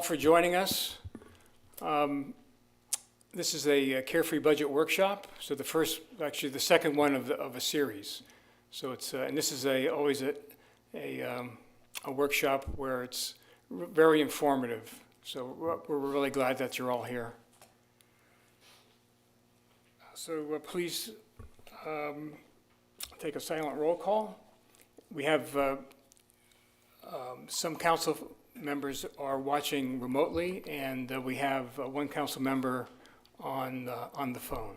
For joining us. This is a Carefree Budget Workshop, so the second one of a series. So it's, and this is always a workshop where it's very informative. So we're really glad that you're all here. So please take a silent roll call. We have some council members are watching remotely, and we have one council member on the phone.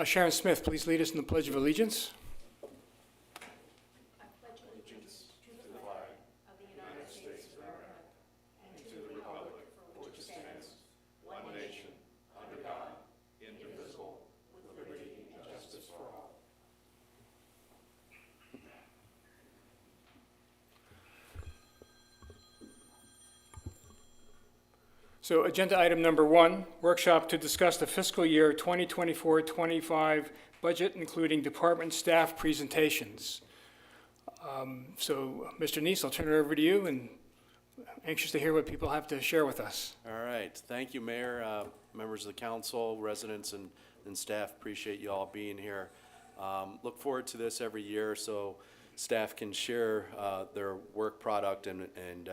Sharon Smith, please lead us in the Pledge of Allegiance. I pledge allegiance to the flag of the United States of America and to the republic for which it stands, one nation, under God, indivisible, with liberty and justice for all. So agenda item number 1, workshop to discuss the fiscal year 2024-25 budget, including department staff presentations. So Mr. Neese, I'll turn it over to you, and anxious to hear what people have to share with us. All right, thank you, Mayor, members of the council, residents, and staff. Appreciate you all being here. Look forward to this every year so staff can share their work product and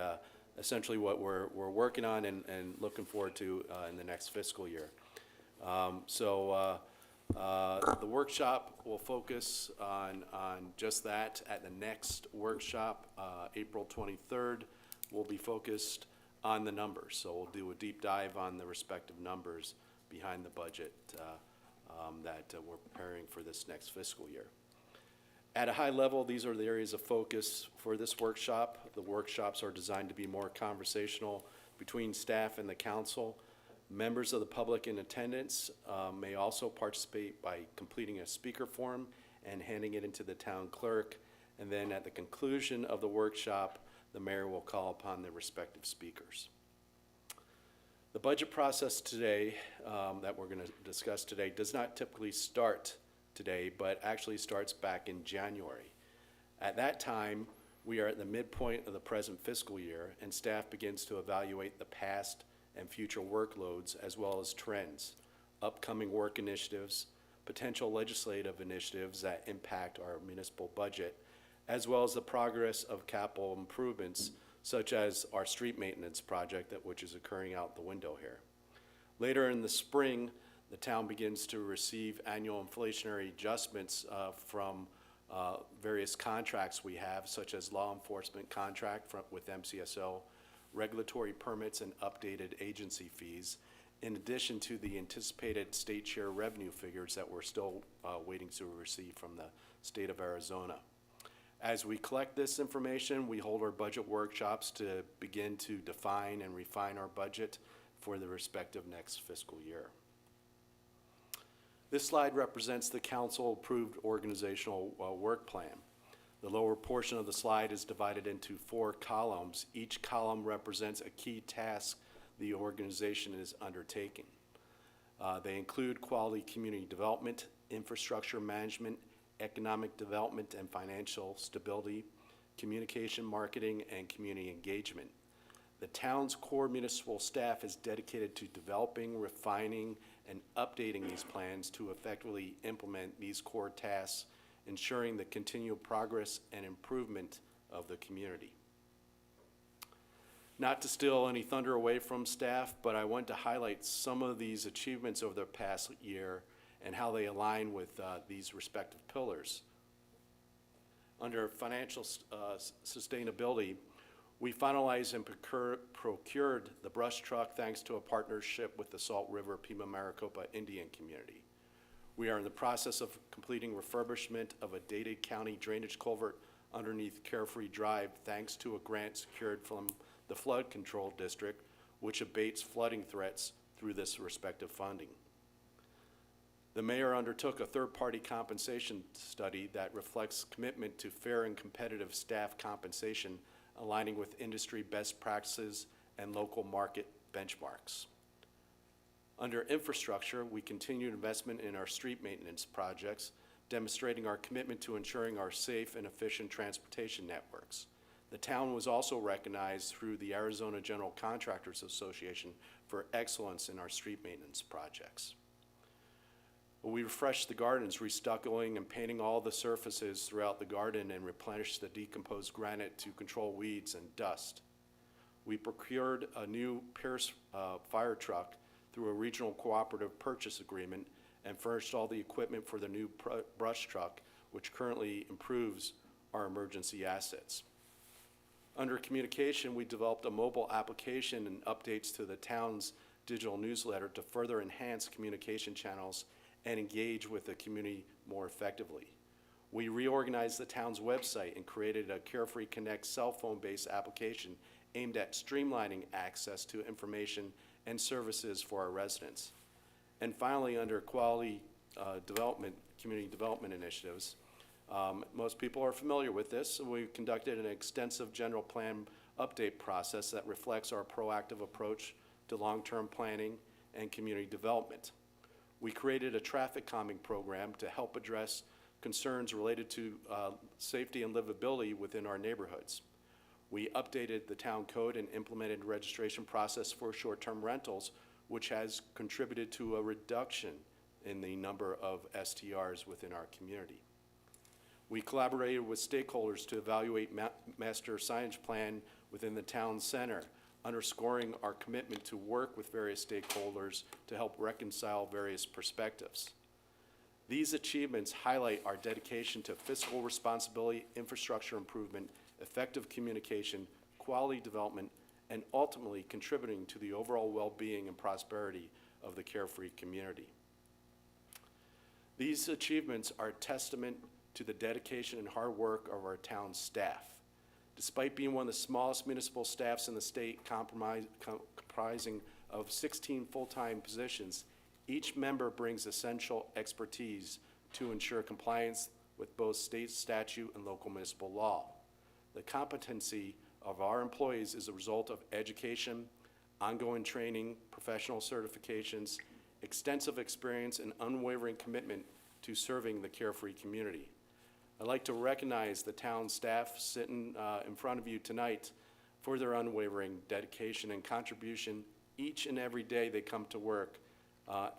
essentially what we're working on and looking forward to in the next fiscal year. The workshop will focus on just that. At the next workshop, April 23rd, we'll be focused on the numbers. So we'll do a deep dive on the respective numbers behind the budget that we're preparing for this next fiscal year. At a high level, these are the areas of focus for this workshop. The workshops are designed to be more conversational between staff and the council. Members of the public in attendance may also participate by completing a speaker form and handing it into the town clerk. And then at the conclusion of the workshop, the mayor will call upon the respective speakers. The budget process today that we're going to discuss today does not typically start today, but actually starts back in January. At that time, we are at the midpoint of the present fiscal year, and staff begins to evaluate the past and future workloads as well as trends, upcoming work initiatives, potential legislative initiatives that impact our municipal budget, as well as the progress of capital improvements such as our street maintenance project which is occurring out the window here. Later in the spring, the town begins to receive annual inflationary adjustments from various contracts we have, such as law enforcement contract with MCSO, regulatory permits, and updated agency fees, in addition to the anticipated state share revenue figures that we're still waiting to receive from the state of Arizona. As we collect this information, we hold our budget workshops to begin to define and refine our budget for the respective next fiscal year. This slide represents the council-approved organizational work plan. The lower portion of the slide is divided into 4 columns. Each column represents a key task the organization is undertaking. They include quality community development, infrastructure management, economic development and financial stability, communication, marketing, and community engagement. The town's core municipal staff is dedicated to developing, refining, and updating these plans to effectively implement these core tasks, ensuring the continual progress and improvement of the community. Not to steal any thunder away from staff, but I want to highlight some of these achievements over the past year and how they align with these respective pillars. Under financial sustainability, we finalized and procured the brush truck thanks to a partnership with the Salt River Pima Maricopa Indian community. We are in the process of completing refurbishment of a dated county drainage culvert underneath Carefree Drive thanks to a grant secured from the Flood Control District, which abates flooding threats through this respective funding. The mayor undertook a third-party compensation study that reflects commitment to fair and competitive staff compensation, aligning with industry best practices and local market benchmarks. Under infrastructure, we continued investment in our street maintenance projects, demonstrating our commitment to ensuring our safe and efficient transportation networks. The town was also recognized through the Arizona General Contractors Association for excellence in our street maintenance projects. We refreshed the gardens, restuccoing and painting all the surfaces throughout the garden and replenished the decomposed granite to control weeds and dust. We procured a new Pierce fire truck through a regional cooperative purchase agreement and furnished all the equipment for the new brush truck, which currently improves our emergency assets. Under communication, we developed a mobile application and updates to the town's digital newsletter to further enhance communication channels and engage with the community more effectively. We reorganized the town's website and created a Carefree Connect cell phone-based application aimed at streamlining access to information and services for our residents. And finally, under quality development, community development initiatives, most people are familiar with this. We conducted an extensive general plan update process that reflects our proactive approach to long-term planning and community development. We created a traffic calming program to help address concerns related to safety and livability within our neighborhoods. We updated the town code and implemented registration process for short-term rentals, which has contributed to a reduction in the number of STRs within our community. We collaborated with stakeholders to evaluate master signage plan within the town center, underscoring our commitment to work with various stakeholders to help reconcile various perspectives. These achievements highlight our dedication to fiscal responsibility, infrastructure improvement, effective communication, quality development, and ultimately contributing to the overall well-being and prosperity of the Carefree community. These achievements are a testament to the dedication and hard work of our town staff. Despite being one of the smallest municipal staffs in the state, comprising of 16 full-time positions, each member brings essential expertise to ensure compliance with both state statute and local municipal law. The competency of our employees is a result of education, ongoing training, professional certifications, extensive experience, and unwavering commitment to serving the Carefree community. I'd like to recognize the town staff sitting in front of you tonight for their unwavering dedication and contribution each and every day they come to work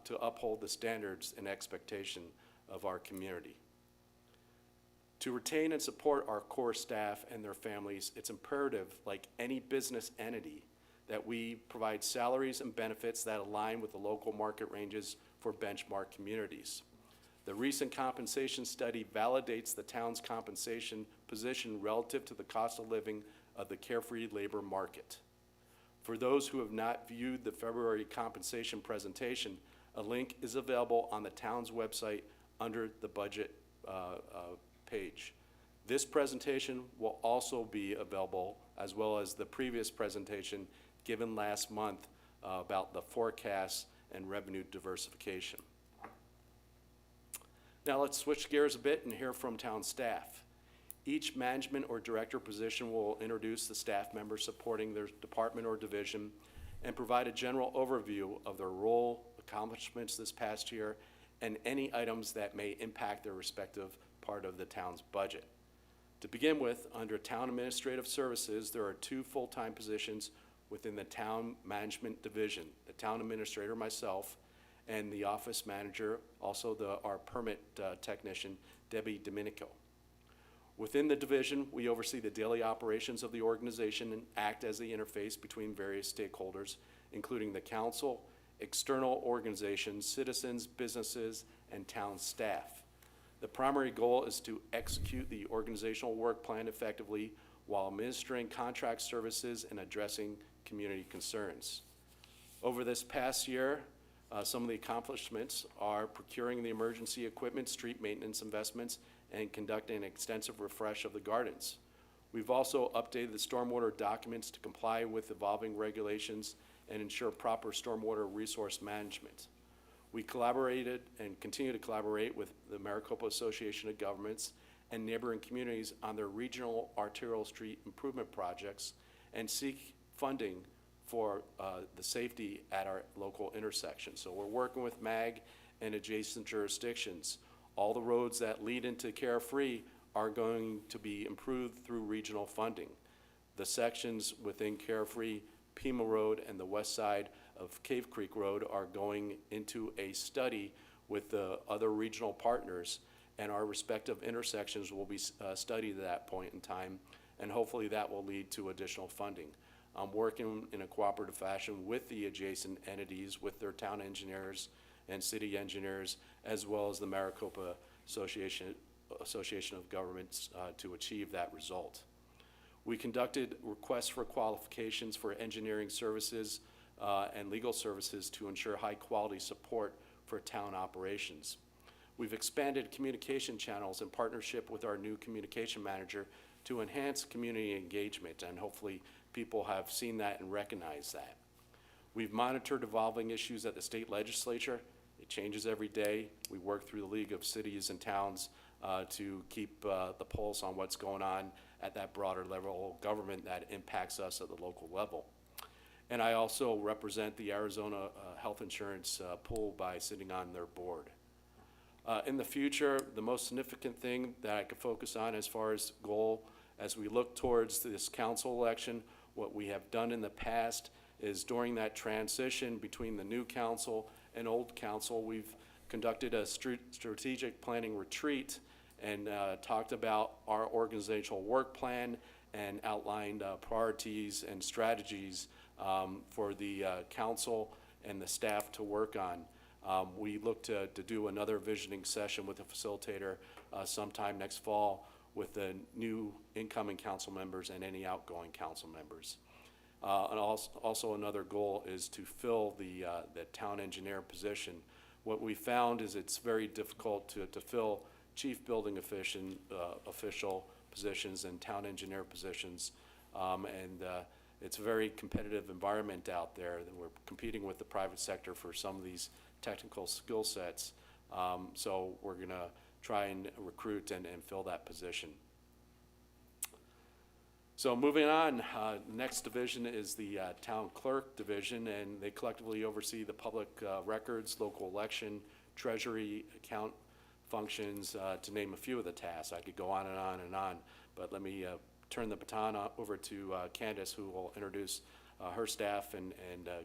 to uphold the standards and expectation of our community. To retain and support our core staff and their families, it's imperative, like any business entity, that we provide salaries and benefits that align with the local market ranges for benchmark communities. The recent compensation study validates the town's compensation position relative to the cost of living of the Carefree labor market. For those who have not viewed the February compensation presentation, a link is available on the town's website under the budget page. This presentation will also be available, as well as the previous presentation given last month about the forecasts and revenue diversification. Now let's switch gears a bit and hear from town staff. Each management or director position will introduce the staff members supporting their department or division and provide a general overview of their role, accomplishments this past year, and any items that may impact their respective part of the town's budget. To begin with, under Town Administrative Services, there are 2 full-time positions within the Town Management Division, the Town Administrator, myself, and the Office Manager, also our Permit Technician, Debbie Domenico. Within the division, we oversee the daily operations of the organization and act as the interface between various stakeholders, including the council, external organizations, citizens, businesses, and town staff. The primary goal is to execute the organizational work plan effectively while administering contract services and addressing community concerns. Over this past year, some of the accomplishments are procuring the emergency equipment, street maintenance investments, and conducting an extensive refresh of the gardens. We've also updated the stormwater documents to comply with evolving regulations and ensure proper stormwater resource management. We collaborated and continue to collaborate with the Maricopa Association of Governments and neighboring communities on their regional arterial street improvement projects and seek funding for the safety at our local intersections. So we're working with MAG and adjacent jurisdictions. All the roads that lead into Carefree are going to be improved through regional funding. The sections within Carefree, Pima Road, and the west side of Cave Creek Road are going into a study with the other regional partners, and our respective intersections will be studied at that point in time, and hopefully that will lead to additional funding. I'm working in a cooperative fashion with the adjacent entities, with their town engineers and city engineers, as well as the Maricopa Association of Governments to achieve that result. We conducted requests for qualifications for engineering services and legal services to ensure high-quality support for town operations. We've expanded communication channels in partnership with our new communication manager to enhance community engagement, and hopefully people have seen that and recognized that. We've monitored evolving issues at the state legislature. It changes every day. We work through the League of Cities and Towns to keep the pulse on what's going on at that broader level of government that impacts us at the local level. And I also represent the Arizona Health Insurance Pool by sitting on their board. In the future, the most significant thing that I could focus on as far as goal, as we look towards this council election, what we have done in the past is during that transition between the new council and old council, we've conducted a strategic planning retreat and talked about our organizational work plan and outlined priorities and strategies for the council and the staff to work on. We look to do another visioning session with a facilitator sometime next fall with the new incoming council members and any outgoing council members. And also another goal is to fill the town engineer position. What we found is it's very difficult to fill chief building official positions and town engineer positions. It's a very competitive environment out there. We're competing with the private sector for some of these technical skill sets. So we're gonna try and recruit and fill that position. So moving on, next division is the town clerk division, and they collectively oversee the public records, local election, treasury, account functions, to name a few of the tasks. I could go on and on and on, but let me turn the baton over to Candace, who will introduce her staff and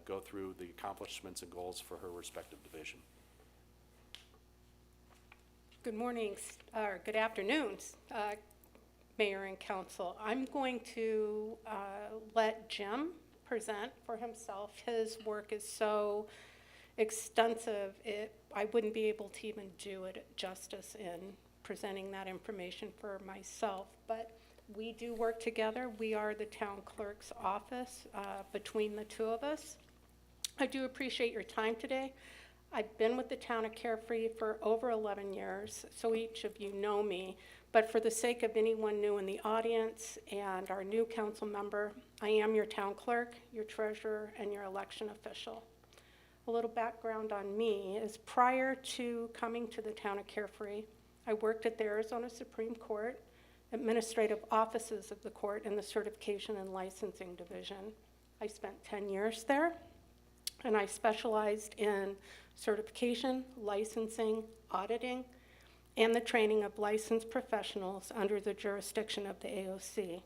go through the accomplishments and goals for her respective division. Good morning, or good afternoon, Mayor and Council. I'm going to let Jim present for himself. His work is so extensive, I wouldn't be able to even do it justice in presenting that information for myself, but we do work together. We are the town clerk's office between the two of us. I do appreciate your time today. I've been with the town of Carefree for over 11 years, so each of you know me, but for the sake of anyone new in the audience and our new council member, I am your town clerk, your treasurer, and your election official. A little background on me is prior to coming to the town of Carefree, I worked at the Arizona Supreme Court, administrative offices of the court in the Certification and Licensing Division. I spent 10 years there, and I specialized in certification, licensing, auditing, and the training of licensed professionals under the jurisdiction of the AOC.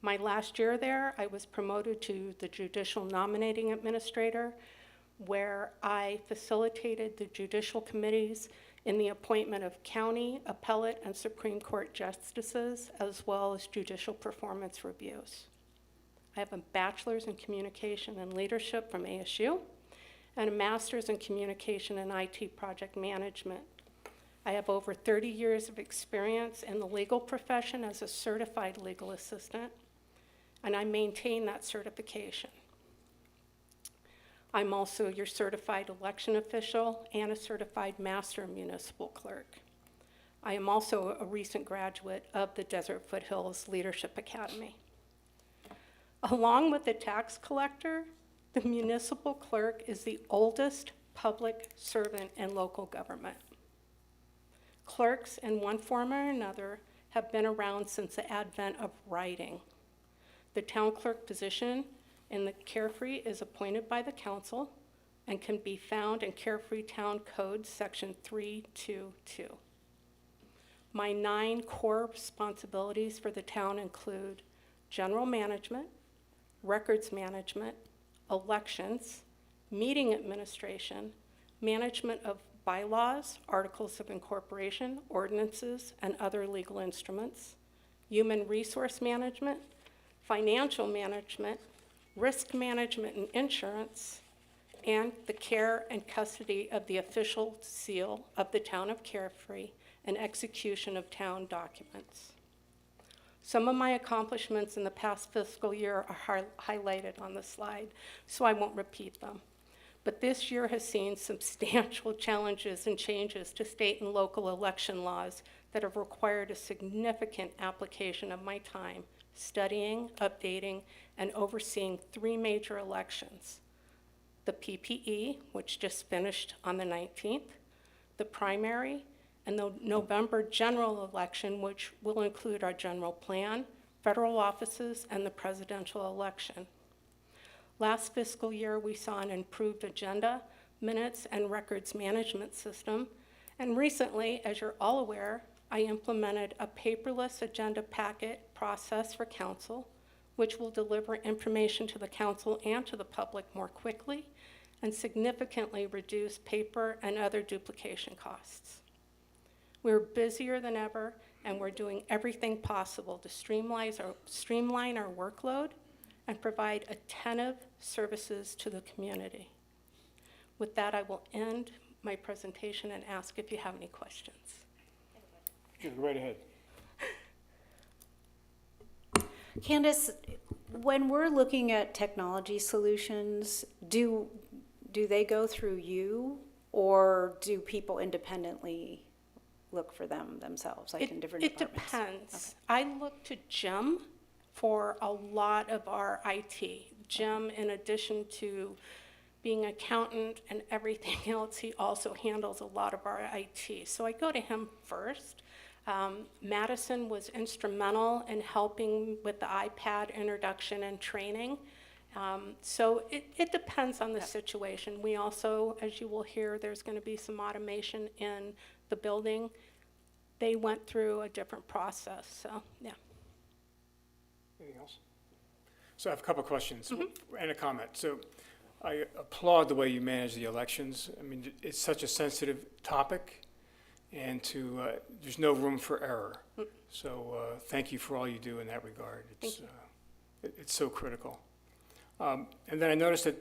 My last year there, I was promoted to the Judicial Nominating Administrator, where I facilitated the judicial committees in the appointment of county, appellate, and Supreme Court justices, as well as judicial performance reviews. I have a bachelor's in communication and leadership from ASU, and a master's in communication and IT project management. I have over 30 years of experience in the legal profession as a certified legal assistant, and I maintain that certification. I'm also your certified election official and a certified master municipal clerk. I am also a recent graduate of the Desert Foothills Leadership Academy. Along with the tax collector, the municipal clerk is the oldest public servant in local government. Clerks, in one form or another, have been around since the advent of writing. The town clerk position in the Carefree is appointed by the council and can be found in Carefree Town Code Section 322. My 9 core responsibilities for the town include general management, records management, elections, meeting administration, management of bylaws, articles of incorporation, ordinances, and other legal instruments, human resource management, financial management, risk management and insurance, and the care and custody of the official seal of the town of Carefree and execution of town documents. Some of my accomplishments in the past fiscal year are highlighted on the slide, so I won't repeat them. But this year has seen substantial challenges and changes to state and local election laws that have required a significant application of my time studying, updating, and overseeing 3 major elections: the PPE, which just finished on the 19th, the primary, and the November general election, which will include our general plan, federal offices, and the presidential election. Last fiscal year, we saw an improved agenda, minutes, and records management system. And recently, as you're all aware, I implemented a paperless agenda packet process for council, which will deliver information to the council and to the public more quickly and significantly reduce paper and other duplication costs. We're busier than ever, and we're doing everything possible to streamline our workload and provide attentive services to the community. With that, I will end my presentation and ask if you have any questions. Sure, go right ahead. Candace, when we're looking at technology solutions, do they go through you, or do people independently look for them themselves, like in different departments? It depends. I look to Jim for a lot of our IT. Jim, in addition to being accountant and everything else, he also handles a lot of our IT. So I go to him first. Madison was instrumental in helping with the iPad introduction and training. So it depends on the situation. We also, as you will hear, there's going to be some automation in the building. They went through a different process, so yeah. Anything else? So I have a couple of questions and a comment. So I applaud the way you manage the elections. I mean, it's such a sensitive topic, and there's no room for error. So thank you for all you do in that regard. It's so critical. And then I noticed that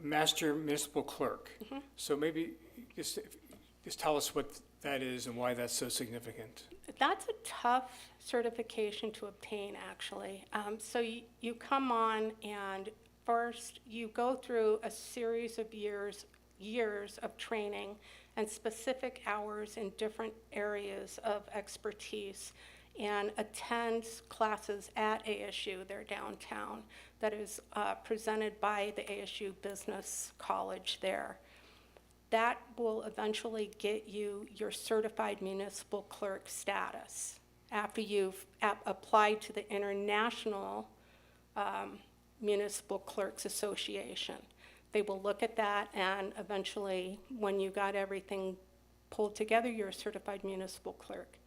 Master Municipal Clerk. So maybe just tell us what that is and why that's so significant. That's a tough certification to obtain, actually. So you come on, and first you go through a series of years of training and specific hours in different areas of expertise, and attends classes at ASU, they're downtown, that is presented by the ASU Business College there. That will eventually get you your certified municipal clerk status after you've applied to the International Municipal Clerks Association. They will look at that, and eventually, when you got everything pulled together, you're a certified municipal clerk.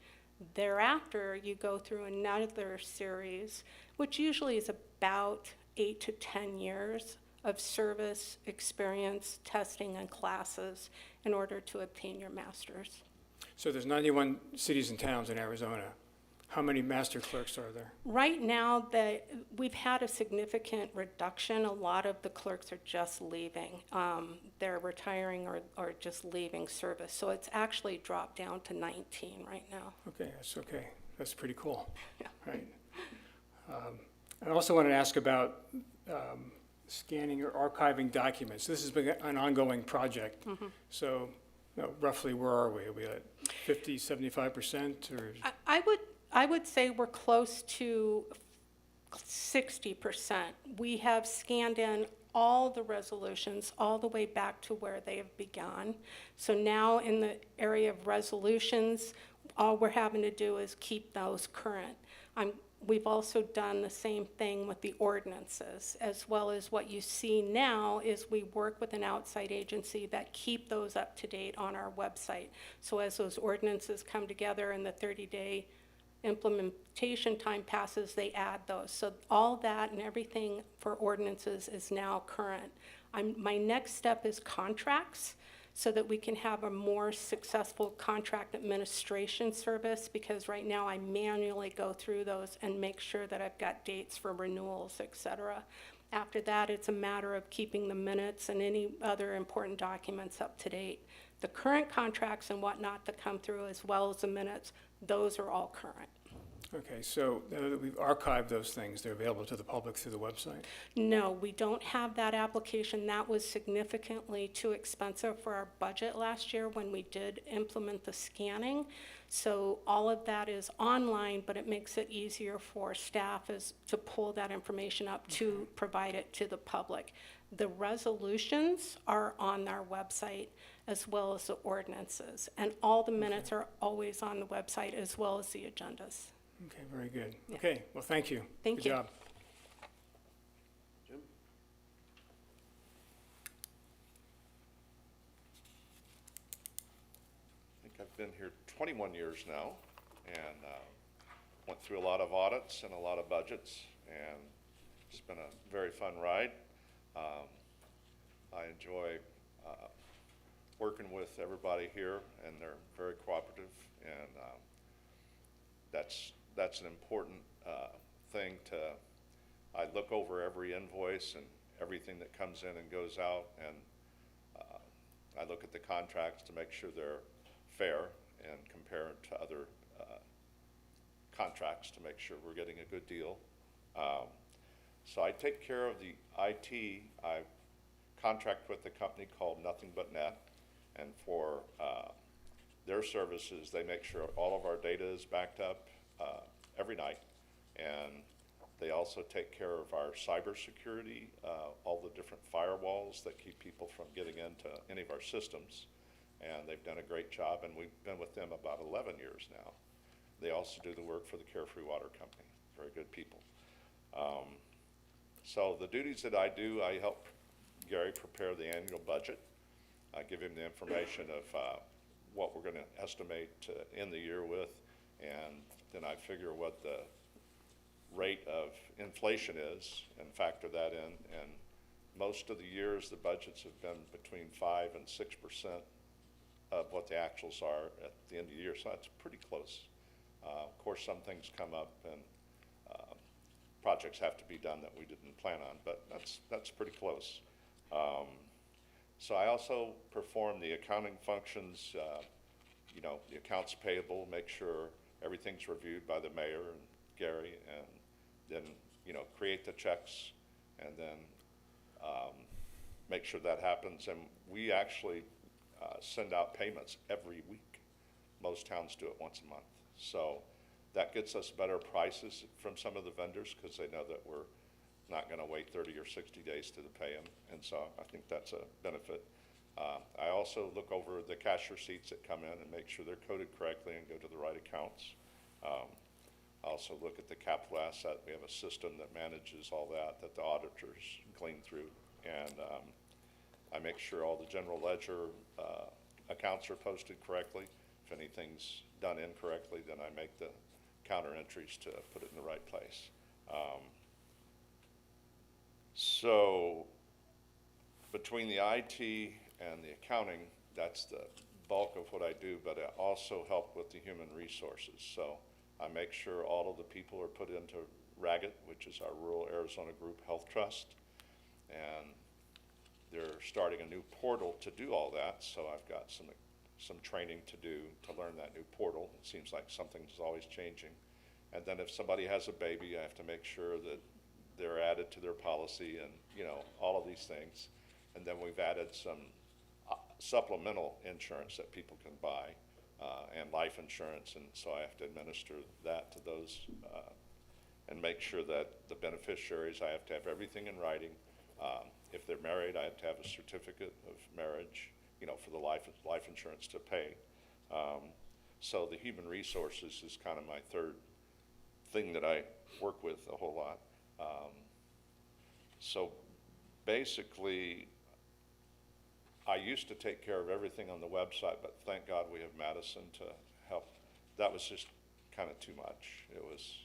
Thereafter, you go through another series, which usually is about 8 to 10 years of service, experience, testing, and classes in order to obtain your master's. So there's 91 cities and towns in Arizona. How many master clerks are there? Right now, we've had a significant reduction. A lot of the clerks are just leaving. They're retiring or just leaving service. So it's actually dropped down to 19 right now. Okay, that's okay. That's pretty cool. Yeah. Right. I also wanted to ask about scanning or archiving documents. This has been an ongoing project. So roughly where are we? Are we at 50, 75%? Or? I would say we're close to 60%. We have scanned in all the resolutions all the way back to where they have begun. So now in the area of resolutions, all we're having to do is keep those current. We've also done the same thing with the ordinances, as well as what you see now is we work with an outside agency that keep those up to date on our website. So as those ordinances come together in the 30-day implementation time passes, they add those. So all that and everything for ordinances is now current. My next step is contracts, so that we can have a more successful contract administration service, because right now I manually go through those and make sure that I've got dates for renewals, et cetera. After that, it's a matter of keeping the minutes and any other important documents up to date. The current contracts and whatnot that come through, as well as the minutes, those are all current. Okay, so now that we've archived those things, they're available to the public through the website? No, we don't have that application. That was significantly too expensive for our budget last year when we did implement the scanning. So all of that is online, but it makes it easier for staff to pull that information up to provide it to the public. The resolutions are on our website, as well as the ordinances. And all the minutes are always on the website, as well as the agendas. Okay, very good. Yeah. Okay, well, thank you. Thank you. Good job. Jim? I think I've been here 21 years now, and went through a lot of audits and a lot of budgets, and it's been a very fun ride. I enjoy working with everybody here, and they're very cooperative, and that's an important thing I look over every invoice and everything that comes in and goes out, and I look at the contracts to make sure they're fair and compare it to other contracts to make sure we're getting a good deal. So I take care of the IT. I contract with a company called Nothing But Net, and for their services, they make sure all of our data is backed up every night, and they also take care of our cybersecurity, all the different firewalls that keep people from getting into any of our systems, and they've done a great job, and we've been with them about 11 years now. They also do the work for the Carefree Water Company, very good people. So the duties that I do, I help Gary prepare the annual budget. I give him the information of what we're going to estimate to end the year with, and then I figure what the rate of inflation is and factor that in. And most of the years, the budgets have been between 5 and 6% of what the actuals are at the end of the year, so that's pretty close. Of course, some things come up and projects have to be done that we didn't plan on, but that's pretty close. So I also perform the accounting functions, you know, the accounts payable, make sure everything's reviewed by the mayor and Gary, and then, you know, create the checks, and then make sure that happens. And we actually send out payments every week. Most towns do it once a month. So that gets us better prices from some of the vendors, because they know that we're not going to wait 30 or 60 days to pay them, and so I think that's a benefit. I also look over the cash receipts that come in and make sure they're coded correctly and go to the right accounts. I also look at the capital asset. We have a system that manages all that the auditors clean through, and I make sure all the general ledger accounts are posted correctly. If anything's done incorrectly, then I make the counter entries to put it in the right place. So between the IT and the accounting, that's the bulk of what I do, but I also help with the human resources. So I make sure all of the people are put into RAGIT, which is our Rural Arizona Group Health Trust, and they're starting a new portal to do all that, so I've got some training to do to learn that new portal. It seems like something's always changing. And then if somebody has a baby, I have to make sure that they're added to their policy, and, you know, all of these things. And then we've added some supplemental insurance that people can buy, and life insurance, and so I have to administer that to those and make sure that the beneficiaries, I have to have everything in writing. If they're married, I have to have a certificate of marriage, you know, for the life insurance to pay. So the human resources is kind of my third thing that I work with a whole lot. So basically, I used to take care of everything on the website, but thank God we have Madison to help. That was just kind of too much. It was,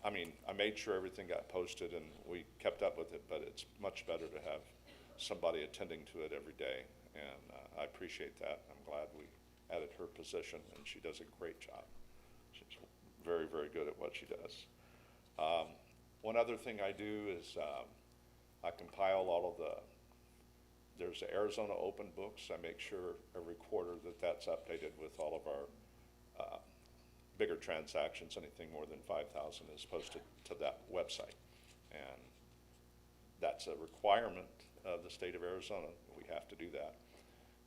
I mean, I made sure everything got posted and we kept up with it, but it's much better to have somebody attending to it every day. And I appreciate that. I'm glad we added her position, and she does a great job. She's very, very good at what she does. One other thing I do is I compile all of there's the Arizona Open Books. I make sure every quarter that that's updated with all of our bigger transactions. Anything more than 5,000 is posted to that website. And that's a requirement of the state of Arizona. We have to do that.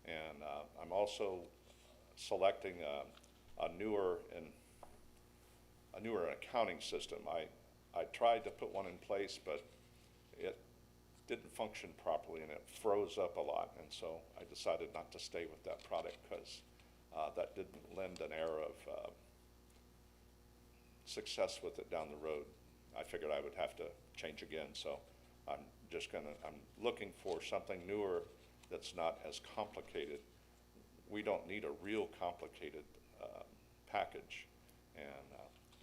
And I'm also selecting a newer accounting system. I tried to put one in place, but it didn't function properly and it froze up a lot. And so I decided not to stay with that product because that didn't lend an air of success with it down the road. I figured I would have to change again. So I'm looking for something newer that's not as complicated. We don't need a real complicated package. And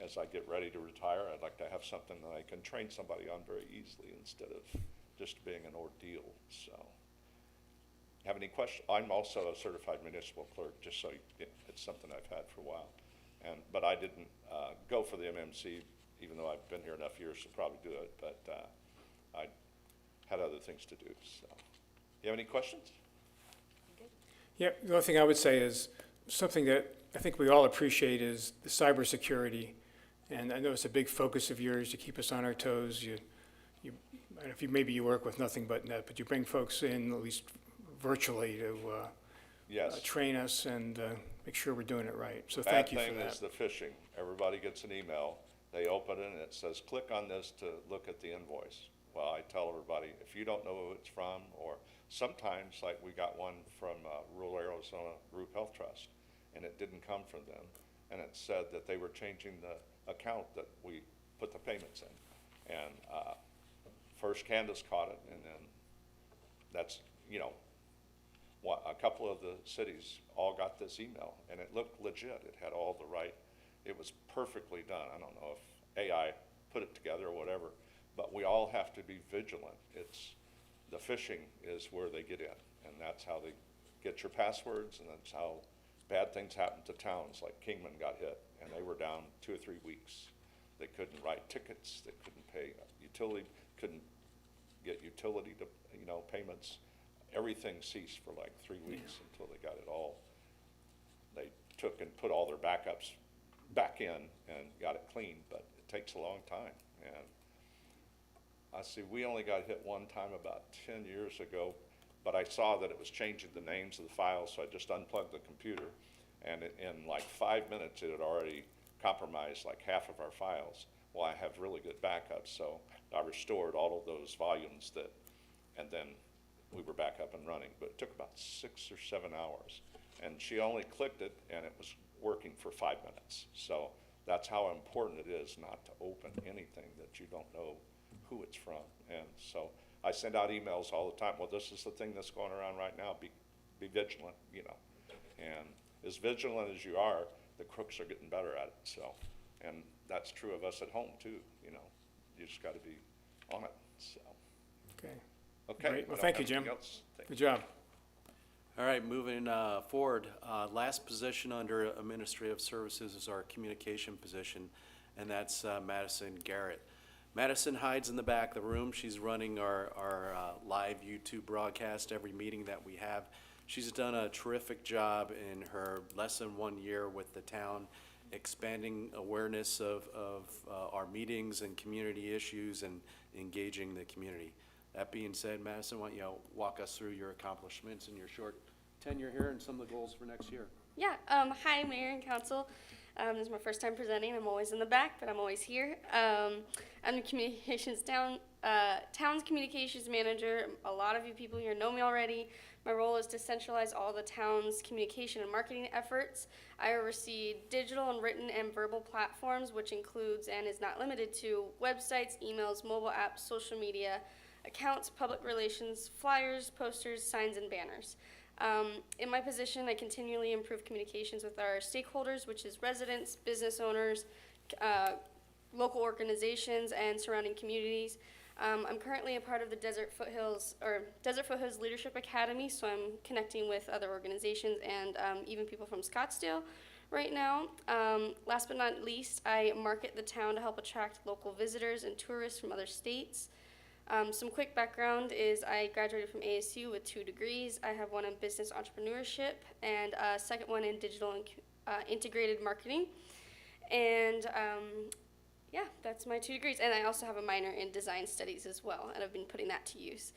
as I get ready to retire, I'd like to have something that I can train somebody on very easily instead of just being an ordeal. So, have any questions? I'm also a certified municipal clerk, just so it's something I've had for a while. But I didn't go for the MMC, even though I've been here enough years to probably do it. But I had other things to do. So, you have any questions? Yeah, the only thing I would say is something that I think we all appreciate is the cybersecurity. And I know it's a big focus of yours to keep us on our toes. I don't know if maybe you work with nothing but net, but you bring folks in, at least virtually, to Yes. train us and make sure we're doing it right. So thank you for Bad thing is that. the phishing. Everybody gets an email. They open it and it says, click on this to look at the invoice. Well, I tell everybody, if you don't know who it's from, or sometimes, like we got one from Rural Arizona Group Health Trust, and it didn't come from them. And it said that they were changing the account that we put the payments in. And first Candace caught it, and then that's, a couple of the cities all got this email, and it looked legit. It had all the right, it was perfectly done. I don't know if AI put it together or whatever, but we all have to be vigilant. The phishing is where they get in, and that's how they get your passwords, and that's how bad things happen to towns. Like Kingman got hit, and they were down 2 or 3 weeks. They couldn't write tickets, they couldn't pay utility, couldn't get utility to, payments. Everything ceased for like 3 weeks until they got it all. They took and put all their backups back in and got it clean, but it takes a long time. And I see we only got hit one time about 10 years ago, but I saw that it was changing the names of the files, so I just unplugged the computer, and in like 5 minutes it had already compromised like half of our files. Well, I have really good backups, so I restored all of those volumes and then we were back up and running, but it took about 6 or 7 hours. And she only clicked it and it was working for 5 minutes. So that's how important it is not to open anything that you don't know who it's from. And so I send out emails all the time. Well, this is the thing that's going around right now. Be vigilant, And as vigilant as you are, the crooks are getting better at it. So, and that's true of us at home too, You just got to be on it. So. Okay, Okay. great. Well, thank you, Jim. Good job. All right, moving forward, last position under Administrative Services is our communication position, and that's Madison Garrett. Madison hides in the back of the room. She's running our live YouTube broadcast every meeting that we have. She's done a terrific job in her less than 1 year with the town, expanding awareness of our meetings and community issues and engaging the community. That being said, Madison, why don't you walk us through your accomplishments and your short tenure here and some of the goals for next year? Yeah, hi, Mayor and Council. This is my first time presenting. I'm always in the back, but I'm always here. I'm the town's communications manager. A lot of you people here know me already. My role is to centralize all the town's communication and marketing efforts. I oversee digital and written and verbal platforms, which includes and is not limited to websites, emails, mobile apps, social media, accounts, public relations, flyers, posters, signs, and banners. In my position, I continually improve communications with our stakeholders, which is residents, business owners, local organizations, and surrounding communities. I'm currently a part of the Desert Foothills Leadership Academy, so I'm connecting with other organizations and even people from Scottsdale right now. Last but not least, I market the town to help attract local visitors and tourists from other states. Some quick background is I graduated from ASU with 2 degrees. I have one in business entrepreneurship and a second one in digital and integrated marketing. And yeah, that's my 2 degrees. And I also have a minor in design studies as well, and I've been putting that to use.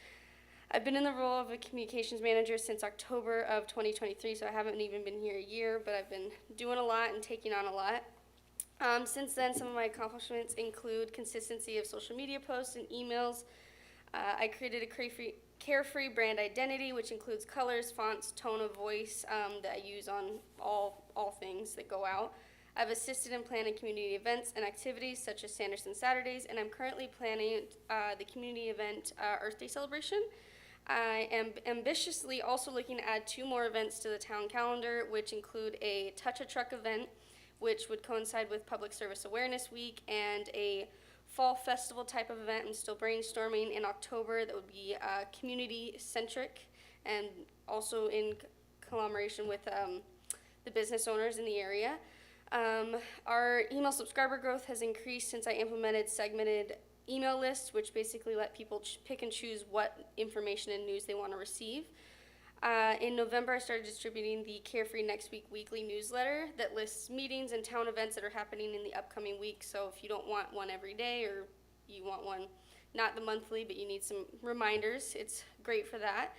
I've been in the role of a communications manager since October of 2023, so I haven't even been here a year, but I've been doing a lot and taking on a lot. Since then, some of my accomplishments include consistency of social media posts and emails. I created a carefree brand identity, which includes colors, fonts, tone of voice that I use on all things that go out. I've assisted in planning community events and activities such as Sanderson Saturdays, and I'm currently planning the community event Earth Day celebration. I am ambitiously also looking to add 2 more events to the town calendar, which include a Touch a Truck event, which would coincide with Public Service Awareness Week, and a fall festival type of event. I'm still brainstorming in October that would be community-centric and also in collaboration with the business owners in the area. Our email subscriber growth has increased since I implemented segmented email lists, which basically let people pick and choose what information and news they want to receive. In November, I started distributing the Carefree Next Week weekly newsletter that lists meetings and town events that are happening in the upcoming week. So if you don't want one every day, or you want one not the monthly, but you need some reminders, it's great for that.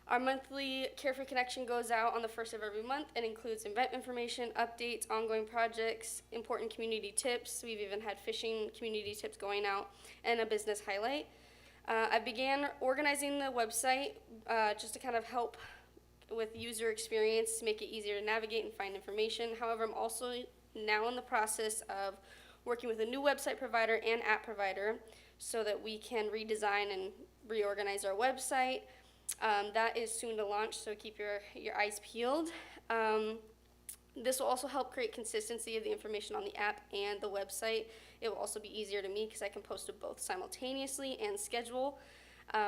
Our monthly Carefree Connection goes out on the 1st of every month and includes event information, updates, ongoing projects, important community tips. We've even had fishing community tips going out, and a business highlight. I began organizing the website just to kind of help with user experience, to make it easier to navigate and find information. However, I'm also now in the process of working with a new website provider and app provider so that we can redesign and reorganize our website. That is soon to launch, so keep your eyes peeled. This will also help create consistency of the information on the app and the website. It will also be easier to me because I can post to both simultaneously and schedule,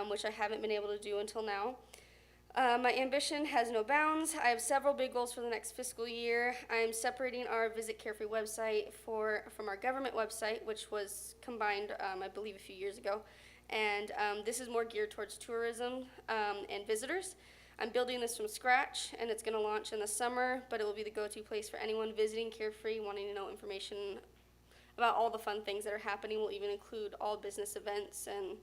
which I haven't been able to do until now. My ambition has no bounds. I have several big goals for the next fiscal year. I'm separating our Visit Carefree website from our government website, which was combined, I believe, a few years ago. And this is more geared towards tourism and visitors. I'm building this from scratch, and it's going to launch in the summer, but it will be the go-to place for anyone visiting Carefree, wanting to know information about all the fun things that are happening. We'll even include all business events and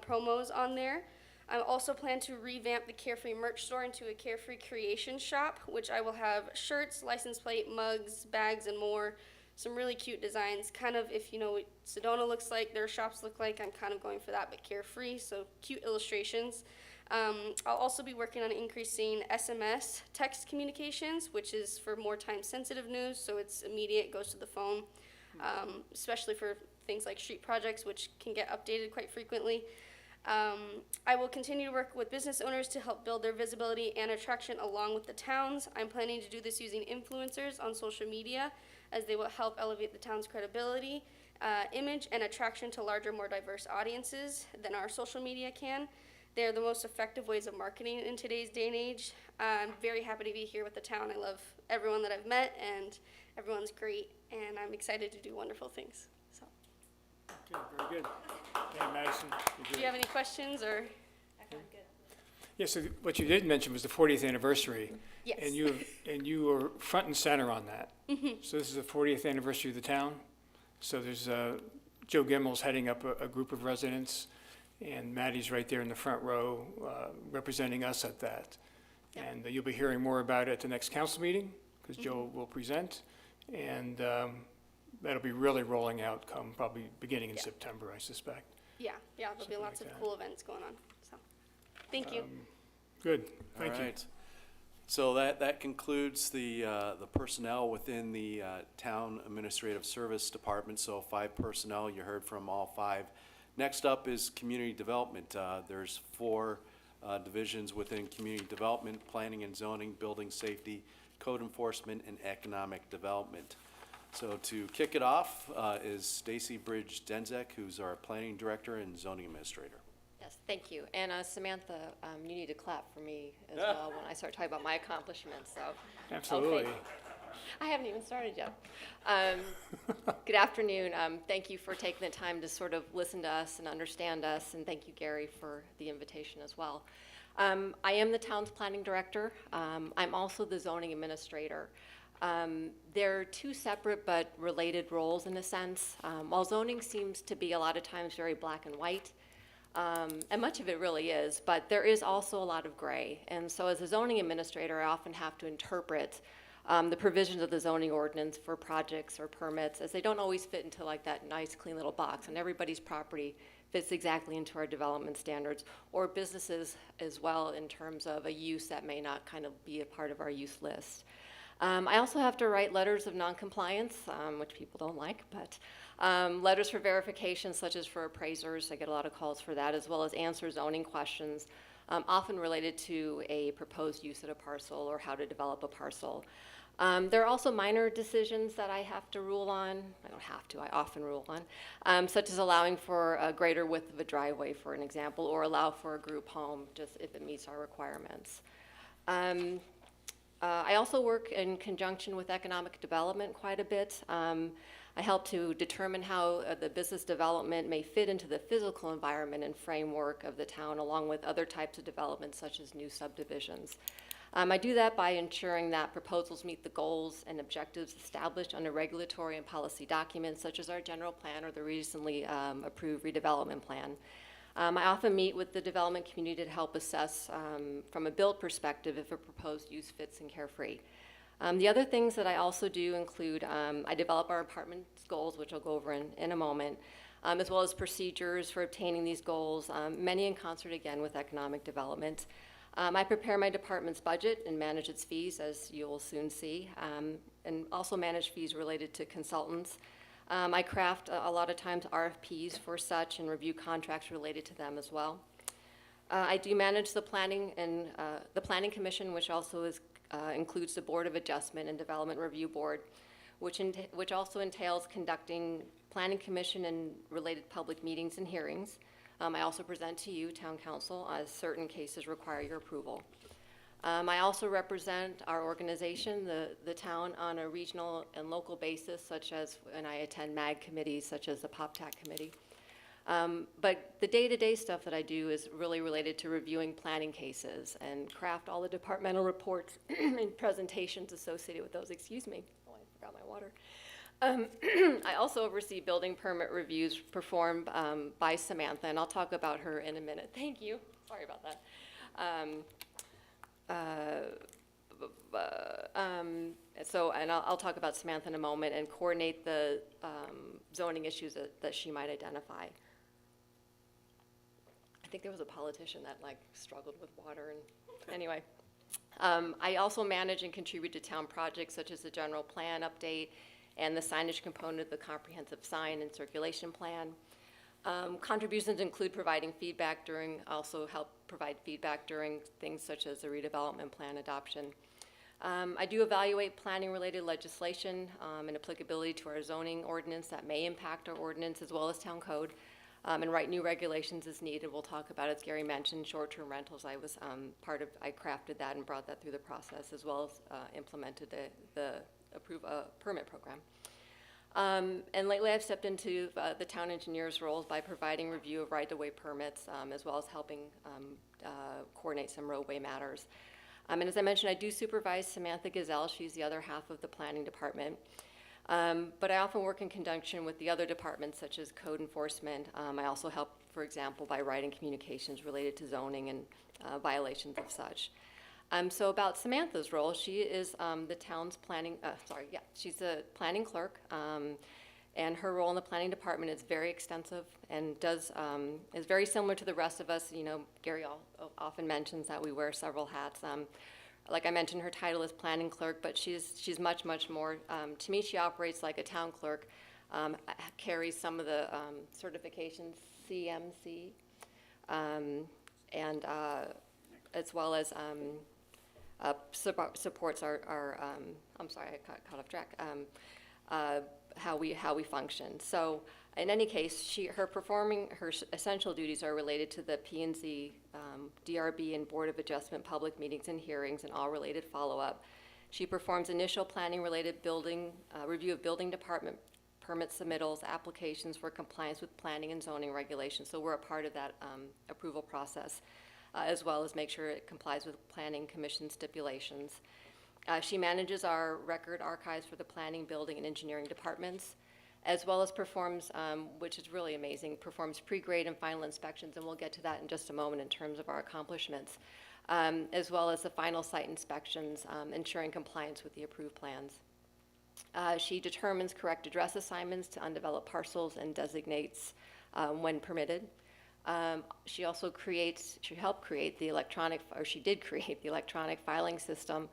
promos on there. I also plan to revamp the Carefree merch store into a Carefree creation shop, which I will have shirts, license plate, mugs, bags, and more. Some really cute designs, kind of if you know what Sedona looks like, their shops look like. I'm kind of going for that, but Carefree, so cute illustrations. I'll also be working on increasing SMS text communications, which is for more time-sensitive news, so it's immediate, goes to the phone, especially for things like street projects, which can get updated quite frequently. I will continue to work with business owners to help build their visibility and attraction along with the towns. I'm planning to do this using influencers on social media, as they will help elevate the town's credibility, image, and attraction to larger, more diverse audiences than our social media can. They're the most effective ways of marketing in today's day and age. I'm very happy to be here with the town. I love everyone that I've met, and everyone's great, and I'm excited to do wonderful things. So, Okay, very good. Yeah, Madison, do you have any questions or? Yeah, so what you did mention was the 40th anniversary. Yes. And you were front and center on that. So this is the 40th anniversary of the town. So there's Joe Gimmel's heading up a group of residents, and Maddie's right there in the front row representing us at that. Yeah. And you'll be hearing more about it at the next council meeting, because Joe will present. And that'll be really rolling out come probably beginning in September, I suspect. Yeah, there'll be Something lots like of that. cool events going on, so, thank you. Good, thank All you. right. So that concludes the personnel within the Town Administrative Service Department. So 5 personnel, you heard from all 5. Next up is community development. There's 4 divisions within community development, planning and zoning, building safety, code enforcement, and economic development. So to kick it off is Stacy Bridge Denzek, who's our planning director and zoning administrator. Yes, thank you. And Samantha, you need to clap for me as well when I start talking about my accomplishments, so. Absolutely. Okay. I haven't even started yet. Good afternoon. Thank you for taking the time to sort of listen to us and understand us, and thank you, Gary, for the invitation as well. I am the town's planning director. I'm also the zoning administrator. They're two separate but related roles in a sense. While zoning seems to be a lot of times very black and white, and much of it really is, but there is also a lot of gray. And so as a zoning administrator, I often have to interpret the provisions of the zoning ordinance for projects or permits, as they don't always fit into like that nice, clean little box, and everybody's property fits exactly into our development standards, or businesses as well in terms of a use that may not kind of be a part of our use list. I also have to write letters of noncompliance, which people don't like, but letters for verification, such as for appraisers. I get a lot of calls for that, as well as answer zoning questions, often related to a proposed use at a parcel or how to develop a parcel. There are also minor decisions that I have to rule on. I don't have to, I often rule on, such as allowing for a greater width of a driveway, for an example, or allow for a group home, just if it meets our requirements. I also work in conjunction with economic development quite a bit. I help to determine how the business development may fit into the physical environment and framework of the town, along with other types of development, such as new subdivisions. I do that by ensuring that proposals meet the goals and objectives established under regulatory and policy documents, such as our general plan or the recently approved redevelopment plan. I often meet with the development community to help assess from a build perspective if a proposed use fits in Carefree. The other things that I also do include, I develop our apartment's goals, which I'll go over in a moment, as well as procedures for obtaining these goals, many in concert again with economic development. I prepare my department's budget and manage its fees, as you will soon see, and also manage fees related to consultants. I craft a lot of times RFPs for such and review contracts related to them as well. I do manage the planning and the Planning Commission, which also includes the Board of Adjustment and Development Review Board, which also entails conducting Planning Commission and related public meetings and hearings. I also present to you, Town Council, as certain cases require your approval. I also represent our organization, the town, on a regional and local basis, such as when I attend MAG committees, such as the PopTac committee. But the day-to-day stuff that I do is really related to reviewing planning cases and craft all the departmental reports and presentations associated with those. Excuse me. Oh, I forgot my water. I also oversee building permit reviews performed by Samantha, and I'll talk about her in a minute. Thank you. Sorry about that. And I'll talk about Samantha in a moment and coordinate the zoning issues that she might identify. I think there was a politician that like struggled with water, and anyway. I also manage and contribute to town projects such as the general plan update and the signage component of the comprehensive sign and circulation plan. Contributions include providing feedback also help provide feedback during things such as the redevelopment plan adoption. I do evaluate planning-related legislation and applicability to our zoning ordinance that may impact our ordinance as well as town code, and write new regulations as needed. We'll talk about, as Gary mentioned, short-term rentals. I was I crafted that and brought that through the process, as well as implemented the permit program. And lately I've stepped into the town engineer's roles by providing review of right-of-way permits, as well as helping coordinate some roadway matters. And as I mentioned, I do supervise Samantha Gazelle. She's the other half of the planning department. But I often work in conjunction with the other departments, such as code enforcement. I also help, for example, by writing communications related to zoning and violations of such. So about Samantha's role, she is the town's she's a planning clerk, and her role in the planning department is very extensive and is very similar to the rest of us. You know, Gary often mentions that we wear several hats. Like I mentioned, her title is planning clerk, but she's much, much more. To me, she operates like a town clerk, carries some of the certifications, CMC, and as well as supports our I'm sorry, I got caught off track, how we function. So in any case, her performing her essential duties are related to the P&Z, DRB, and Board of Adjustment public meetings and hearings and all related follow-up. She performs initial planning-related review of building department permit submittals, applications for compliance with planning and zoning regulations. So we're a part of that approval process, as well as make sure it complies with planning commission stipulations. She manages our record archives for the planning, building, and engineering departments, as well as performs, which is really amazing, performs pre-grade and final inspections, and we'll get to that in just a moment in terms of our accomplishments, as well as the final site inspections, ensuring compliance with the approved plans. She determines correct address assignments to undeveloped parcels and designates when permitted. She also helped create the electronic, or she did create the electronic filing system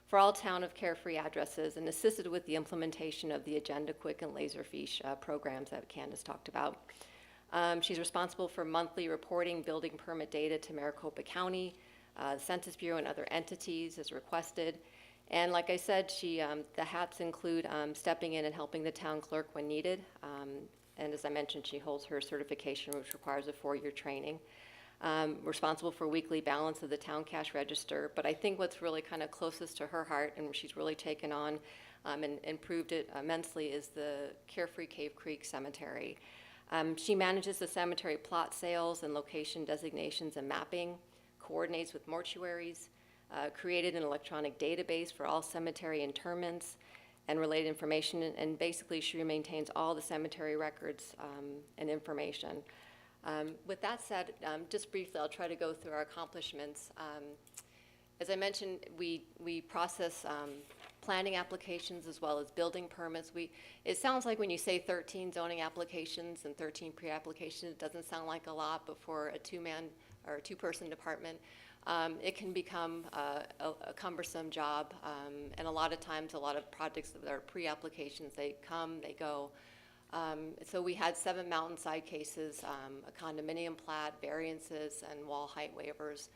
for all Town of Carefree addresses and assisted with the implementation of the Agenda Quick and Laserfiche programs that Candace talked about. She's responsible for monthly reporting building permit data to Maricopa County, Census Bureau, and other entities as requested. And like I said, the hats include stepping in and helping the town clerk when needed. And as I mentioned, she holds her certification, which requires a 4-year training. Responsible for weekly balance of the town cash register. But I think what's really kind of closest to her heart and she's really taken on and improved it immensely is the Carefree Cave Creek Cemetery. She manages the cemetery plot sales and location designations and mapping, coordinates with mortuaries, created an electronic database for all cemetery interments and related information, and basically she maintains all the cemetery records and information. With that said, just briefly, I'll try to go through our accomplishments. As I mentioned, we process planning applications as well as building permits. It sounds like when you say 13 zoning applications and 13 pre-applications, it doesn't sound like a lot, but for a two-man or a two-person department, it can become a cumbersome job, and a lot of times, a lot of projects that are pre-applications, they come, they go. So we had 7 mountainside cases, a condominium plat, variances, and wall height waivers.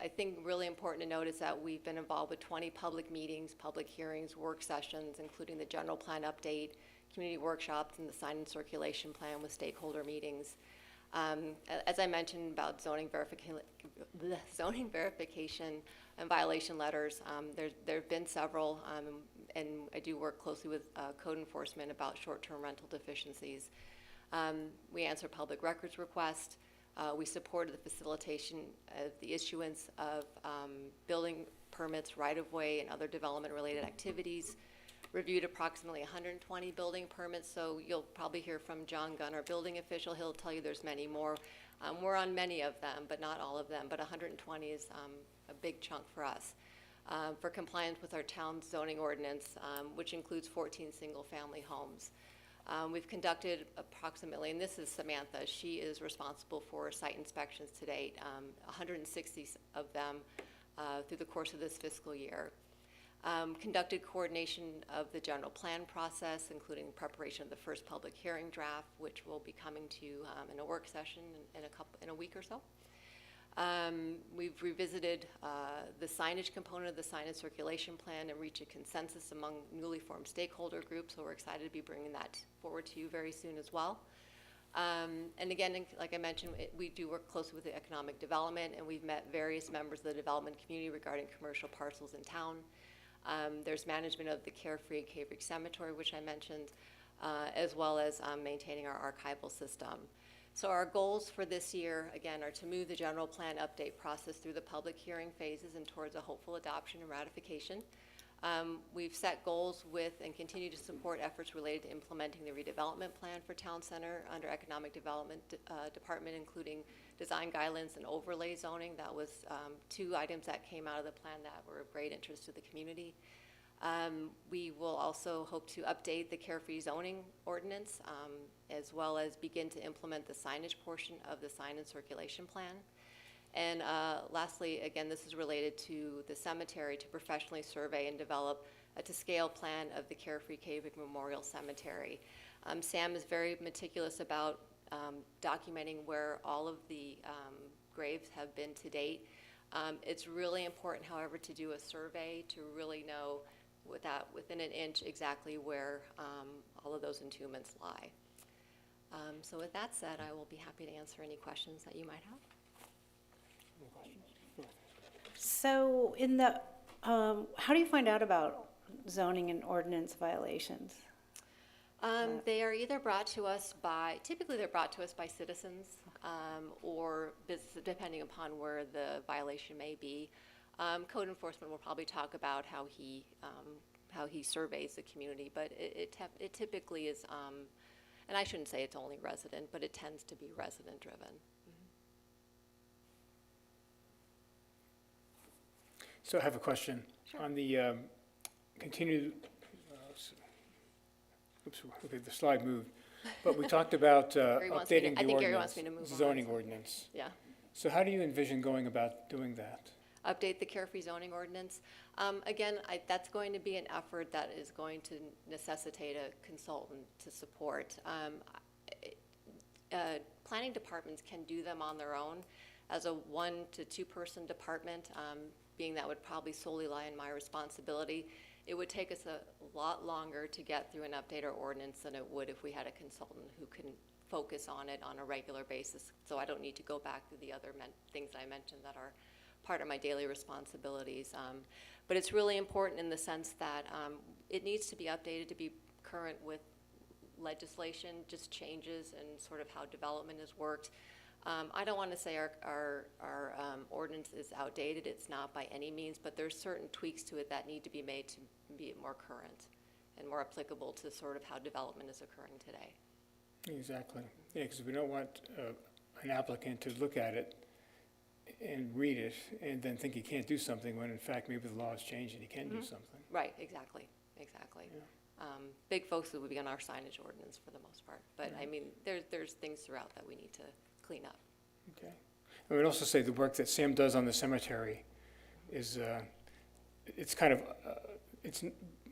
I think really important to note is that we've been involved with 20 public meetings, public hearings, work sessions, including the general plan update, community workshops, and the sign and circulation plan with stakeholder meetings. As I mentioned about zoning verification and violation letters, there have been several, and I do work closely with code enforcement about short-term rental deficiencies. We answer public records requests. We supported the facilitation of the issuance of building permits, right-of-way, and other development-related activities. Reviewed approximately 120 building permits, so you'll probably hear from John Gunn, our building official. He'll tell you there's many more. We're on many of them, but not all of them, but 120 is a big chunk for us. For compliance with our town's zoning ordinance, which includes 14 single-family homes. We've conducted approximately, and this is Samantha, she is responsible for site inspections to date, 160 of them through the course of this fiscal year. Conducted coordination of the general plan process, including preparation of the first public hearing draft, which will be coming to you in a work session in a week or so. We've revisited the signage component of the sign and circulation plan and reached a consensus among newly formed stakeholder groups, so we're excited to be bringing that forward to you very soon as well. And again, like I mentioned, we do work closely with the economic development, and we've met various members of the development community regarding commercial parcels in town. There's management of the Carefree Cave Creek Cemetery, which I mentioned, as well as maintaining our archival system. So our goals for this year, again, are to move the general plan update process through the public hearing phases and towards a hopeful adoption and ratification. We've set goals with and continue to support efforts related to implementing the redevelopment plan for Town Center under Economic Development Department, including design guidelines and overlay zoning. That was 2 items that came out of the plan that were of great interest to the community. We will also hope to update the Carefree zoning ordinance, as well as begin to implement the signage portion of the sign and circulation plan. And lastly, again, this is related to the cemetery, to professionally survey and develop a to-scale plan of the Carefree Cave Creek Memorial Cemetery. Sam is very meticulous about documenting where all of the graves have been to date. It's really important, however, to do a survey to really know within an inch exactly where all of those entombments lie. So with that said, I will be happy to answer any questions that you might have. So in the, how do you find out about zoning and ordinance violations? They are either brought to us typically they're brought to us by citizens, or business, depending upon where the violation may be. Code enforcement will probably talk about how he surveys the community, but it typically is, and I shouldn't say it's only resident, but it tends to be resident driven. So I have a question. Sure. On the continued, oops, okay, the slide moved. But we talked about Gary wants me to- updating I the think Gary wants me to ordinance, move on, zoning so- ordinance. Yeah. So how do you envision going about doing that? Update the carefree zoning ordinance. Again, that's going to be an effort that is going to necessitate a consultant to support. Planning departments can do them on their own. As a 1 to 2 person department, being that would probably solely lie in my responsibility, it would take us a lot longer to get through an updated ordinance than it would if we had a consultant who can focus on it on a regular basis. So I don't need to go back to the other things I mentioned that are part of my daily responsibilities. But it's really important in the sense that it needs to be updated to be current with legislation, just changes and sort of how development has worked. I don't want to say our ordinance is outdated. It's not by any means, but there's certain tweaks to it that need to be made to be more current and more applicable to sort of how development is occurring today. Exactly. Yeah, because we don't want an applicant to look at it and read it and then think he can't do something when in fact maybe the law has changed and he can do something. Right, exactly. Yeah. Big focus would be on our signage ordinance for the most part. But I mean, there's things throughout that we need to clean up. Okay. I would also say the work that Sam does on the cemetery is, it's kind of,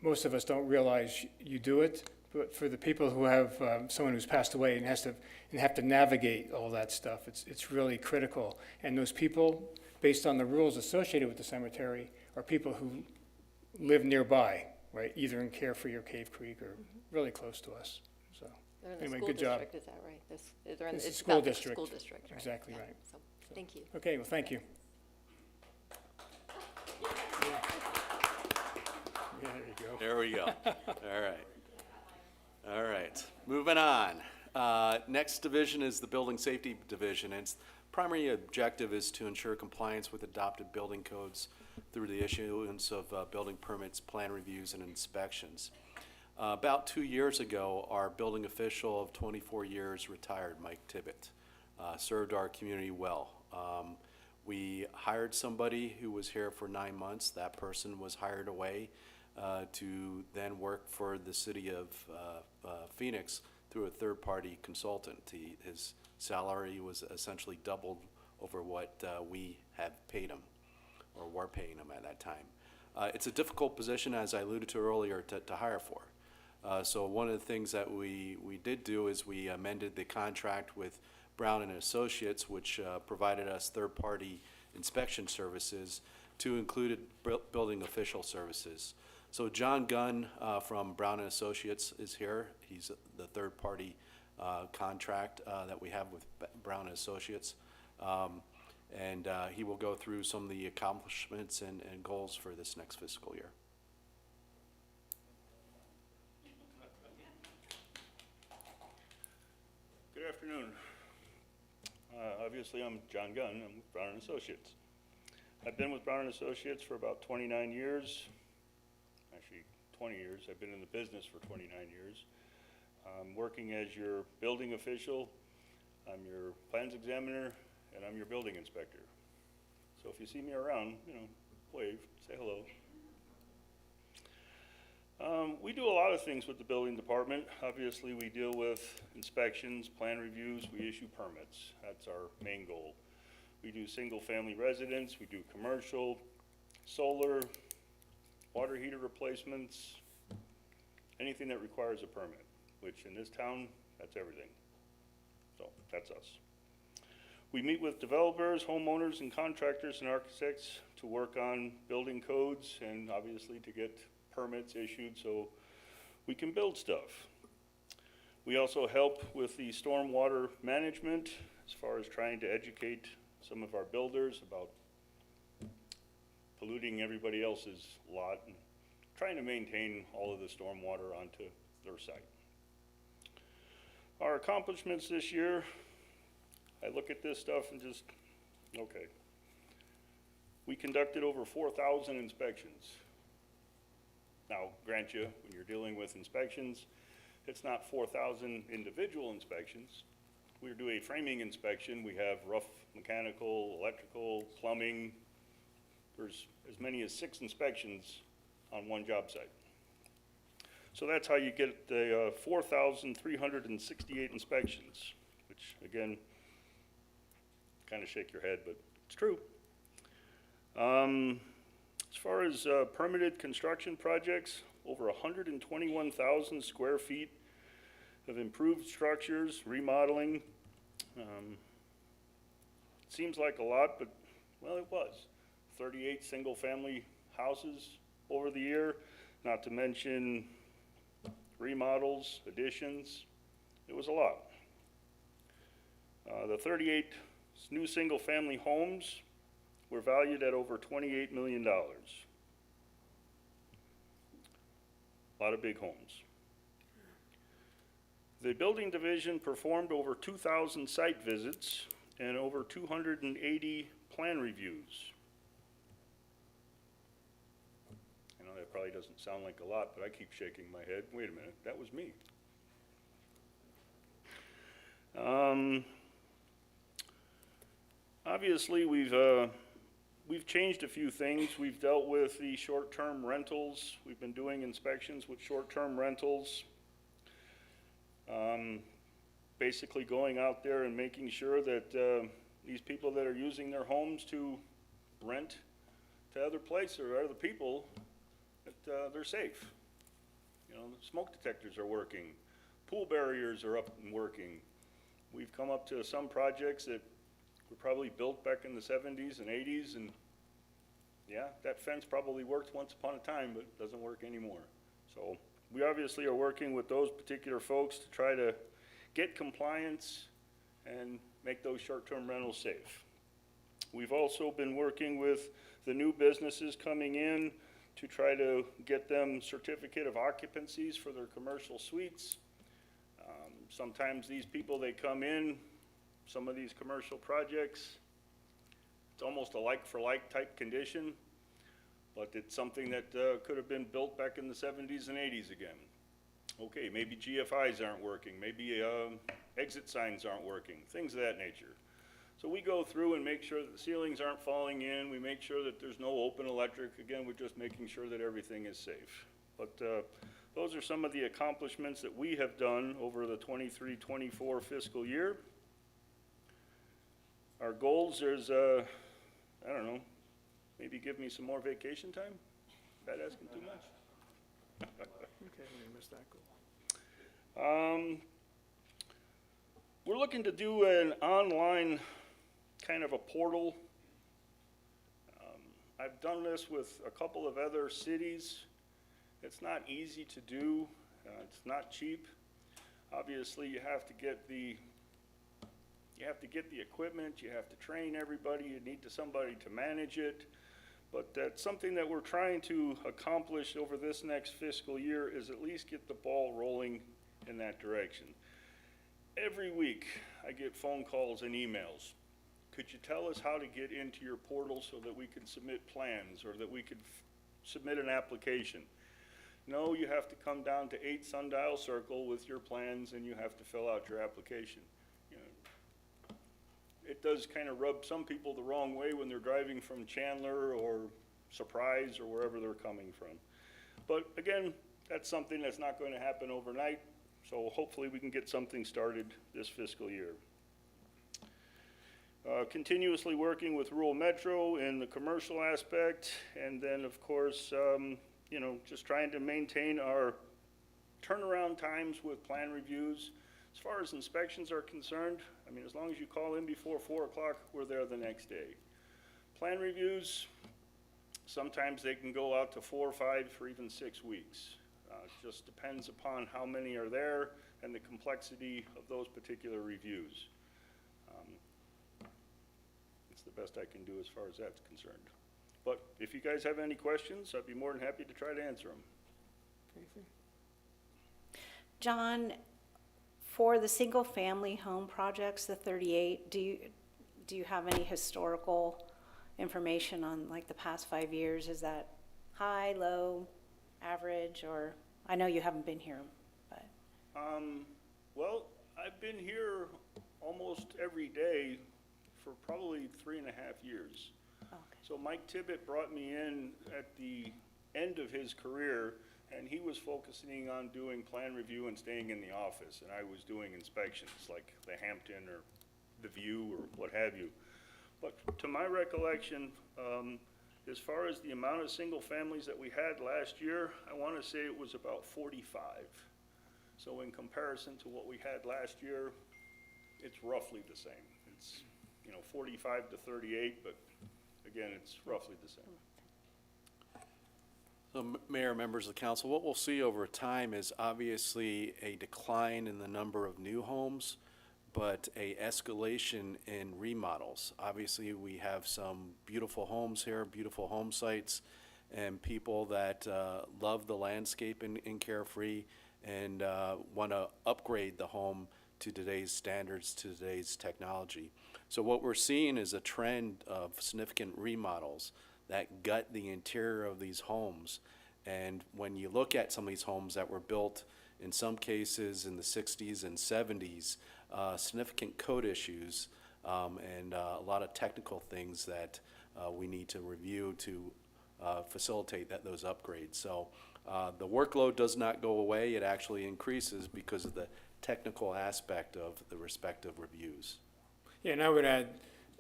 most of us don't realize you do it, but for the people who have someone who's passed away and have to navigate all that stuff, it's really critical. And those people, based on the rules associated with the cemetery, are people who live nearby, right? Either in Carefree or Cave Creek or really close to us, so. They're in the Anyway, school good job. district, is that right? It's the it's school about the district. School district, right? Exactly Yeah. right. So, thank you. Okay, well, thank you. Yeah, there you go. There we go. All right. Moving on. Next division is the Building Safety Division. Its primary objective is to ensure compliance with adopted building codes through the issuance of building permits, plan reviews, and inspections. About 2 years ago, our building official of 24 years retired, Mike Tibbett, served our community well. We hired somebody who was here for 9 months. That person was hired away to then work for the city of Phoenix through a third-party consultant. His salary was essentially doubled over what we had paid him, or were paying him at that time. It's a difficult position, as I alluded to earlier, to hire for. So one of the things that we did do is we amended the contract with Brown and Associates, which provided us third-party inspection services to include building official services. So John Gunn from Brown and Associates is here. He's the third-party contract that we have with Brown and Associates. And he will go through some of the accomplishments and goals for this next fiscal year. Good afternoon. Obviously, I'm John Gunn. I'm with Brown & Associates. I've been with Brown & Associates for about 29 years. Actually, 20 years. I've been in the business for 29 years. I'm working as your building official. I'm your plans examiner, and I'm your building inspector. So if you see me around, wave, say hello. We do a lot of things with the building department. Obviously, we deal with inspections, plan reviews, we issue permits. That's our main goal. We do single-family residence, we do commercial, solar, water heater replacements, anything that requires a permit, which in this town, that's everything. So that's us. We meet with developers, homeowners, and contractors and architects to work on building codes and obviously to get permits issued so we can build stuff. We also help with the stormwater management as far as trying to educate some of our builders about polluting everybody else's lot and trying to maintain all of the stormwater onto their site. Our accomplishments this year, I look at this stuff and just, okay. We conducted over 4,000 inspections. Now, grant you, when you're dealing with inspections, it's not 4,000 individual inspections. We do a framing inspection. We have rough mechanical, electrical, plumbing. There's as many as 6 inspections on one job site. So that's how you get the 4,368 inspections, which again, kind of shake your head, but it's true. As far as permitted construction projects, over 121,000 square feet of improved structures, remodeling. Seems like a lot, but well, it was. 38 single-family houses over the year, not to mention remodels, additions. It was a lot. The 38 new single-family homes were valued at over $28 million. A lot of big homes. The building division performed over 2,000 site visits and over 280 plan reviews. I know that probably doesn't sound like a lot, but I keep shaking my head. Wait a minute, that was me. Obviously, we've changed a few things. We've dealt with the short-term rentals. We've been doing inspections with short-term rentals. Basically going out there and making sure that these people that are using their homes to rent to other places or other people, that they're safe. You know, smoke detectors are working. Pool barriers are up and working. We've come up to some projects that were probably built back in the 70s and 80s, and yeah, that fence probably worked once upon a time, but doesn't work anymore. So we obviously are working with those particular folks to try to get compliance and make those short-term rentals safe. We've also been working with the new businesses coming in to try to get them certificate of occupancies for their commercial suites. Sometimes these people, they come in, some of these commercial projects, it's almost a like-for-like type condition, but it's something that could have been built back in the 70s and 80s again. Okay, maybe GFIs aren't working, maybe exit signs aren't working, things of that nature. So we go through and make sure that the ceilings aren't falling in, we make sure that there's no open electric. Again, we're just making sure that everything is safe. But those are some of the accomplishments that we have done over the 23-24 fiscal year. Our goals is, I don't know, maybe give me some more vacation time? Is that asking too much? Okay, we missed that goal. We're looking to do an online kind of a portal. I've done this with a couple of other cities. It's not easy to do. It's not cheap. Obviously, you have to get the equipment, you have to train everybody, you need somebody to manage it. But that's something that we're trying to accomplish over this next fiscal year, is at least get the ball rolling in that direction. Every week I get phone calls and emails. Could you tell us how to get into your portal so that we can submit plans or that we could submit an application? No, you have to come down to 8 Sundial Circle with your plans and you have to fill out your application. It does kind of rub some people the wrong way when they're driving from Chandler or Surprise or wherever they're coming from. But again, that's something that's not going to happen overnight, so hopefully we can get something started this fiscal year. Continuously working with Rural Metro in the commercial aspect, and then of course, just trying to maintain our turnaround times with plan reviews. As far as inspections are concerned, I mean, as long as you call in before 4 o'clock, we're there the next day. Plan reviews, sometimes they can go out to 4, 5, or even 6 weeks. It just depends upon how many are there and the complexity of those particular reviews. It's the best I can do as far as that's concerned. But if you guys have any questions, I'd be more than happy to try to answer them. John, for the single-family home projects, the 38, do you have any historical information on like the past 5 years? Is that high, low, average, or, I know you haven't been here, but. Well, I've been here almost every day for probably 3.5 years. Okay. So Mike Tibbet brought me in at the end of his career, and he was focusing on doing plan review and staying in the office, and I was doing inspections like the Hampton or the View or what have you. But to my recollection, as far as the amount of single families that we had last year, I want to say it was about 45. So in comparison to what we had last year, it's roughly the same. It's, 45 to 38, but again, it's roughly the same. So, Mayor, members of the council, what we'll see over time is obviously a decline in the number of new homes, but a escalation in remodels. Obviously, we have some beautiful homes here, beautiful home sites, and people that love the landscape in Carefree and want to upgrade the home to today's standards, to today's technology. So what we're seeing is a trend of significant remodels that gut the interior of these homes. And when you look at some of these homes that were built, in some cases in the 60s and 70s, significant code issues and a lot of technical things that we need to review to facilitate those upgrades. So the workload does not go away, it actually increases because of the technical aspect of the respective reviews. Yeah, and I would add,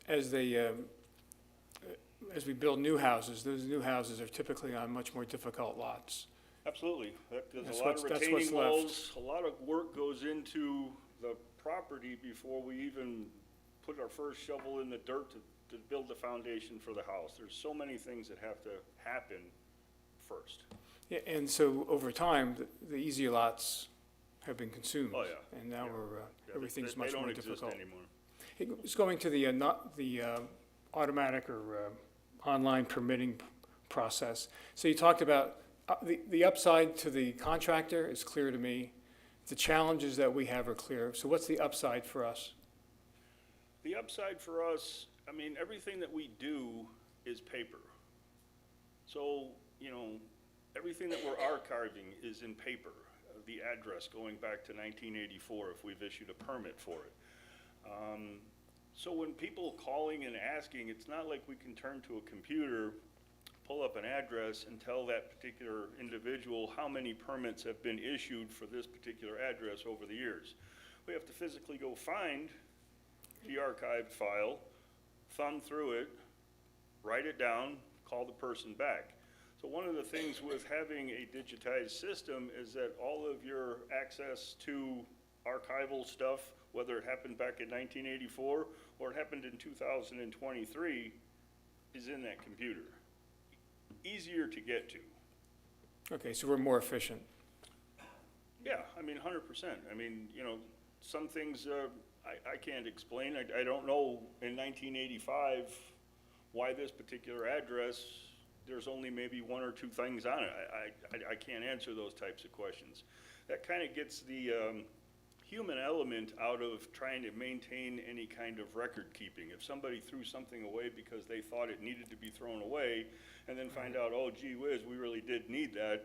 as we build new houses, those new houses are typically on much more difficult lots. Absolutely. There's That's a lot of what's retaining left. walls, a lot of work goes into the property before we even put our first shovel in the dirt to build the foundation for the house. There's so many things that have to happen first. Yeah, and so over time, the easier lots have been consumed. Oh, yeah. And now Yeah, everything's they much more don't exist difficult. anymore. It's going to the automatic or online permitting process. So you talked about the upside to the contractor is clear to me. The challenges that we have are clear. So what's the upside for us? The upside for us, I mean, everything that we do is paper. So, everything that we're archiving is in paper. The address going back to 1984 if we've issued a permit for it. So when people calling and asking, it's not like we can turn to a computer, pull up an address and tell that particular individual how many permits have been issued for this particular address over the years. We have to physically go find the archived file, thumb through it, write it down, call the person back. So one of the things with having a digitized system is that all of your access to archival stuff, whether it happened back in 1984 or it happened in 2023, is in that computer. Easier to get to. Okay, so we're more efficient. Yeah, I mean, 100%. I mean, some things I can't explain. I don't know in 1985 why this particular address, there's only maybe 1 or 2 things on it. I can't answer those types of questions. That kind of gets the human element out of trying to maintain any kind of record keeping. If somebody threw something away because they thought it needed to be thrown away, and then find out, oh, gee whiz, we really did need that,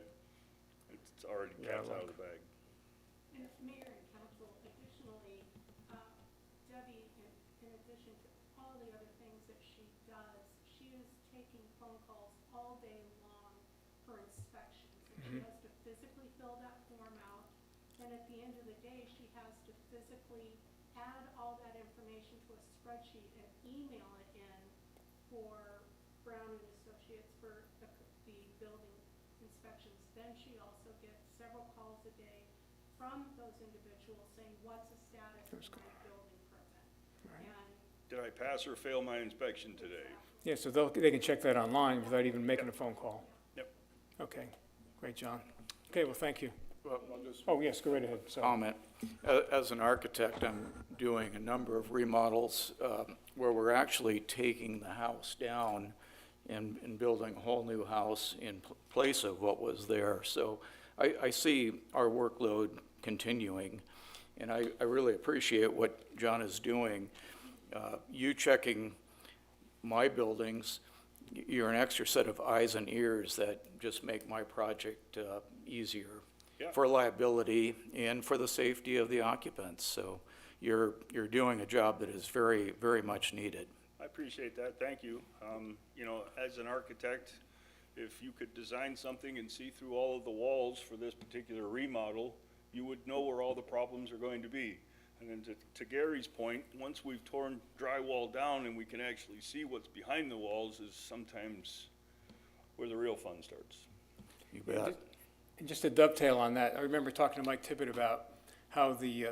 it's already cat's out of the bag. And Mayor and Council, additionally, Debbie, in addition to all the other things that she does, she is taking phone calls all day long for inspections. And she has to physically fill that form out. And at the end of the day, she has to physically add all that information to a spreadsheet and email it in for Brown and Associates for the building inspections. Then she also gets several calls a day from those individuals saying, what's the status of my building permit? And Did I pass or fail my inspection today? Yeah, so they can check that online without even making a phone call. Yep. Okay, great, John. Okay, well, thank you. Well, I'll just Oh, yes, go right ahead, sorry. comment. As an architect, I'm doing a number of remodels where we're actually taking the house down and building a whole new house in place of what was there. So I see our workload continuing, and I really appreciate what John is doing. You checking my buildings, you're an extra set of eyes and ears that just make my project easier Yeah. for liability and for the safety of the occupants. So you're doing a job that is very, very much needed. I appreciate that, thank you. You know, as an architect, if you could design something and see through all of the walls for this particular remodel, you would know where all the problems are going to be. And then to Gary's point, once we've torn drywall down and we can actually see what's behind the walls is sometimes where the real fun starts. You bet. And just to dovetail on that, I remember talking to Mike Tippett about how the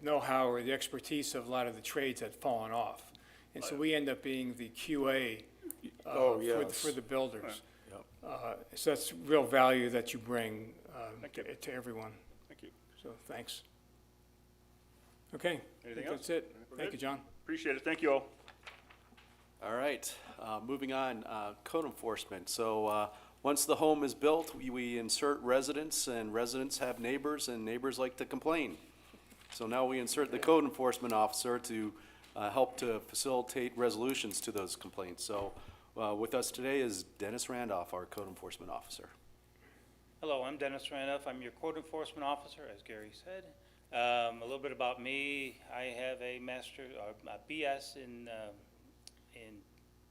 know-how or the expertise of a lot of the trades had fallen off. And so we end up being the QA Yes. for the builders. Yep. So that's real value that you bring Thank you. to everyone. Thank you. So thanks. Okay, I Anything think else? that's it. We're Thank good? you, John. Appreciate it, thank you all. All right, moving on, code enforcement. So once the home is built, we insert residents, and residents have neighbors, and neighbors like to complain. So now we insert the code enforcement officer to help to facilitate resolutions to those complaints. So with us today is Dennis Randolph, our code enforcement officer. Hello, I'm Dennis Randolph. I'm your code enforcement officer, as Gary said. A little bit about me. I have a a BS in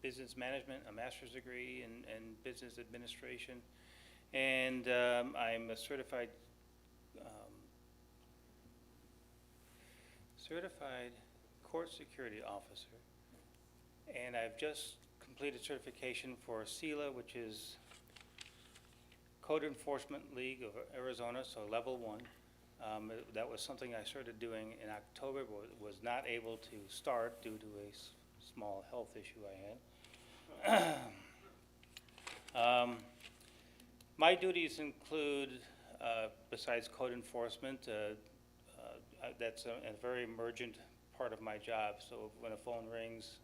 business management, a master's degree in business administration, and I'm a certified court security officer. And I've just completed certification for CELA, which is Code Enforcement League of Arizona, so level 1. That was something I started doing in October, but was not able to start due to a small health issue I had. My duties include, besides code enforcement, that's a very emergent part of my job. So when a phone rings,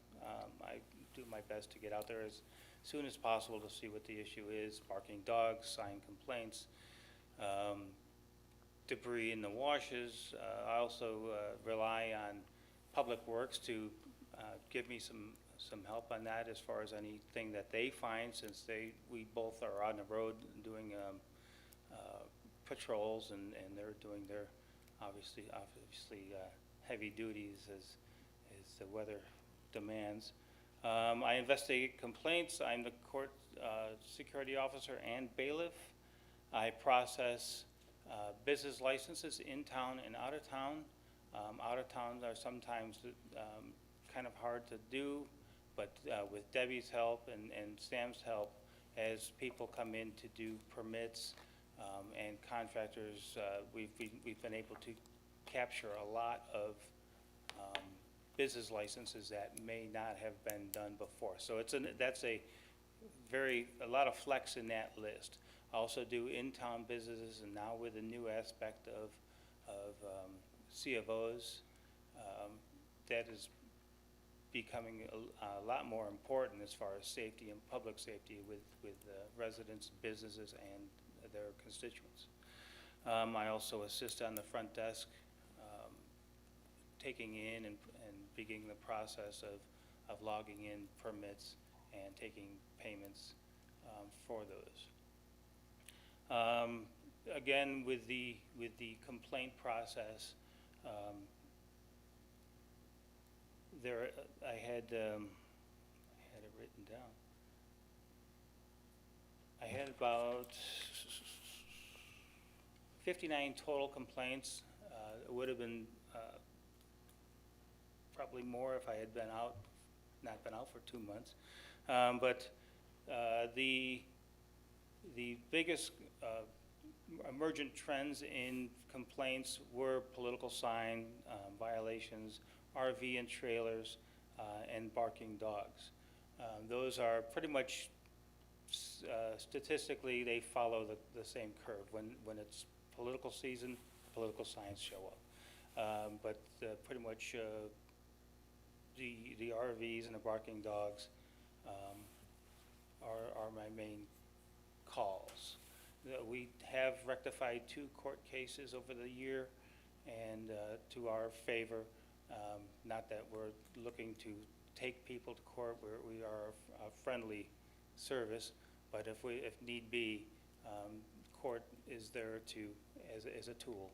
I do my best to get out there as soon as possible to see what the issue is. Barking dogs, sign complaints, debris in the washes. I also rely on Public Works to give me some help on that as far as anything that they find, since we both are on the road doing patrols, and they're doing their obviously heavy duties as the weather demands. I investigate complaints. I'm the court security officer and bailiff. I process business licenses in town and out of town. Out of towns are sometimes kind of hard to do, but with Debbie's help and Sam's help, as people come in to do permits and contractors, we've been able to capture a lot of business licenses that may not have been done before. So that's a lot of flex in that list. I also do in-town businesses, and now with a new aspect of CFOs, that is becoming a lot more important as far as safety and public safety with residents, businesses, and their constituents. I also assist on the front desk, taking in and beginning the process of logging in permits and taking payments for those. Again, with the complaint process, I had it written down. I had about 59 total complaints. It would have been probably more if I had not been out for 2 months. But the biggest emergent trends in complaints were political sign violations, RV and trailers, and barking dogs. Those are pretty much, statistically, they follow the same curve. When it's political season, political signs show up. But pretty much the RVs and the barking dogs are my main calls. We have rectified 2 court cases over the year, and to our favor. Not that we're looking to take people to court, we are a friendly service, but if need be, court is there as a tool.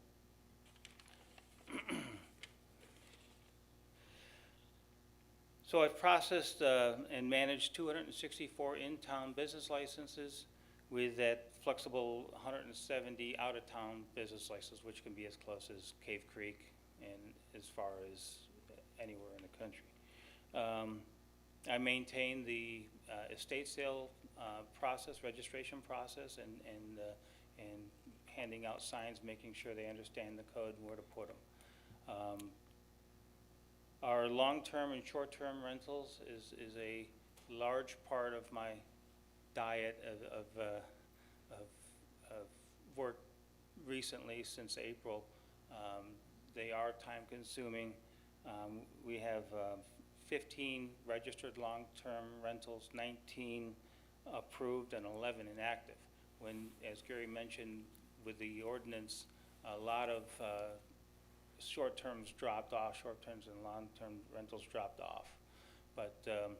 So I've processed and managed 264 in-town business licenses with that flexible 170 out-of-town business licenses, which can be as close as Cave Creek and as far as anywhere in the country. I maintain the estate sale process, registration process, and handing out signs, making sure they understand the code and where to put them. Our long-term and short-term rentals is a large part of my diet of work recently since April. They are time-consuming. We have 15 registered long-term rentals, 19 approved, and 11 inactive. When, as Gary mentioned, with the ordinance, a lot of short-terms dropped off, short-terms and long-term rentals dropped off. But a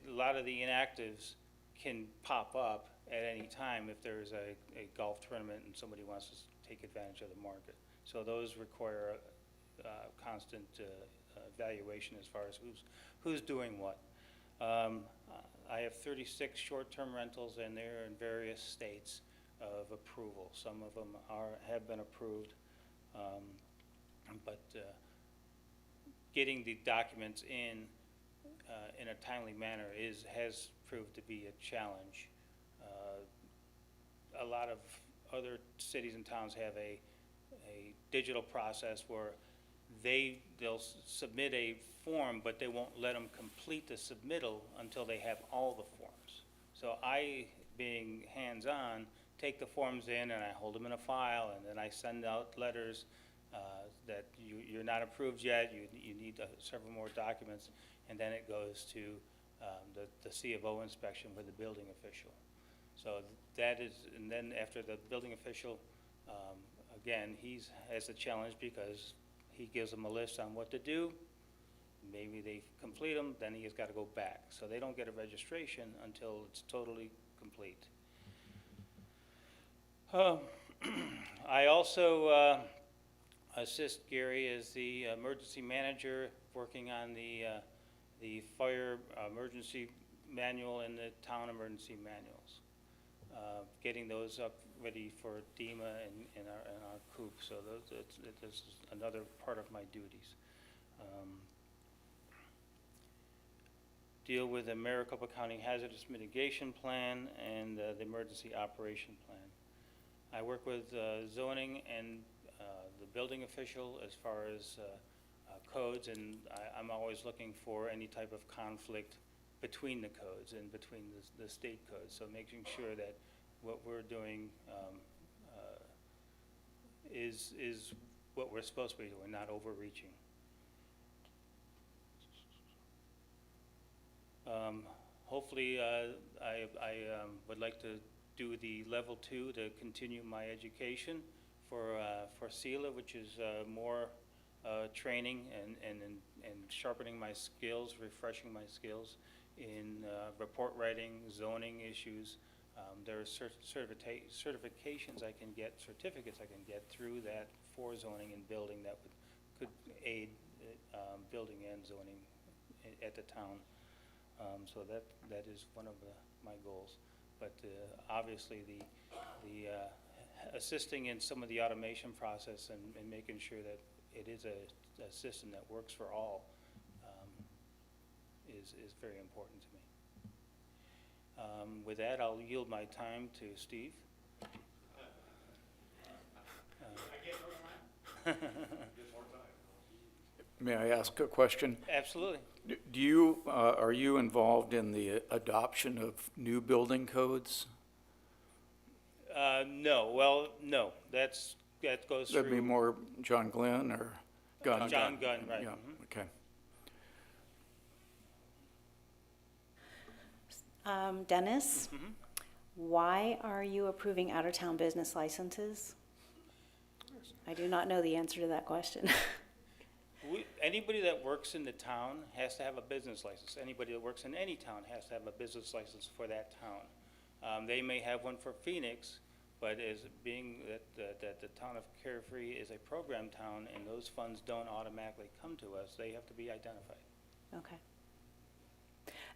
lot of the inactives can pop up at any time if there's a golf tournament and somebody wants to take advantage of the market. So those require constant evaluation as far as who's doing what. I have 36 short-term rentals, and they're in various states of approval. Some of them have been approved, but getting the documents in a timely manner has proved to be a challenge. A lot of other cities and towns have a digital process where they'll submit a form, but they won't let them complete the submittal until they have all the forms. So I, being hands-on, take the forms in and I hold them in a file, and then I send out letters that you're not approved yet, you need several more documents, and then it goes to the C of O inspection with the building official. So that is, and then after the building official, again, he has a challenge because he gives them a list on what to do. Maybe they complete them, then he has got to go back. So they don't get a registration until it's totally complete. I also assist Gary as the emergency manager, working on the fire emergency manual and the town emergency manuals. Getting those up ready for DEMA and our coop. So this is another part of my duties. Deal with the Maricopa County Hazardous Mitigation Plan and the Emergency Operation Plan. I work with zoning and the building official as far as codes, and I'm always looking for any type of conflict between the codes and between the state codes. So making sure that what we're doing is what we're supposed to be doing, not overreaching. Hopefully, I would like to do the level 2 to continue my education for SELA, which is more training and sharpening my skills, refreshing my skills in report writing, zoning issues. There are certifications I can get, certificates I can get through that for zoning and building that could aid building and zoning at the town. So that is one of my goals. But obviously the assisting in some of the automation process and making sure that it is a system that works for all is very important to me. With that, I'll yield my time to Steve. May I ask a question? Absolutely. Do you, are you involved in the adoption of new building codes? No, well, no, that goes through. That'd be more John Glenn or Gunn? John Gunn, right. Yeah, Mhm. okay. Dennis, why are you approving out-of-town business licenses? I do not know the answer to that question. Anybody that works in the town has to have a business license. Anybody that works in any town has to have a business license for that town. They may have one for Phoenix, but as being that the town of Carefree is a program town and those funds don't automatically come to us, they have to be identified. Okay.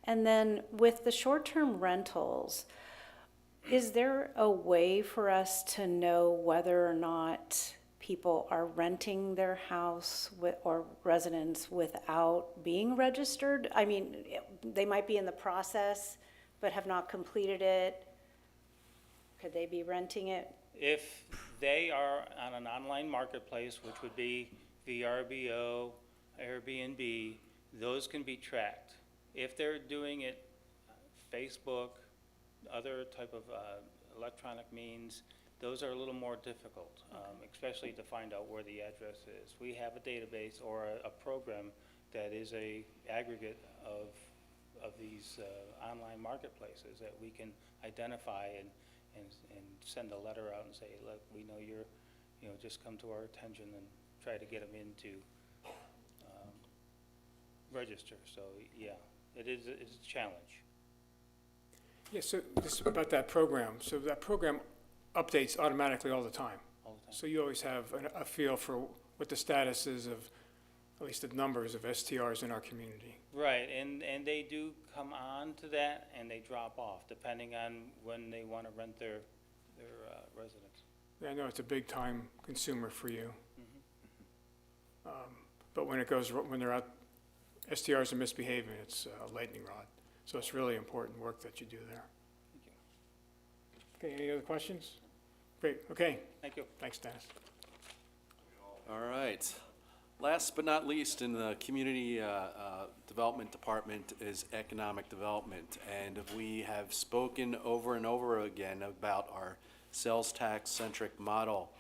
And then with the short-term rentals, is there a way for us to know whether or not people are renting their house or residence without being registered? I mean, they might be in the process but have not completed it. Could they be renting it? If they are on an online marketplace, which would be VRBO, Airbnb, those can be tracked. If they're doing it Facebook, other type of electronic means, those are a little more difficult, especially to find out where the address is. We have a database or a program that is a aggregate of these online marketplaces that we can identify and send a letter out and say, look, we know you're, just come to our attention and try to get them into register. So yeah, it's a challenge. Yeah, so this about that program. So that program updates automatically all the time. All the time. So you always have a feel for what the status is of, at least the numbers of STRs in our community. Right, and they do come on to that and they drop off depending on when they want to rent their residence. I know it's a big time consumer for you. But when they're out, STRs are misbehaving, it's a lightning rod. So it's really important work that you do there. Thank you. Okay, any other questions? Great, okay. Thank you. Thanks, Dennis. All right. Last but not least in the Community Development Department is Economic Development. And we have spoken over and over again about our sales tax centric model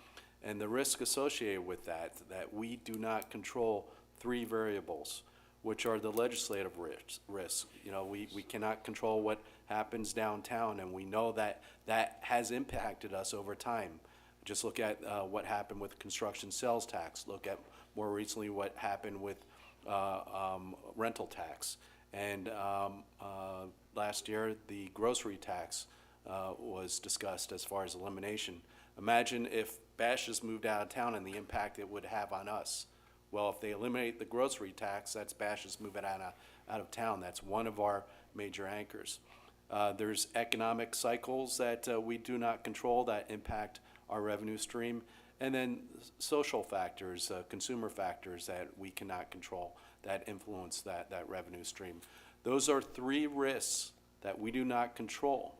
and the risk associated with that we do not control three variables, which are the legislative risk. We cannot control what happens downtown, and we know that has impacted us over time. Just look at what happened with construction sales tax. Look at more recently what happened with rental tax. And last year, the grocery tax was discussed as far as elimination. Imagine if Bashas moved out of town and the impact it would have on us. Well, if they eliminate the grocery tax, that's Bashas moving out of town. That's one of our major anchors. There's economic cycles that we do not control that impact our revenue stream. And then social factors, consumer factors that we cannot control that influence that revenue stream. Those are three risks that we do not control.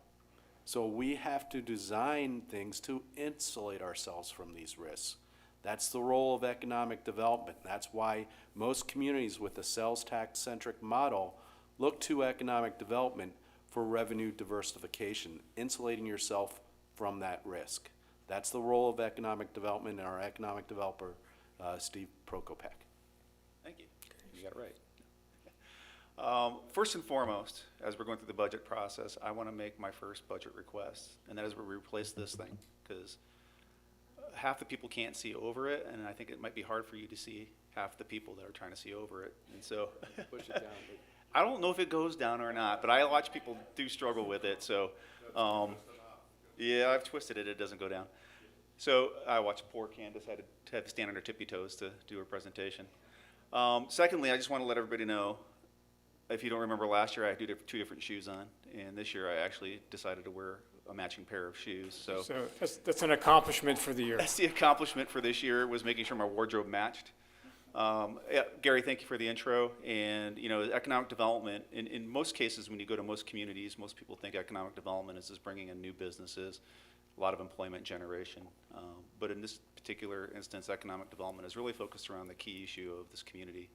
So we have to design things to insulate ourselves from these risks. That's the role of economic development. That's why most communities with a sales tax centric model look to economic development for revenue diversification, insulating yourself from that risk. That's the role of economic development and our economic developer, Steve Prokopek. Thank you. You got it right. First and foremost, as we're going through the budget process, I want to make my first budget request, and that is where we replace this thing, because half the people can't see over it, and I think it might be hard for you to see half the people that are trying to see over it. And so Push it down. I don't know if it goes down or not, but I watch people do struggle with it. So yeah, I've twisted it. It doesn't go down. So I watched poor Candace had to stand on her tippy toes to do her presentation. Secondly, I just want to let everybody know, if you don't remember last year, I had two different shoes on, and this year I actually decided to wear a matching pair of shoes. So that's an accomplishment for the year. that's the accomplishment for this year, was making sure my wardrobe matched. Yeah, Gary, thank you for the intro. And economic development, in most cases, when you go to most communities, most people think economic development is just bringing in new businesses. a lot of employment generation. But in this particular instance, economic development is really focused around the key issue of this community,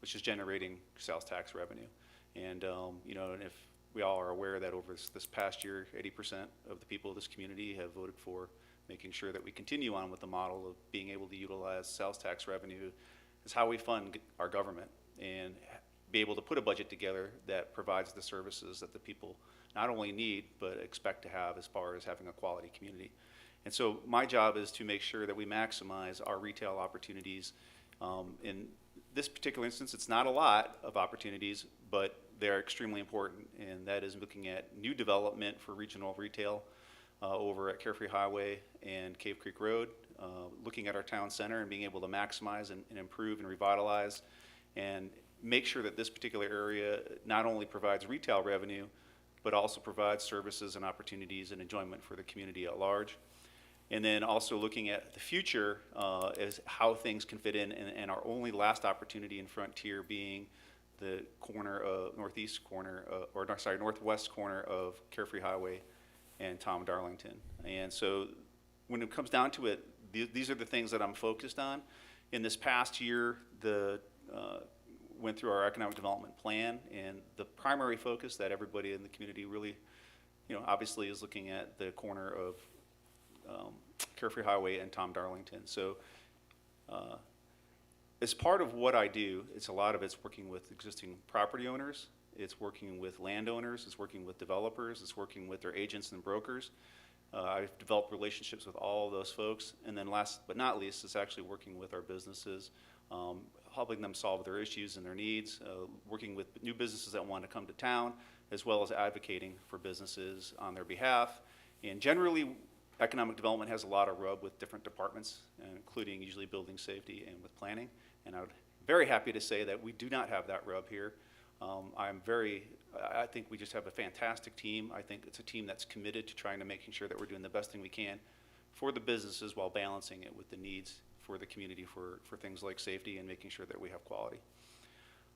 which is generating sales tax revenue. And, and if we all are aware that over this past year, 80% of the people of this community have voted for making sure that we continue on with the model of being able to utilize sales tax revenue is how we fund our government and be able to put a budget together that provides the services that the people not only need, but expect to have as far as having a quality community. And so my job is to make sure that we maximize our retail opportunities. In this particular instance, it's not a lot of opportunities, but they're extremely important, and that is looking at new development for regional retail over at Carefree Highway and Cave Creek Road, looking at our town center and being able to maximize and improve and revitalize and make sure that this particular area not only provides retail revenue, but also provides services and opportunities and enjoyment for the community at large. And then also looking at the future as how things can fit in, and our only last opportunity in Frontier being the northwest corner of Carefree Highway and Tom Darlington. And so when it comes down to it, these are the things that I'm focused on. In this past year, went through our economic development plan, and the primary focus that everybody in the community really, obviously is looking at the corner of Carefree Highway and Tom Darlington. So as part of what I do, it's working with existing property owners, it's working with landowners, it's working with developers, it's working with their agents and brokers. I've developed relationships with all of those folks. And then last but not least, it's actually working with our businesses, helping them solve their issues and their needs, working with new businesses that want to come to town, as well as advocating for businesses on their behalf. And generally, economic development has a lot of rub with different departments, including usually building safety and with planning. And I'm very happy to say that we do not have that rub here. I think we just have a fantastic team. I think it's a team that's committed to trying to making sure that we're doing the best thing we can for the businesses while balancing it with the needs for the community for things like safety and making sure that we have quality.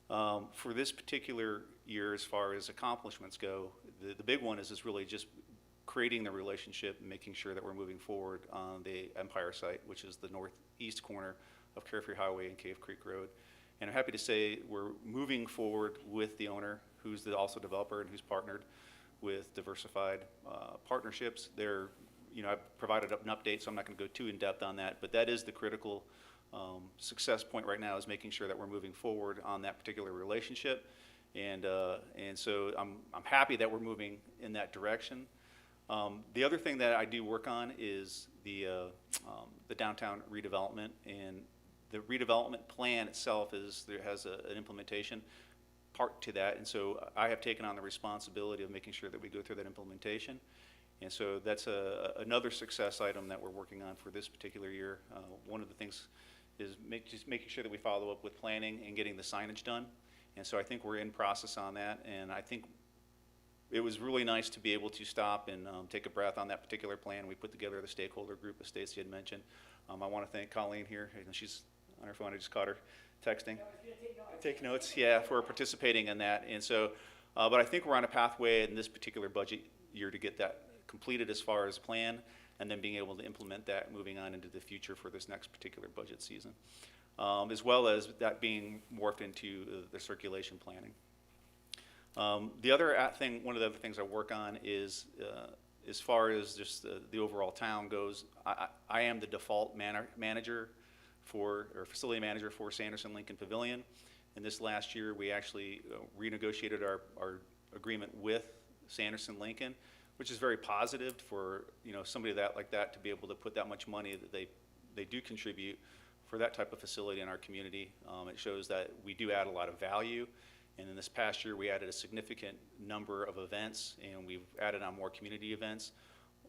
For this particular year, as far as accomplishments go, the big one is really just creating the relationship and making sure that we're moving forward on the Empire site, which is the northeast corner of Carefree Highway and Cave Creek Road. And I'm happy to say we're moving forward with the owner, who's also developer and who's partnered with Diversified Partnerships. I've provided an update, so I'm not going to go too in depth on that, but that is the critical success point right now, is making sure that we're moving forward on that particular relationship. And so I'm happy that we're moving in that direction. The other thing that I do work on is the downtown redevelopment, and the redevelopment plan itself has an implementation part to that, and so I have taken on the responsibility of making sure that we go through that implementation. And so that's another success item that we're working on for this particular year. One of the things is just making sure that we follow up with planning and getting the signage done. And so I think we're in process on that, and I think it was really nice to be able to stop and take a breath on that particular plan. We put together the stakeholder group, as Stacy had mentioned. I want to thank Colleen here. She's on her phone. I just caught her texting. Take notes, yeah, for participating in that. And so, but I think we're on a pathway in this particular budget year to get that completed as far as plan, and then being able to implement that moving on into the future for this next particular budget season, as well as that being morphed into the circulation planning. One of the other things I work on is, as far as just the overall town goes, I am the default facility manager for Sanderson Lincoln Pavilion. And this last year, we actually renegotiated our agreement with Sanderson Lincoln, which is very positive for somebody like that to be able to put that much money that they do contribute for that type of facility in our community. It shows that we do add a lot of value. And in this past year, we added a significant number of events, and we've added on more community events.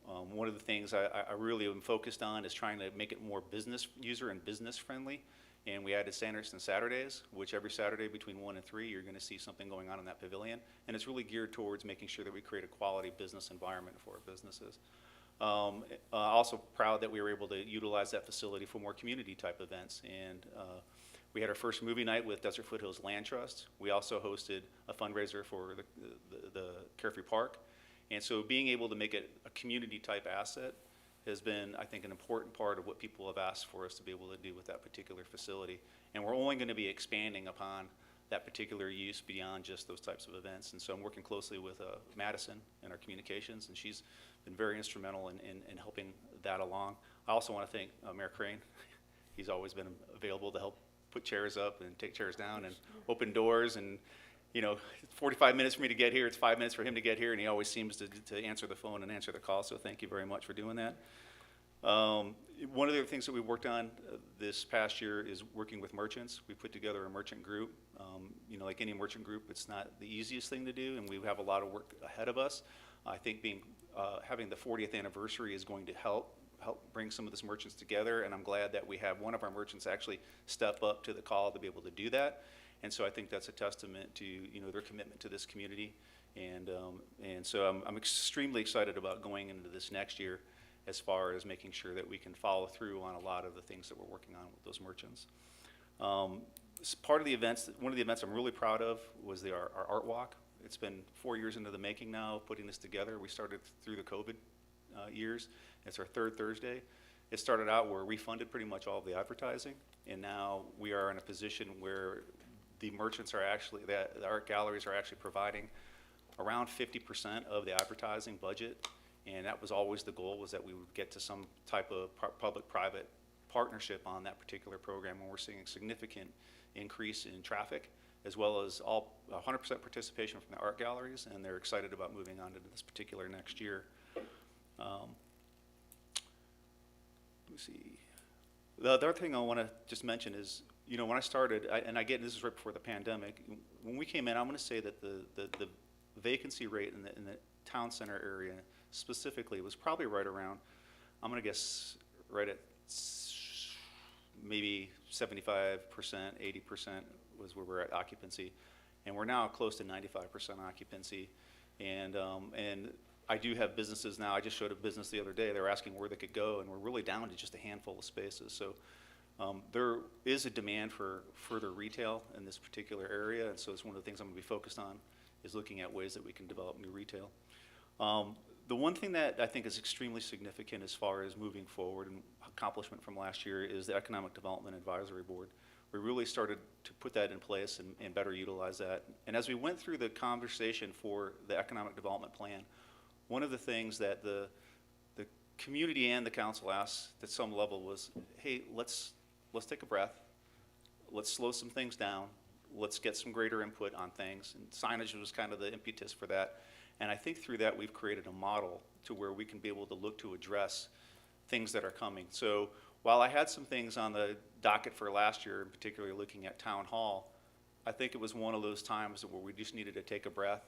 One of the things I really am focused on is trying to make it more business user and business friendly. And we added Sanderson Saturdays, which every Saturday between 1 and 3, you're going to see something going on in that pavilion. And it's really geared towards making sure that we create a quality business environment for our businesses. Also proud that we were able to utilize that facility for more community type events. And we had our first movie night with Desert Foothills Land Trust. We also hosted a fundraiser for the Carefree Park. And so being able to make it a community type asset has been, I think, an important part of what people have asked for us to be able to do with that particular facility. And we're only going to be expanding upon that particular use beyond just those types of events. And so I'm working closely with Madison in our communications, and she's been very instrumental in helping that along. I also want to thank Mayor Crane. He's always been available to help put chairs up and take chairs down and open doors. And, you know, 45 minutes for me to get here, it's 5 minutes for him to get here, and he always seems to answer the phone and answer the call. So thank you very much for doing that. One of the things that we worked on this past year is working with merchants. We put together a merchant group. You know, like any merchant group, it's not the easiest thing to do, and we have a lot of work ahead of us. I think having the 40th anniversary is going to help bring some of these merchants together, and I'm glad that we have one of our merchants actually step up to the call to be able to do that. And so I think that's a testament to, you know, their commitment to this community. And so I'm extremely excited about going into this next year as far as making sure that we can follow through on a lot of the things that we're working on with those merchants. Part of the events, one of the events I'm really proud of was our art walk. It's been 4 years into the making now, putting this together. We started through the COVID years. It's our third Thursday. It started out where we funded pretty much all of the advertising, and now we are in a position where the merchants are actually, the art galleries are actually providing around 50% of the advertising budget, and that was always the goal, was that we would get to some type of public-private partnership on that particular program, and we're seeing a significant increase in traffic, as well as 100% participation from the art galleries, and they're excited about moving on to this particular next year. Let me see. The other thing I want to just mention is, you know, when I started, and again, this is right before the pandemic, when we came in, I'm going to say that the vacancy rate in the town center area specifically was probably right around, I'm going to guess, right at maybe 75%, 80% was where we're at occupancy. And we're now close to 95% occupancy. And I do have businesses now. I just showed a business the other day. They were asking where they could go, and we're really down to just a handful of spaces. So there is a demand for further retail in this particular area, and so it's one of the things I'm going to be focused on, is looking at ways that we can develop new retail. The one thing that I think is extremely significant as far as moving forward and accomplishment from last year is the Economic Development Advisory Board. We really started to put that in place and better utilize that. And as we went through the conversation for the Economic Development Plan, one of the things that the community and the council asked at some level was, hey, let's take a breath. Let's slow some things down. Let's get some greater input on things. And signage was kind of the impetus for that. And I think through that, we've created a model to where we can be able to look to address things that are coming. So while I had some things on the docket for last year, in particular looking at Town Hall, I think it was one of those times where we just needed to take a breath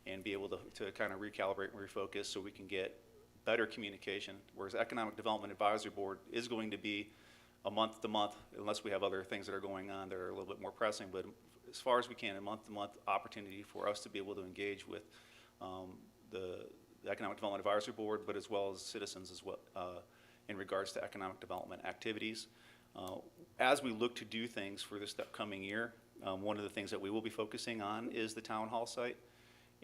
and be able to kind of recalibrate and refocus so we can get better communication. Whereas Economic Development Advisory Board is going to be a month to month, unless we have other things that are going on that are a little bit more pressing, but as far as we can, a month to month opportunity for us to be able to engage with the Economic Development Advisory Board, but as well as citizens as well in regards to economic development activities. As we look to do things for this upcoming year, one of the things that we will be focusing on is the Town Hall site.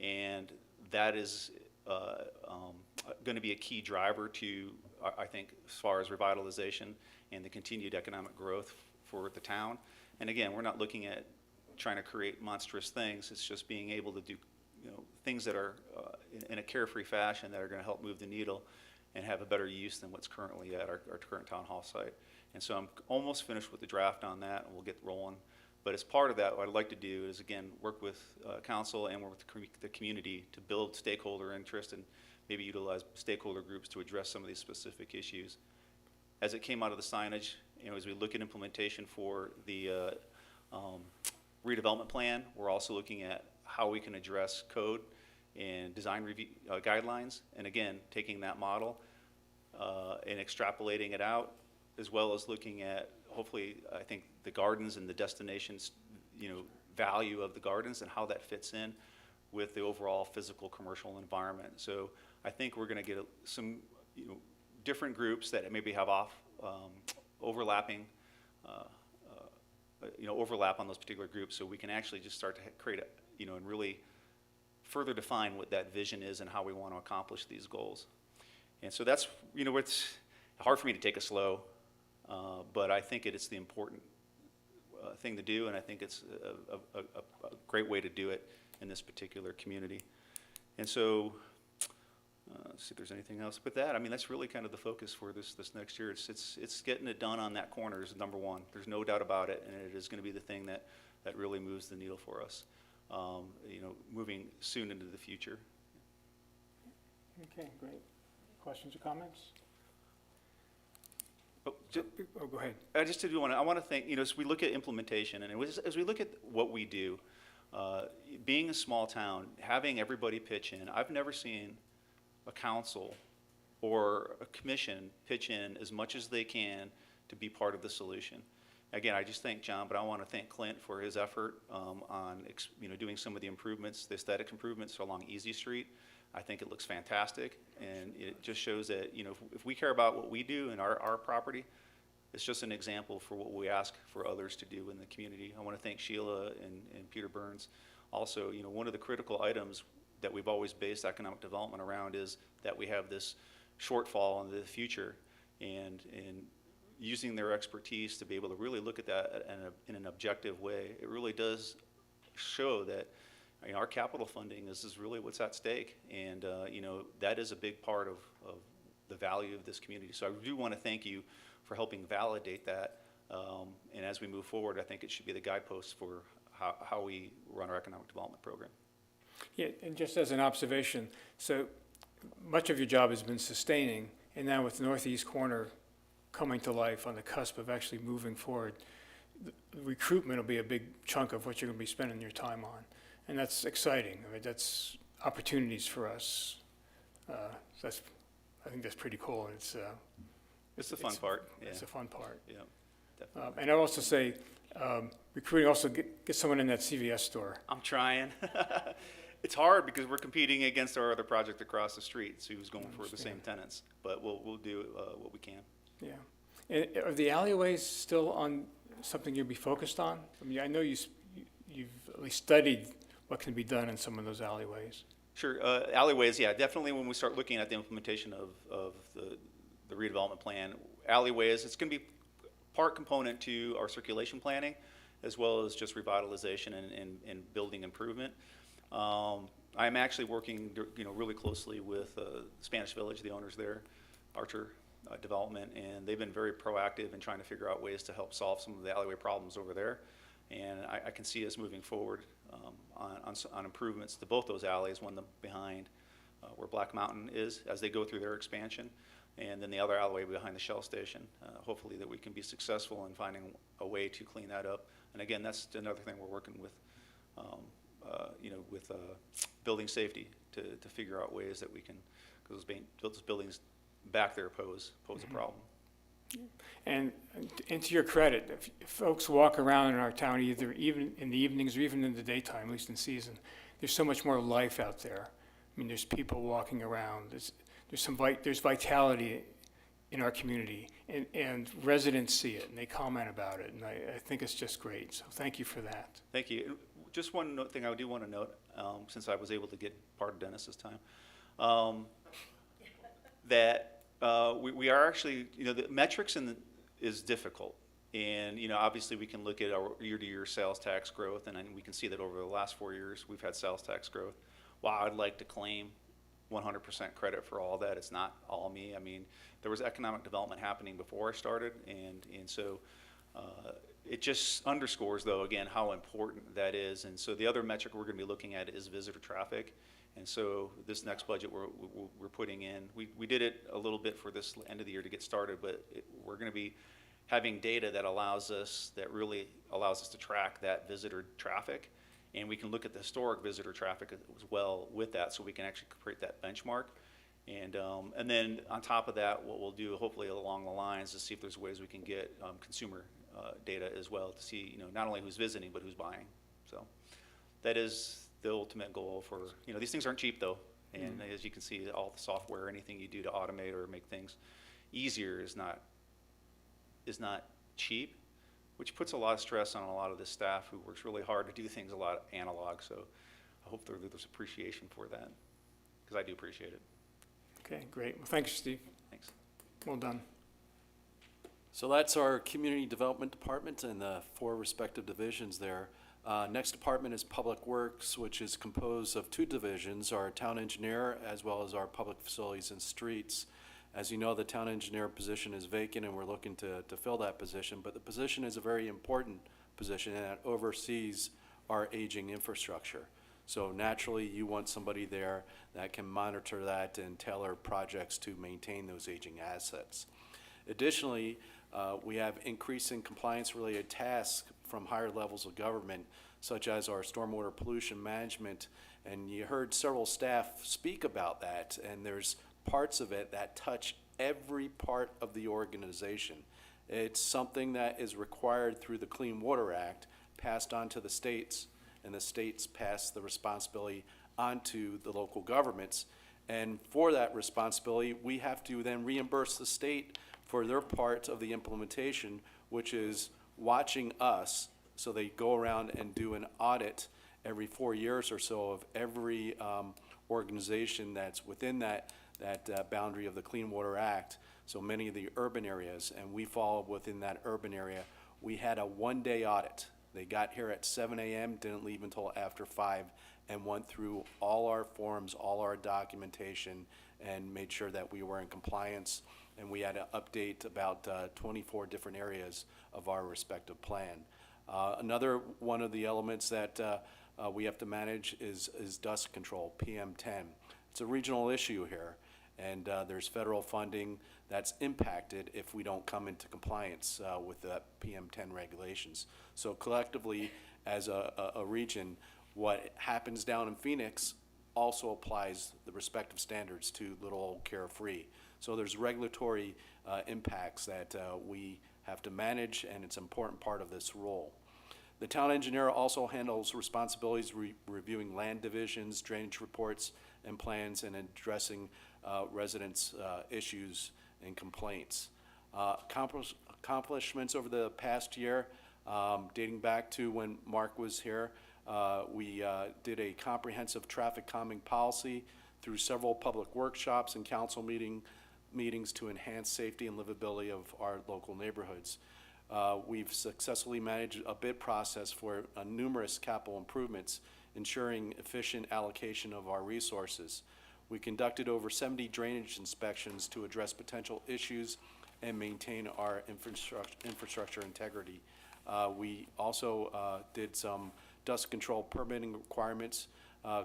And that is going to be a key driver to, I think, as far as revitalization and the continued economic growth for the town. And again, we're not looking at trying to create monstrous things. It's just being able to do, you know, things that are in a carefree fashion that are going to help move the needle and have a better use than what's currently at our current town hall site. And so I'm almost finished with the draft on that, and we'll get rolling. But as part of that, what I'd like to do is, again, work with council and work with the community to build stakeholder interest and maybe utilize stakeholder groups to address some of these specific issues. As it came out of the signage, you know, as we look at implementation for the redevelopment plan, we're also looking at how we can address code and design review guidelines. And again, taking that model and extrapolating it out, as well as looking at, hopefully, I think the gardens and the destinations, you know, value of the gardens and how that fits in with the overall physical commercial environment. So I think we're going to get some, you know, different groups that maybe have overlapping, overlap on those particular groups, so we can actually just start to create a, you know, and really further define what that vision is and how we want to accomplish these goals. And so that's, you know, hard for me to take a slow, but I think it's the important thing to do, and I think it's a great way to do it in this particular community. And so, let's see if there's anything else. With that, I mean, that's really kind of the focus for this next year. It's getting it done on that corner is number one. There's no doubt about it, and it is going to be the thing that really moves the needle for us, you know, moving soon into the future. Okay, great. Questions or comments? Oh, Oh, go ahead. I just do want to, I want to thank, you know, as we look at implementation and as we look at what we do, being a small town, having everybody pitch in, I've never seen a council or a commission pitch in as much as they can to be part of the solution. Again, I just thank John, but I want to thank Clint for his effort on, you know, doing some of the improvements, the aesthetic improvements along Easy Street. I think it looks fantastic, and it just shows that, you know, if we care about what we do in our property, it's just an example for what we ask for others to do in the community. I want to thank Sheila and Peter Burns. Also, you know, one of the critical items that we've always based economic development around is that we have this shortfall into the future, and using their expertise to be able to really look at that in an objective way, it really does show that, you know, our capital funding is really what's at stake, and you know, that is a big part of the value of this community. So I do want to thank you for helping validate that, and as we move forward, I think it should be the guidepost for how we run our economic development program. Yeah, and just as an observation, so much of your job has been sustaining, and now with Northeast Corner coming to life on the cusp of actually moving forward, the recruitment will be a big chunk of what you're going to be spending your time on. And that's exciting. I mean, that's opportunities for us. So I think that's pretty cool. And It's the fun part. Yeah. It's a fun part. Yeah, definitely. And I also say, recruiting also get someone in that CVS store. I'm trying. It's hard because we're competing against our other project across the street, who's going for the same tenants. But we'll do what we can. Yeah. And are the alleyways still on something you'll be focused on? I mean, I know you've at least studied what can be done in some of those alleyways. Sure, alleyways, yeah, definitely when we start looking at the implementation of the redevelopment plan, alleyways, it's going to be part component to our circulation planning, as well as just revitalization and building improvement. I'm actually working, you know, really closely with Spanish Village, the owners there, Archer Development, and they've been very proactive in trying to figure out ways to help solve some of the alleyway problems over there. And I can see us moving forward on improvements to both those alleys, one behind where Black Mountain is as they go through their expansion, and then the other alleyway behind the Shell station. Hopefully that we can be successful in finding a way to clean that up. And again, that's another thing we're working with, you know, with building safety to figure out ways that we can, because those buildings back there pose a problem. And to your credit, if folks walk around in our town, either even in the evenings or even in the daytime, at least in season, there's so much more life out there. I mean, there's people walking around. There's vitality in our community, and residents see it and they comment about it, and I think it's just great. So thank you for that. Thank you. Just one thing I do want to note, since I was able to get part of Dennis this time, that we are actually, you know, the metrics is difficult. And, you know, obviously we can look at our year-to-year sales tax growth, and we can see that over the last 4 years, we've had sales tax growth. While I'd like to claim 100% credit for all that, it's not all me. I mean, there was economic development happening before I started, and so it just underscores, though, again, how important that is. And so the other metric we're going to be looking at is visitor traffic. And so this next budget we're putting in, we did it a little bit for this end of the year to get started, but we're going to be having data that really allows us to track that visitor traffic. And we can look at the historic visitor traffic as well with that, so we can actually create that benchmark. And then on top of that, what we'll do, hopefully along the lines, is see if there's ways we can get consumer data as well to see, you know, not only who's visiting, but who's buying. So that is the ultimate goal for, you know, these things aren't cheap though. And as you can see, all the software, anything you do to automate or make things easier is not cheap, which puts a lot of stress on a lot of the staff who works really hard to do things a lot analog. So I hope there's appreciation for that, because I do appreciate it. Okay, great. Well, thanks, Steve. Thanks. Well done. So that's our Community Development Department and the 4 respective divisions there. Next department is Public Works, which is composed of 2 divisions, our town engineer as well as our public facilities and streets. As you know, the town engineer position is vacant and we're looking to fill that position, but the position is a very important position and it oversees our aging infrastructure. So naturally, you want somebody there that can monitor that and tailor projects to maintain those aging assets. Additionally, we have increasing compliance-related tasks from higher levels of government, such as our stormwater pollution management, and you heard several staff speak about that, and there's parts of it that touch every part of the organization. It's something that is required through the Clean Water Act, passed on to the states, and the states pass the responsibility onto the local governments. And for that responsibility, we have to then reimburse the state for their part of the implementation, which is watching us. So they go around and do an audit every 4 years or so of every organization that's within that boundary of the Clean Water Act. So many of the urban areas, and we fall within that urban area. We had a 1-day audit. They got here at 7 a.m., didn't leave until after 5, and went through all our forms, all our documentation, and made sure that we were in compliance. And we had to update about 24 different areas of our respective plan. Another one of the elements that we have to manage is dust control, PM10. It's a regional issue here, and there's federal funding that's impacted if we don't come into compliance with the PM10 regulations. So collectively, as a region, what happens down in Phoenix also applies the respective standards to little old Carefree. So there's regulatory impacts that we have to manage, and it's an important part of this role. The town engineer also handles responsibilities reviewing land divisions, drainage reports, and plans, and addressing residents' issues and complaints. Accomplishments over the past year, dating back to when Mark was here, we did a comprehensive traffic calming policy through several public workshops and council meetings to enhance safety and livability of our local neighborhoods. We've successfully managed a bid process for numerous capital improvements, ensuring efficient allocation of our resources. We conducted over 70 drainage inspections to address potential issues and maintain our infrastructure integrity. We also did some dust control permitting requirements,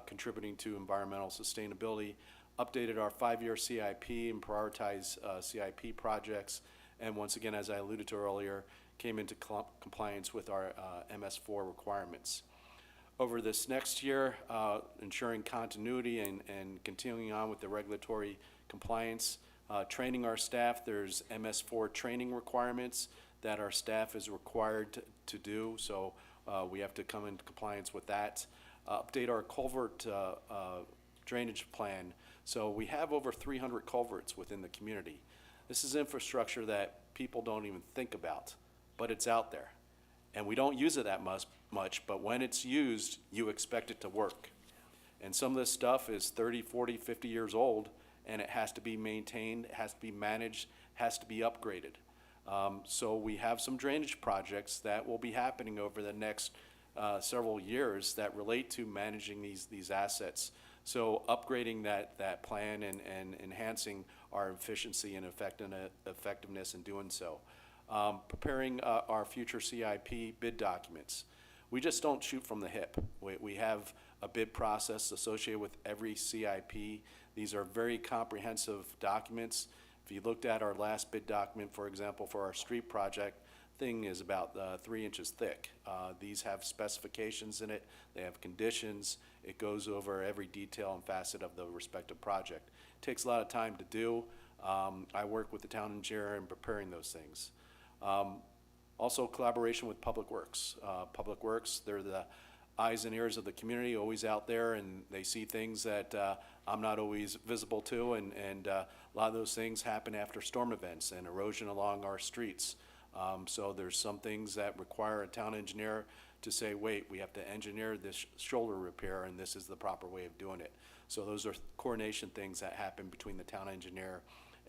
contributing to environmental sustainability, updated our 5-year CIP and prioritized CIP projects, and once again, as I alluded to earlier, came into compliance with our MS4 requirements. Over this next year, ensuring continuity and continuing on with the regulatory compliance, training our staff. There's MS4 training requirements that our staff is required to do, so we have to come into compliance with that. Update our culvert drainage plan. So we have over 300 culverts within the community. This is infrastructure that people don't even think about, but it's out there. And we don't use it that much, but when it's used, you expect it to work. And some of this stuff is 30, 40, 50 years old, and it has to be maintained, it has to be managed, has to be upgraded. So we have some drainage projects that will be happening over the next several years that relate to managing these assets. So upgrading that plan and enhancing our efficiency and effectiveness in doing so. Preparing our future CIP bid documents. We just don't shoot from the hip. We have a bid process associated with every CIP. These are very comprehensive documents. If you looked at our last bid document, for example, for our street project, thing is about 3 inches thick. These have specifications in it, they have conditions, it goes over every detail and facet of the respective project. It takes a lot of time to do. I work with the town engineer in preparing those things. Also collaboration with Public Works. Public Works, they're the eyes and ears of the community, always out there, and they see things that I'm not always visible to, and a lot of those things happen after storm events and erosion along our streets. So there's some things that require a town engineer to say, wait, we have to engineer this shoulder repair, and this is the proper way of doing it. So those are coordination things that happen between the town engineer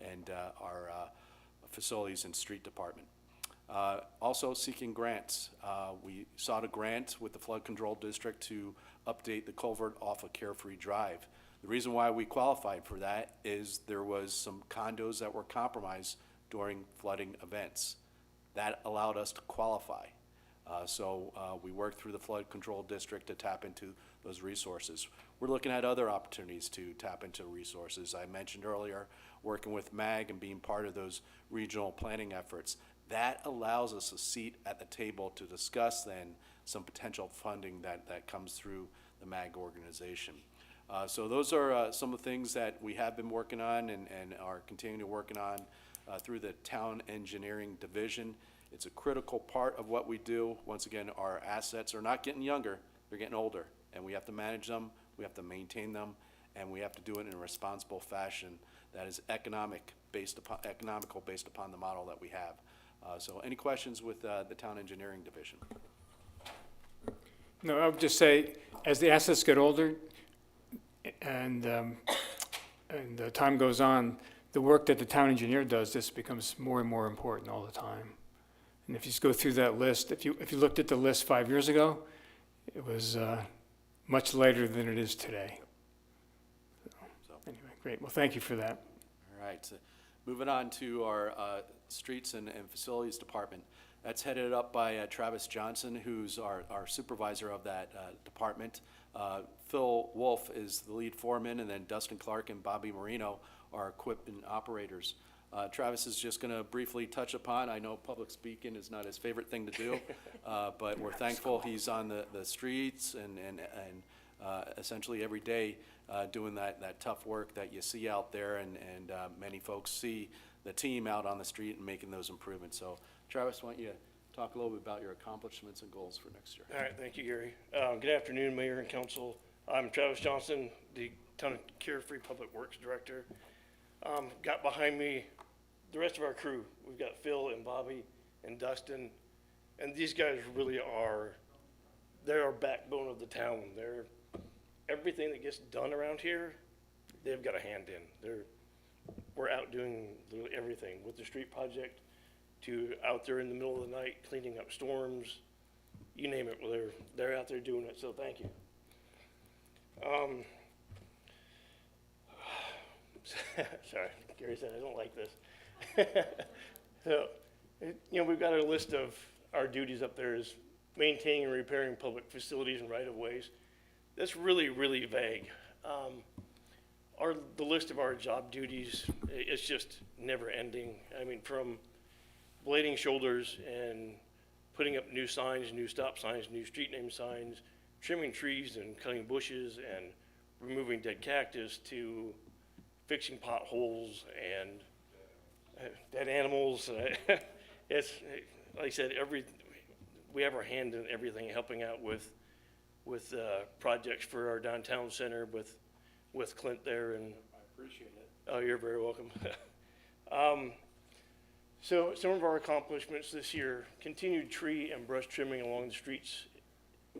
and our Facilities and Street Department. Also seeking grants. We sought a grant with the Flood Control District to update the culvert off of Carefree Drive. The reason why we qualified for that is there was some condos that were compromised during flooding events. That allowed us to qualify. So we worked through the Flood Control District to tap into those resources. We're looking at other opportunities to tap into resources. I mentioned earlier, working with MAG and being part of those regional planning efforts. That allows us a seat at the table to discuss then some potential funding that comes through the MAG organization. So those are some of the things that we have been working on and are continuing to working on through the Town Engineering Division. It's a critical part of what we do. Once again, our assets are not getting younger, they're getting older, and we have to manage them, we have to maintain them, and we have to do it in a responsible fashion that is economical based upon the model that we have. So any questions with the Town Engineering Division? No, I would just say, as the assets get older and time goes on, the work that the town engineer does just becomes more and more important all the time. And if you just go through that list, if you looked at the list 5 years ago, it was much lighter than it is today. So. Anyway, great. Well, thank you for that. All right, so moving on to our Streets and Facilities Department. That's headed up by Travis Johnson, who's our supervisor of that department. Phil Wolf is the lead foreman, and then Dustin Clark and Bobby Marino are equipment operators. Travis is just going to briefly touch upon, I know public speaking is not his favorite thing to do, but we're thankful he's on the streets and essentially every day doing that tough work that you see out there, and many folks see the team out on the street and making those improvements. So Travis, why don't you talk a little bit about your accomplishments and goals for next year? All right, thank you, Gary. Good afternoon, Mayor and Council. I'm Travis Johnson, the Town of Carefree Public Works Director. Got behind me the rest of our crew. We've got Phil and Bobby and Dustin, and these guys really they're our backbone of the town. They're everything that gets done around here, they've got a hand in. We're out doing literally everything, with the street project to out there in the middle of the night cleaning up storms, you name it. Well, they're out there doing it. So thank you. Sorry, Gary said I don't like this. So, we've got a list of our duties up there is maintaining and repairing public facilities and right-of-ways. That's really, really vague. The list of our job duties, it's just never ending. I mean, from blading shoulders and putting up new signs, new stop signs, new street name signs, trimming trees and cutting bushes and removing dead cactus, to fixing potholes and dead animals. It's, like I said, we have our hand in everything, helping out with projects for our downtown center with Clint there. And I appreciate it. Oh, you're very welcome. So some of our accomplishments this year: continued tree and brush trimming along the streets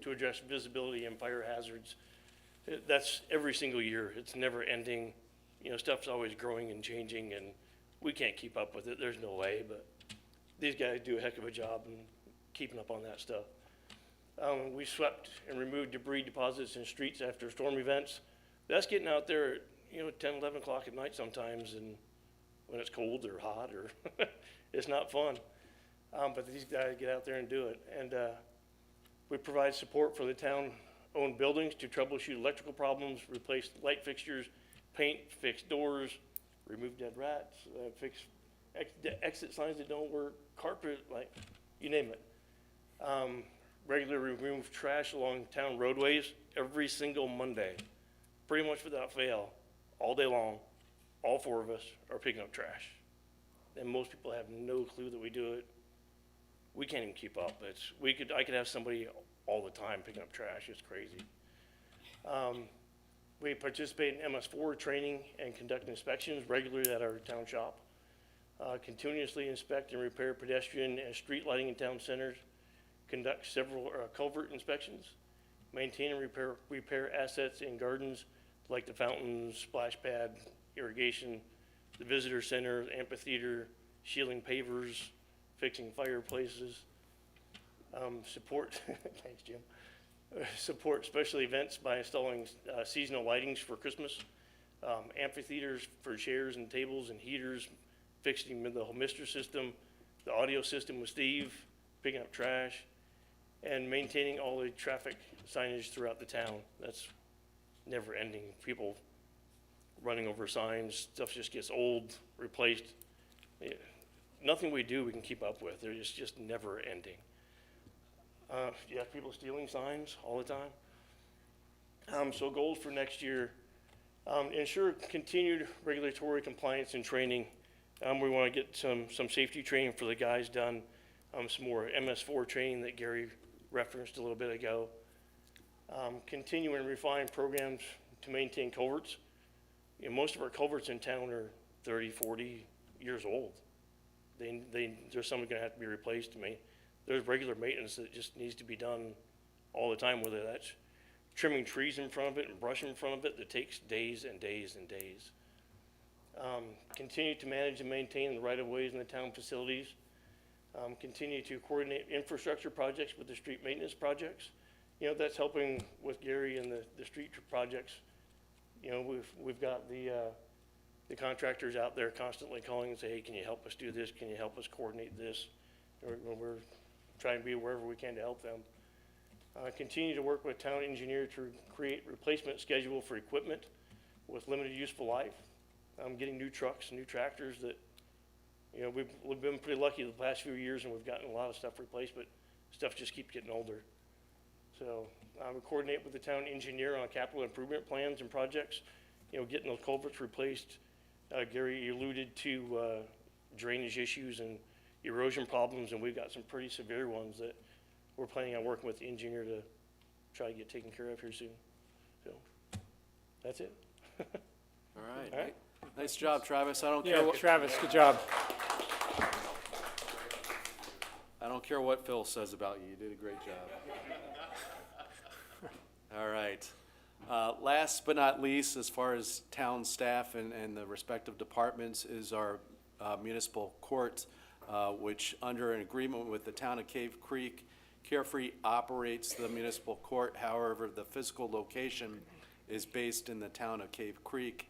to address visibility and fire hazards. That's every single year. It's never ending. Stuff's always growing and changing, and we can't keep up with it. There's no way, but these guys do a heck of a job in keeping up on that stuff. We swept and removed debris deposits in streets after storm events. That's getting out there at 10, 11 o'clock at night sometimes, and when it's cold or hot, or it's not fun. But these guys get out there and do it. And we provide support for the town-owned buildings to troubleshoot electrical problems, replace light fixtures, paint, fix doors, remove dead rats, fix exit signs that don't work, carpet, you name it. Regularly remove trash along town roadways every single Monday, pretty much without fail, all day long. All four of us are picking up trash. And most people have no clue that we do it. We can't even keep up. I could have somebody all the time picking up trash. It's crazy. We participate in MS4 training and conduct inspections regularly at our town shop. Continuously inspect and repair pedestrian and street lighting in town centers. Conduct several culvert inspections. Maintain and repair assets in gardens like the fountains, splash pad, irrigation, the visitor center, amphitheater, shielding pavers, fixing fireplaces. Support, thanks, Jim. Support special events by installing seasonal lightings for Christmas, amphitheaters for chairs and tables and heaters, fixing the whole Mister system, the audio system with Steve, picking up trash, and maintaining all the traffic signage throughout the town. That's never ending. People running over signs, stuff just gets old, replaced. Yeah, nothing we do we can keep up with. They're just never ending. You have people stealing signs all the time. So goals for next year, ensure continued regulatory compliance and training. We want to get some safety training for the guys done, some more MS4 training that Gary referenced a little bit ago. Continue and refine programs to maintain culverts. You know, most of our culverts in town are 30, 40 years old. There's some going to have to be replaced. I mean, there's regular maintenance that just needs to be done all the time, whether that's trimming trees in front of it and brush in front of it that takes days and days and days. Continue to manage and maintain the right-of-ways in the town facilities. Continue to coordinate infrastructure projects with the street maintenance projects. You know, that's helping with Gary and the street projects. You know, we've got the contractors out there constantly calling and say, hey, can you help us do this? Can you help us coordinate this? We're trying to be wherever we can to help them. Continue to work with town engineer to create replacement schedule for equipment with limited useful life. Getting new trucks, new tractors that, you know, we've been pretty lucky the past few years and we've gotten a lot of stuff replaced, but stuff just keeps getting older. So we coordinate with the town engineer on capital improvement plans and projects, you know, getting those culverts replaced. Gary alluded to drainage issues and erosion problems, and we've got some pretty severe ones that we're planning on working with the engineer to try to get taken care of here soon. So that's it. All right. All right. Nice job, Travis. I don't Yeah, care what, Travis, good job. I don't care what Phil says about you. You did a great job. All right. Last but not least, as far as town staff and the respective departments, is our municipal court, which under an agreement with the town of Cave Creek, Carefree operates the municipal court. However, the physical location is based in the town of Cave Creek.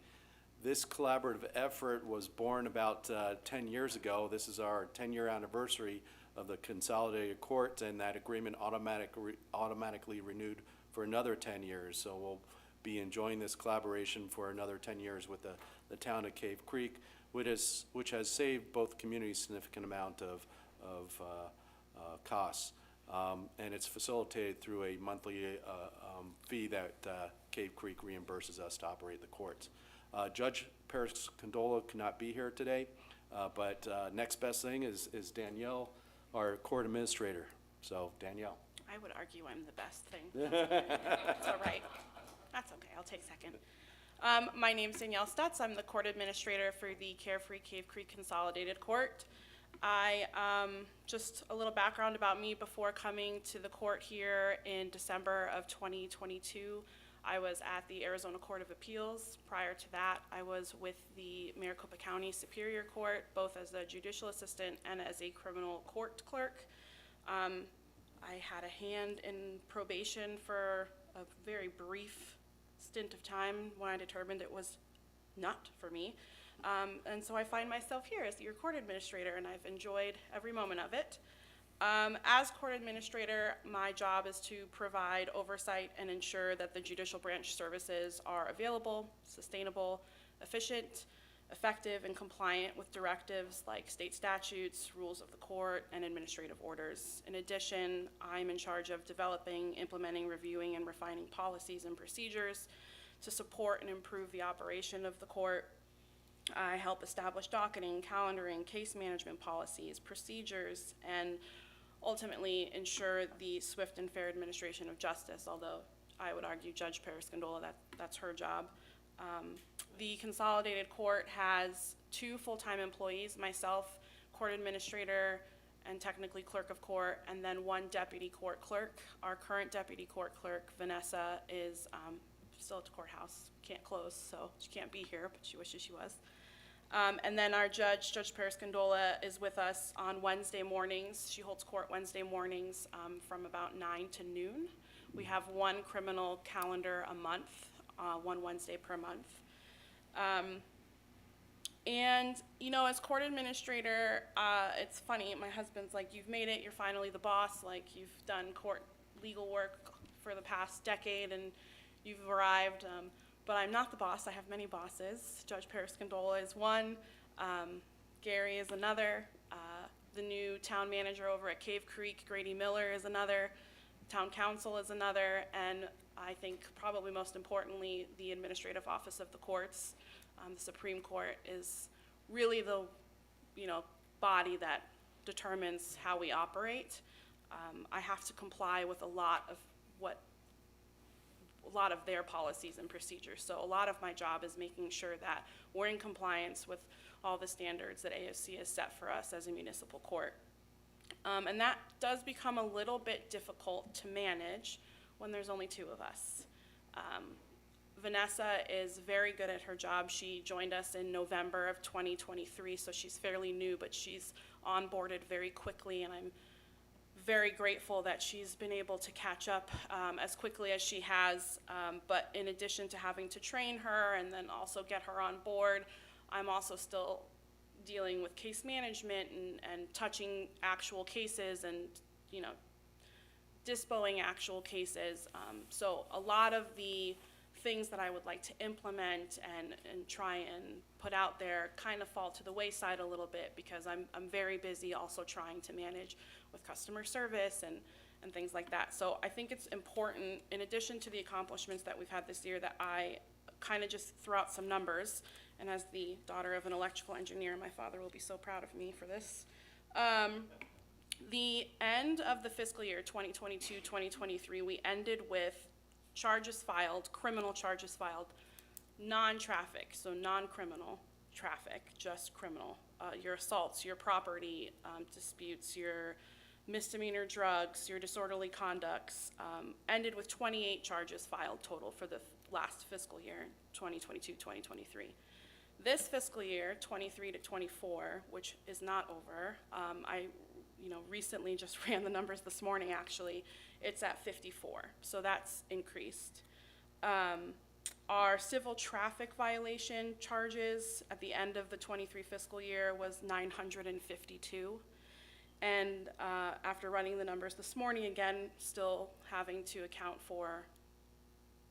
This collaborative effort was born about 10 years ago. This is our 10-year anniversary of the consolidated court, and that agreement automatically renewed for another 10 years. So we'll be enjoying this collaboration for another 10 years with the town of Cave Creek, which has saved both communities a significant amount of costs. And it's facilitated through a monthly fee that Cave Creek reimburses us to operate the courts. Judge Paris Condola could not be here today, but next best thing is Danielle, our court administrator. So Danielle. I would argue I'm the best thing. That's all right. That's okay. I'll take second. My name's Danielle Stutz. I'm the court administrator for the Carefree Cave Creek Consolidated Court. Just a little background about me. Before coming to the court here in December of 2022, I was at the Arizona Court of Appeals. Prior to that, I was with the Maricopa County Superior Court, both as a judicial assistant and as a criminal court clerk. I had a hand in probation for a very brief stint of time when I determined it was not for me. And so I find myself here as your court administrator, and I've enjoyed every moment of it. As court administrator, my job is to provide oversight and ensure that the judicial branch services are available, sustainable, efficient, effective, and compliant with directives like state statutes, rules of the court, and administrative orders. In addition, I'm in charge of developing, implementing, reviewing, and refining policies and procedures to support and improve the operation of the court. I help establish docketing, calendaring, case management policies, procedures, and ultimately ensure the swift and fair administration of justice, although I would argue Judge Paris Condola, that's her job. The consolidated court has 2 full-time employees, myself, court administrator, and technically clerk of court, and then 1 deputy court clerk. Our current deputy court clerk, Vanessa, is still at the courthouse, can't close, so she can't be here, but she wishes she was. And then our judge, Judge Periscandola, is with us on Wednesday mornings. She holds court Wednesday mornings from about 9 to noon. We have one criminal calendar a month, one Wednesday per month. And, you know, as court administrator, it's funny, my husband's like, you've made it, you're finally the boss, like, you've done court legal work for the past decade, and you've arrived, but I'm not the boss. I have many bosses. Judge Periscandola is one, Gary is another, the new town manager over at Cave Creek, Grady Miller, is another, town council is another, and I think probably most importantly, the administrative office of the courts. The Supreme Court is really the, you know, body that determines how we operate. I have to comply with a lot of their policies and procedures. So a lot of my job is making sure that we're in compliance with all the standards that AOC has set for us as a municipal court. And that does become a little bit difficult to manage when there's only two of us. Vanessa is very good at her job. She joined us in November of 2023, so she's fairly new, but she's onboarded very quickly, and I'm very grateful that she's been able to catch up as quickly as she has. But in addition to having to train her and then also get her on board, I'm also still dealing with case management and touching actual cases and, you know, dispoing actual cases. So a lot of the things that I would like to implement and try and put out there kind of fall to the wayside a little bit because I'm very busy also trying to manage with customer service and things like that. So I think it's important, in addition to the accomplishments that we've had this year, that I kind of just throw out some numbers. And as the daughter of an electrical engineer, my father will be so proud of me for this. The end of the fiscal year 2022-2023, we ended with charges filed, criminal charges filed, non-traffic, so non-criminal traffic, just criminal. Your assaults, your property disputes, your misdemeanor drugs, your disorderly conducts, ended with 28 charges filed total for the last fiscal year, 2022-2023. This fiscal year, 23 to 24, which is not over, I recently just ran the numbers this morning actually, it's at 54, so that's increased. Our civil traffic violation charges at the end of the 23 fiscal year was 952. And after running the numbers this morning, again, still having to account for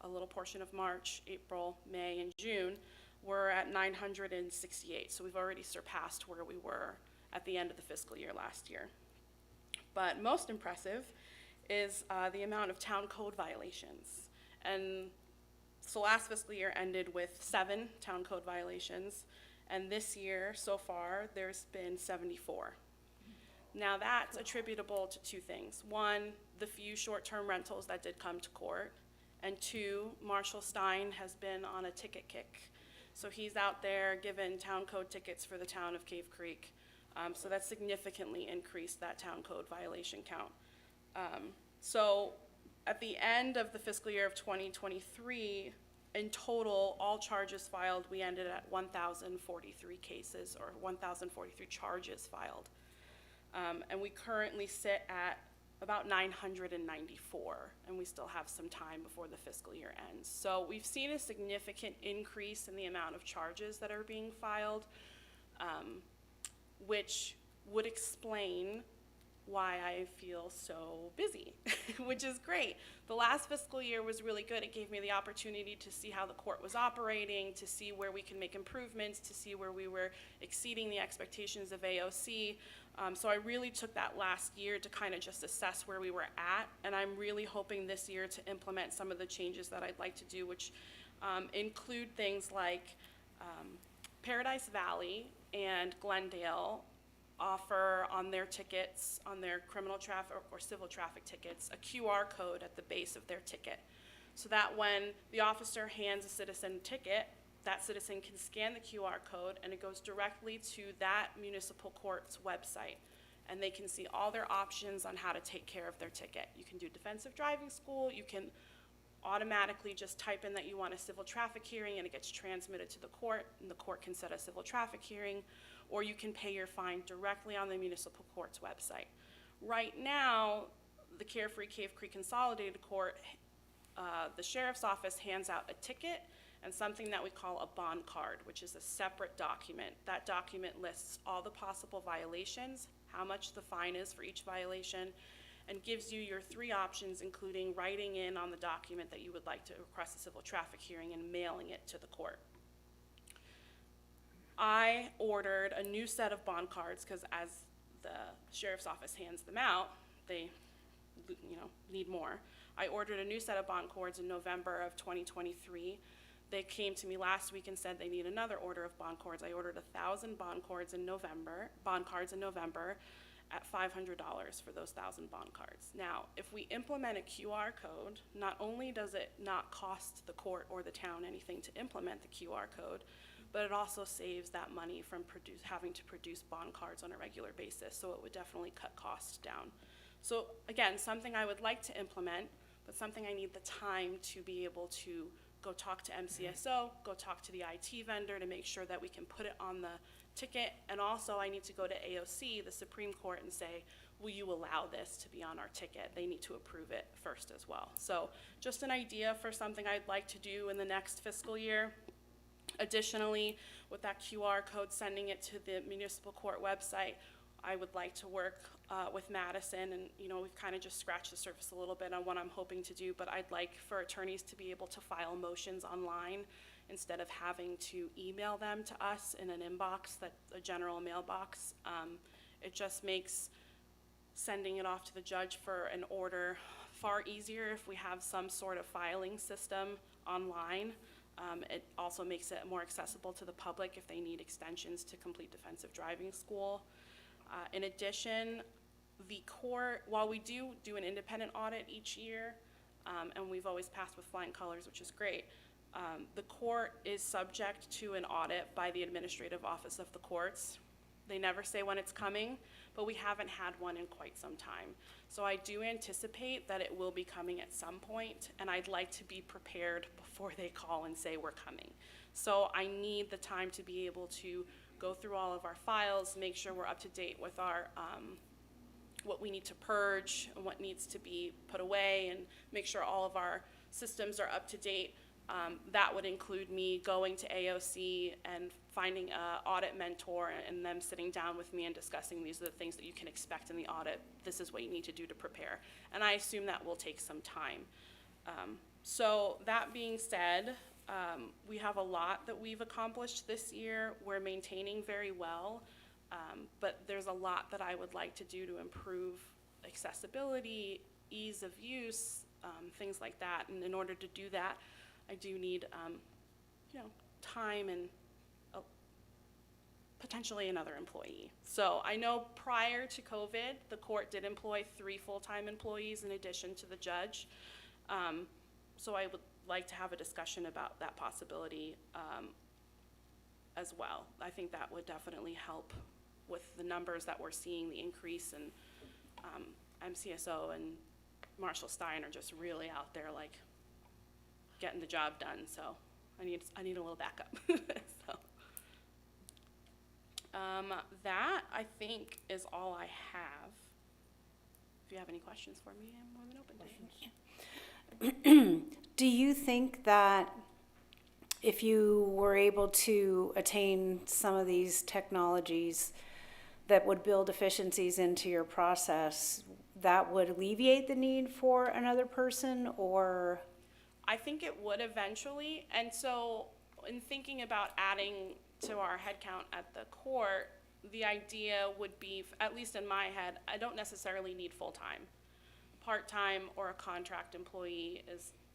a little portion of March, April, May, and June, we're at 968. So we've already surpassed where we were at the end of the fiscal year last year. But most impressive is the amount of town code violations. And so last fiscal year ended with 7 town code violations, and this year so far there's been 74. Now that's attributable to 2 things. 1, the few short-term rentals that did come to court, and 2, Marshall Stein has been on a ticket kick. So he's out there giving town code tickets for the town of Cave Creek. So that significantly increased that town code violation count. So at the end of the fiscal year of 2023, in total, all charges filed, we ended at 1,043 cases, or 1,043 charges filed. And we currently sit at about 994, and we still have some time before the fiscal year ends. So we've seen a significant increase in the amount of charges that are being filed, which would explain why I feel so busy, which is great. The last fiscal year was really good. It gave me the opportunity to see how the court was operating, to see where we can make improvements, to see where we were exceeding the expectations of AOC. So I really took that last year to kind of just assess where we were at, and I'm really hoping this year to implement some of the changes that I'd like to do, which include things like Paradise Valley and Glendale offer on their tickets, on their criminal traffic or civil traffic tickets, a QR code at the base of their ticket, so that when the officer hands a citizen a ticket, that citizen can scan the QR code and it goes directly to that municipal court's website, and they can see all their options on how to take care of their ticket. You can do defensive driving school, you can automatically just type in that you want a civil traffic hearing and it gets transmitted to the court, and the court can set a civil traffic hearing, or you can pay your fine directly on the municipal court's website. Right now, the Carefree Cave Creek Consolidated Court, the sheriff's office hands out a ticket and something that we call a bond card, which is a separate document. That document lists all the possible violations, how much the fine is for each violation, and gives you your 3 options, including writing in on the document that you would like to request a civil traffic hearing and mailing it to the court. I ordered a new set of bond cards because as the sheriff's office hands them out, they, need more. I ordered a new set of bond cards in November of 2023. They came to me last week and said they need another order of bond cards. I ordered 1,000 bond cards in November at $500 for those 1,000 bond cards. Now, if we implement a QR code, not only does it not cost the court or the town anything to implement the QR code, but it also saves that money from having to produce bond cards on a regular basis, so it would definitely cut costs down. So again, something I would like to implement, but something I need the time to be able to go talk to MCSO, go talk to the IT vendor to make sure that we can put it on the ticket, and also I need to go to AOC, the Supreme Court, and say, will you allow this to be on our ticket? They need to approve it first as well. So just an idea for something I'd like to do in the next fiscal year. Additionally, with that QR code, sending it to the municipal court website, I would like to work with Madison, and we've kind of just scratched the surface a little bit on what I'm hoping to do, but I'd like for attorneys to be able to file motions online instead of having to email them to us in an inbox, a general mailbox. It just makes sending it off to the judge for an order far easier if we have some sort of filing system online. It also makes it more accessible to the public if they need extensions to complete defensive driving school. In addition, the court, while we do an independent audit each year, and we've always passed with flying colors, which is great, the court is subject to an audit by the administrative office of the courts. They never say when it's coming, but we haven't had one in quite some time. So I do anticipate that it will be coming at some point, and I'd like to be prepared before they call and say we're coming. So I need the time to be able to go through all of our files, make sure we're up to date with our what we need to purge and what needs to be put away, and make sure all of our systems are up to date. That would include me going to AOC and finding an audit mentor and them sitting down with me and discussing these are the things that you can expect in the audit. This is what you need to do to prepare. And I assume that will take some time. So that being said, we have a lot that we've accomplished this year. We're maintaining very well, but there's a lot that I would like to do to improve accessibility, ease of use, things like that. And in order to do that, I do need, time and potentially another employee. So I know prior to COVID, the court did employ 3 full-time employees in addition to the judge. So I would like to have a discussion about that possibility as well. I think that would definitely help with the numbers that we're seeing, the increase, and MCSO and Marshall Stein are just really out there like getting the job done. So I need a little backup. So that I think is all I have. If you have any questions for me, I'm more than open to them. Do you think that if you were able to attain some of these technologies that would build efficiencies into your process, that would alleviate the need for another person, or? I think it would eventually, and so in thinking about adding to our headcount at the court, the idea would be, at least in my head, I don't necessarily need full-time. Part-time or a contract employee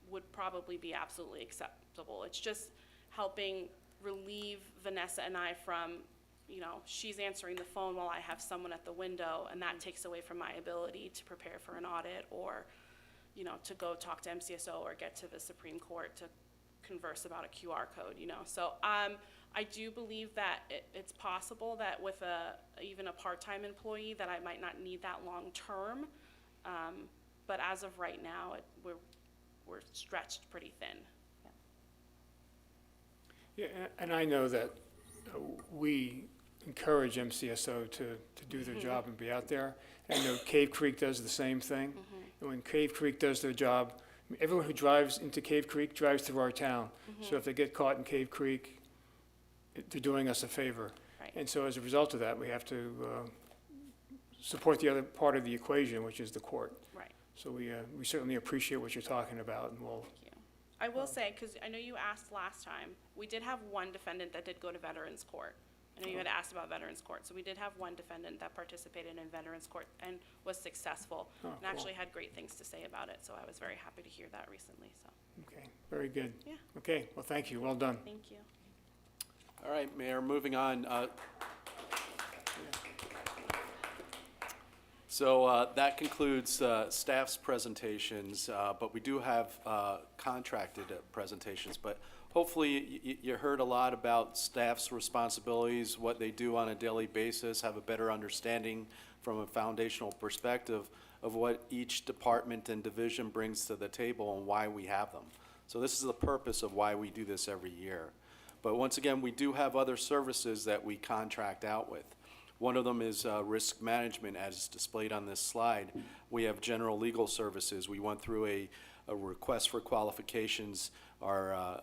would probably be absolutely acceptable. It's just helping relieve Vanessa and I from, she's answering the phone while I have someone at the window, and that takes away from my ability to prepare for an audit or, to go talk to MCSO or get to the Supreme Court to converse about a QR code, So I do believe that it's possible that with even a part-time employee that I might not need that long-term. But as of right now, we're stretched pretty thin. Yeah, and I know that we encourage MCSO to do their job and be out there. I know Cave Creek does the same thing. And when Cave Creek does their job, everyone who drives into Cave Creek drives through our town. So if they get caught in Cave Creek, they're doing us a favor. Right. And so as a result of that, we have to support the other part of the equation, which is the court. Right. So we certainly appreciate what you're talking about, and we'll, Thank you. I will say, because I know you asked last time, we did have one defendant that did go to Veterans Court. I know you had asked about Veterans Court, so we did have one defendant that participated in Veterans Court and was successful, Oh, and cool. actually had great things to say about it, so I was very happy to hear that recently, so, okay, very good. Yeah. Okay, well, thank you, well done. thank you. All right, Mayor, moving on. So that concludes staff's presentations, but we do have contracted presentations. But hopefully you heard a lot about staff's responsibilities, what they do on a daily basis, have a better understanding from a foundational perspective of what each department and division brings to the table and why we have them. So this is the purpose of why we do this every year. But once again, we do have other services that we contract out with. One of them is risk management, as displayed on this slide. We have general legal services. We went through a request for qualifications. Our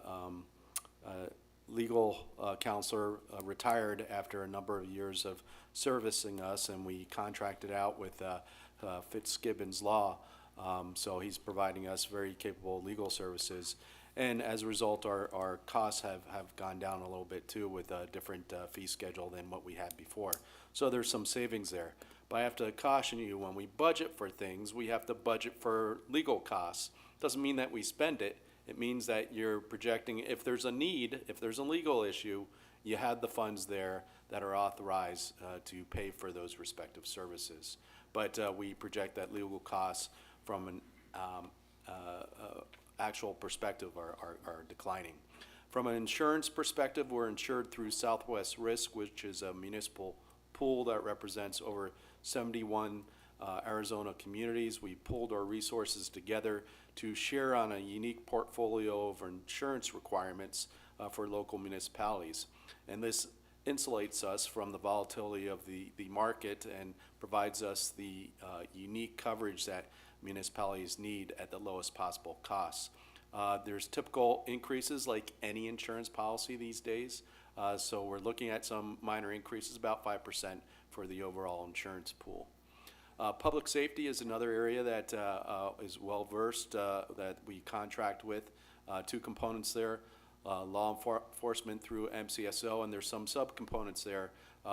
legal counselor retired after a number of years of servicing us, and we contracted out with Fitzgibbons Law. So he's providing us very capable legal services. And as a result, our costs have gone down a little bit too, with a different fee schedule than what we had before. So there's some savings there. But I have to caution you, when we budget for things, we have to budget for legal costs. Doesn't mean that we spend it. It means that you're projecting, if there's a need, if there's a legal issue, you had the funds there that are authorized to pay for those respective services. But we project that legal costs from an actual perspective are declining. From an insurance perspective, we're insured through Southwest Risk, which is a municipal pool that represents over 71 Arizona communities. We pulled our resources together to share on a unique portfolio of insurance requirements for local municipalities. And this insulates us from the volatility of the market and provides us the unique coverage that municipalities need at the lowest possible costs. There's typical increases like any insurance policy these days. So we're looking at some minor increases, about 5% for the overall insurance pool. Public safety is another area that is well-versed that we contract with. Two components there, law enforcement through MCSO, and there's some subcomponents there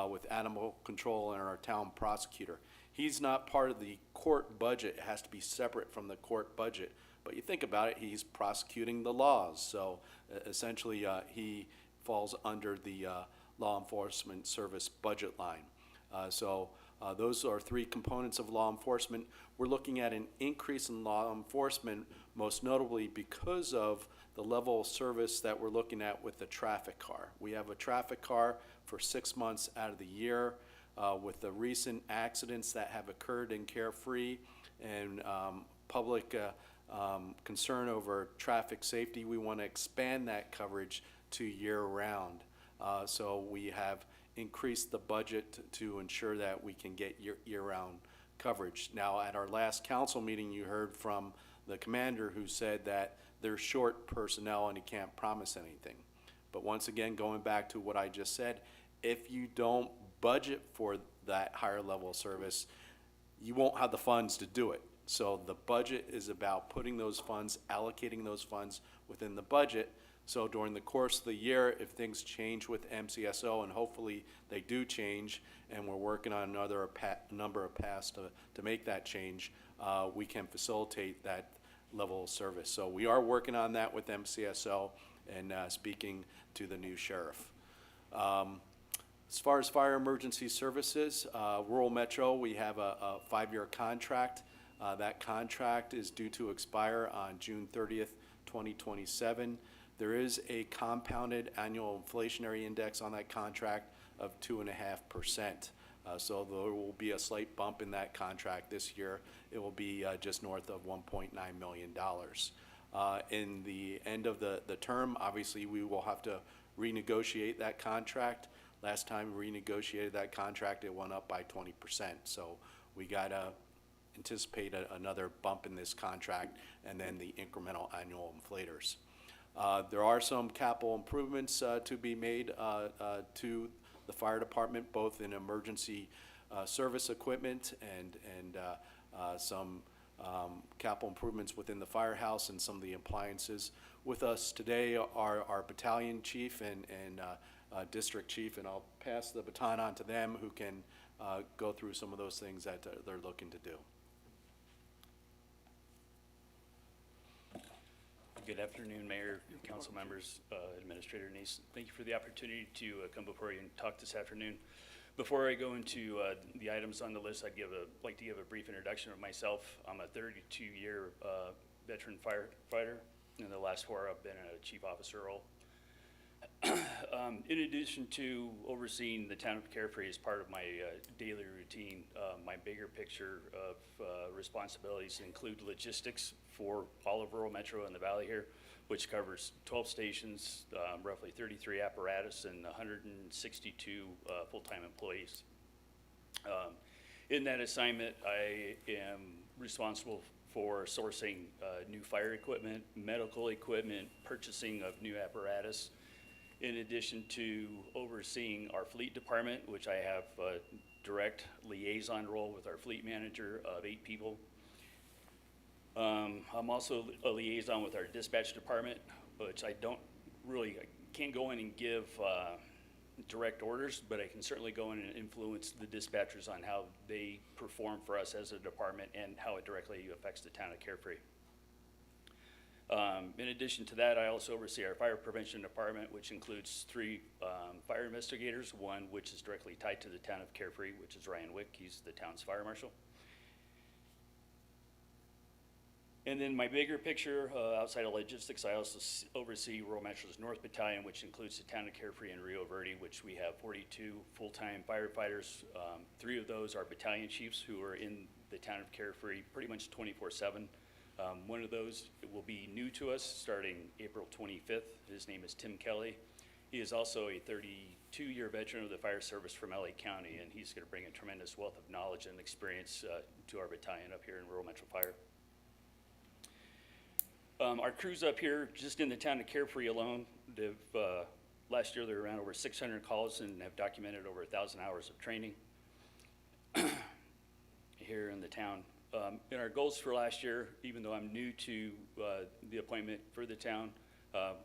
with animal control and our town prosecutor. He's not part of the court budget. It has to be separate from the court budget. But you think about it, he's prosecuting the laws. So essentially, he falls under the law enforcement service budget line. So those are three components of law enforcement. We're looking at an increase in law enforcement, most notably because of the level of service that we're looking at with the traffic car. We have a traffic car for 6 months out of the year. With the recent accidents that have occurred in Carefree and public concern over traffic safety, we want to expand that coverage to year-round. So we have increased the budget to ensure that we can get year-round coverage. Now, at our last council meeting, you heard from the commander who said that they're short personnel and he can't promise anything. But once again, going back to what I just said, if you don't budget for that higher level of service, you won't have the funds to do it. So the budget is about putting those funds, allocating those funds within the budget. So during the course of the year, if things change with MCSO, and hopefully they do change, and we're working on another number of paths to make that change, we can facilitate that level of service. So we are working on that with MCSO and speaking to the new sheriff. As far as fire emergency services, rural metro, we have a 5-year contract. That contract is due to expire on June 30th, 2027. There is a compounded annual inflationary index on that contract of 2.5%. So there will be a slight bump in that contract this year. It will be just north of $1.9 million. In the end of the term, obviously, we will have to renegotiate that contract. Last time we renegotiated that contract, it went up by 20%. So we gotta anticipate another bump in this contract and then the incremental annual inflators. There are some capital improvements to be made to the fire department, both in emergency service equipment and some capital improvements within the firehouse and some of the appliances. With us today are our battalion chief and district chief, and I'll pass the baton on to them, who can go through some of those things that they're looking to do. Good afternoon, Mayor, council members, Administrator Nace. Thank you for the opportunity to come before you and talk this afternoon. Before I go into the items on the list, I'd like to give a brief introduction of myself. I'm a 32-year veteran firefighter. In the last 4, I've been in a chief officer role. In addition to overseeing the town of Carefree as part of my daily routine, my bigger picture of responsibilities include logistics for all of rural metro and the valley here, which covers 12 stations, roughly 33 apparatus, and 162 full-time employees. In that assignment, I am responsible for sourcing new fire equipment, medical equipment, purchasing of new apparatus, in addition to overseeing our fleet department, which I have a direct liaison role with our fleet manager of 8 people. I'm also a liaison with our dispatch department, which I can't go in and give direct orders, but I can certainly go in and influence the dispatchers on how they perform for us as a department and how it directly affects the town of Carefree. In addition to that, I also oversee our fire prevention department, which includes 3 fire investigators, one which is directly tied to the town of Carefree, which is Ryan Wick. He's the town's fire marshal. And then my bigger picture, outside of logistics, I also oversee Rural Metro's North Battalion, which includes the town of Carefree and Rio Verde, which we have 42 full-time firefighters. 3 of those are battalion chiefs who are in the town of Carefree pretty much 24/7. One of those will be new to us starting April 25th. His name is Tim Kelly. He is also a 32-year veteran of the fire service from LA County, and he's going to bring a tremendous wealth of knowledge and experience to our battalion up here in Rural Metro Fire. Our crews up here, just in the town of Carefree alone, last year they ran over 600 calls and have documented over 1,000 hours of training here in the town. And our goals for last year, even though I'm new to the appointment for the town,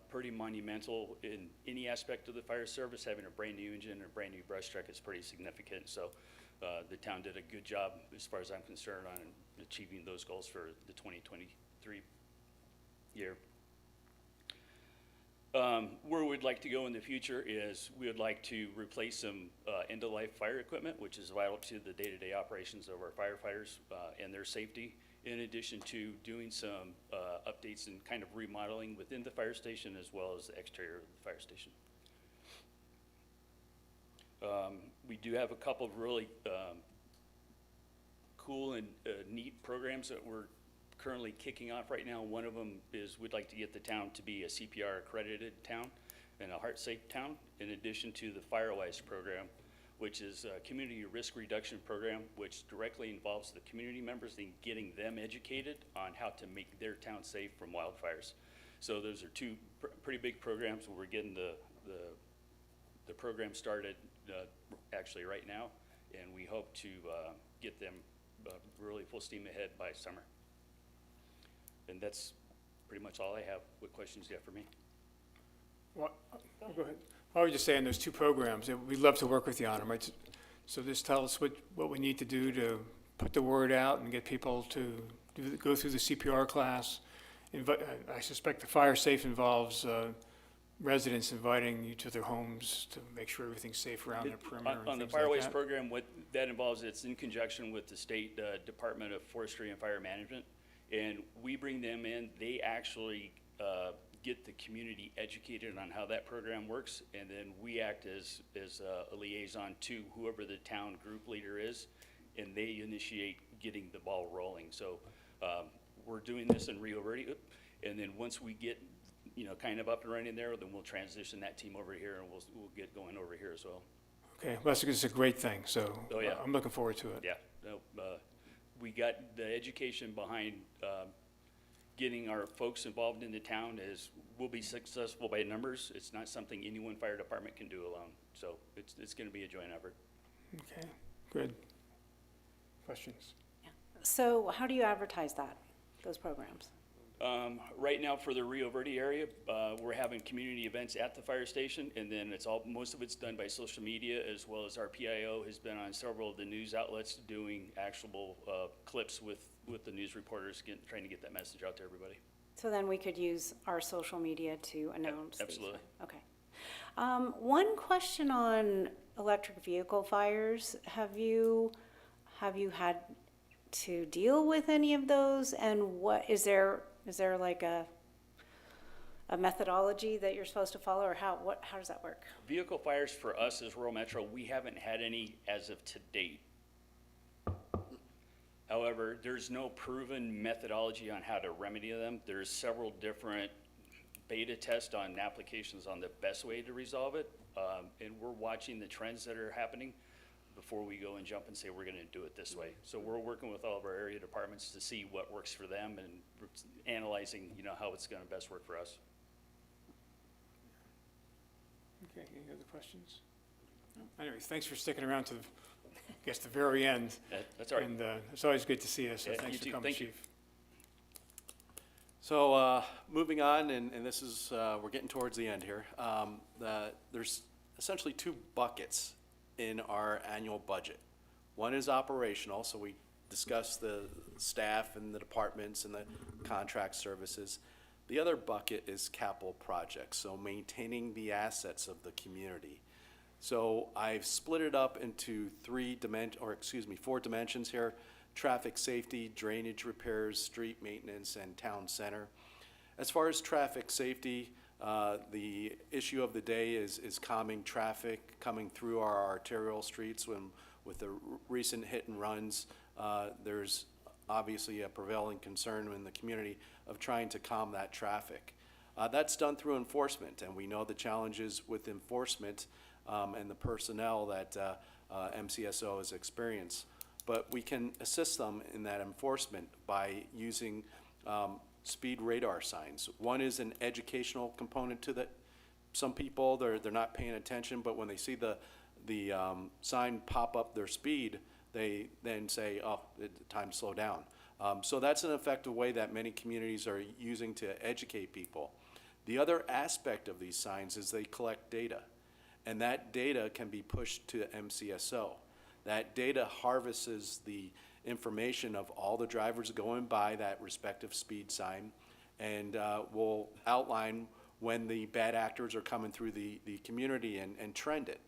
pretty monumental in any aspect of the fire service. Having a brand new engine and a brand new brush truck is pretty significant. So the town did a good job, as far as I'm concerned, on achieving those goals for the 2023 year. Where we'd like to go in the future is we would like to replace some end-of-life fire equipment, which is vital to the day-to-day operations of our firefighters and their safety, in addition to doing some updates and kind of remodeling within the fire station as well as the exterior of the fire station. We do have a couple of really cool and neat programs that we're currently kicking off right now. One of them is we'd like to get the town to be a CPR accredited town and a heart safe town, in addition to the FireWise program, which is a community risk reduction program, which directly involves the community members in getting them educated on how to make their town safe from wildfires. So those are 2 pretty big programs where we're getting the program started actually right now, and we hope to get them really full steam ahead by summer. And that's pretty much all I have. What questions do you have for me? Well, go ahead. I was just saying, those 2 programs, we'd love to work with you on them, right? So just tell us what we need to do to put the word out and get people to go through the CPR class. I suspect the fire safe involves residents inviting you to their homes to make sure everything's safe around their perimeter and On the things like FireWise that. program, what that involves, it's in conjunction with the state Department of Forestry and Fire Management. And we bring them in, they actually get the community educated on how that program works, and then we act as a liaison to whoever the town group leader is, and they initiate getting the ball rolling. So we're doing this in Rio Verde, And then once we get, kind of up and running there, then we'll transition that team over here and we'll get going over here as well. Okay, well, it's a great thing, so Oh, yeah. I'm looking forward to it. Yeah, no, we got the education behind, getting our folks involved in the town is, we'll be successful by numbers. It's not something any one fire department can do alone. So it's gonna be a joint effort. Okay, good. Questions? So how do you advertise that, those programs? Right now for the Rio Verde area, we're having community events at the fire station, and then most of it's done by social media, as well as our PIO has been on several of the news outlets doing actual, clips with the news reporters, trying to get that message out to everybody. So then we could use our social media to announce these. Absolutely. Okay. One question on electric vehicle fires. Have you had to deal with any of those? And is there like a methodology that you're supposed to follow, or how does that work? Vehicle fires for us as rural metro, we haven't had any as of to date. However, there's no proven methodology on how to remedy them. There's several different beta tests on applications on the best way to resolve it. And we're watching the trends that are happening before we go and jump and say we're gonna do it this way. So we're working with all of our area departments to see what works for them and analyzing, how it's gonna best work for us. Okay, any other questions? No? Anyway, thanks for sticking around to, the very end. That's all right. And it's always good to see you, so Yeah, thanks you for too. coming, Thank you. Chief. So, moving on, and this is, we're getting towards the end here. There's essentially two buckets in our annual budget. One is operational, so we discuss the staff and the departments and the contract services. The other bucket is capital projects, so maintaining the assets of the community. So I've split it up into four dimensions here: traffic safety, drainage repairs, street maintenance, and town center. As far as traffic safety, the issue of the day is calming traffic coming through our arterial streets. With the recent hit and runs, there's obviously a prevailing concern in the community of trying to calm that traffic. That's done through enforcement, and we know the challenges with enforcement and the personnel that MCSO has experienced. But we can assist them in that enforcement by using speed radar signs. One is an educational component to that. Some people, they're not paying attention, but when they see the sign pop up their speed, they then say, oh, it's time to slow down. So that's an effective way that many communities are using to educate people. The other aspect of these signs is they collect data, and that data can be pushed to MCSO. That data harvests the information of all the drivers going by that respective speed sign, and will outline when the bad actors are coming through the community and trend it.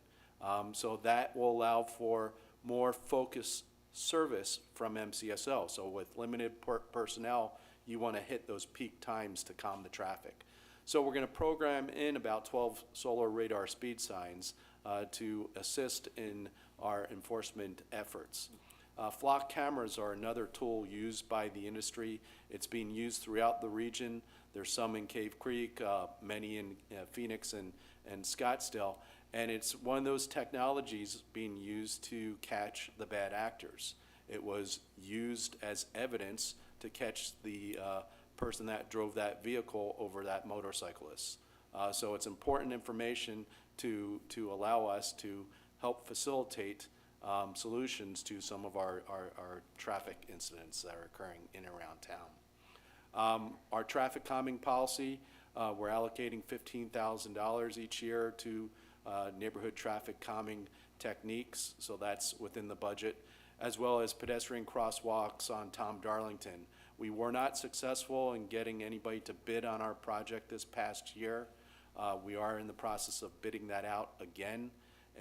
So that will allow for more focused service from MCSO. So with limited personnel, you want to hit those peak times to calm the traffic. So we're going to program in about 12 solar radar speed signs to assist in our enforcement efforts. Flock cameras are another tool used by the industry. It's being used throughout the region. There's some in Cave Creek, many in Phoenix and Scottsdale. And it's one of those technologies being used to catch the bad actors. It was used as evidence to catch the person that drove that vehicle over that motorcyclist. So it's important information to allow us to help facilitate solutions to some of our traffic incidents that are occurring in and around town. Our traffic calming policy, we're allocating $15,000 each year to neighborhood traffic calming techniques, so that's within the budget, as well as pedestrian crosswalks on Tom Darlington. We were not successful in getting anybody to bid on our project this past year. We are in the process of bidding that out again,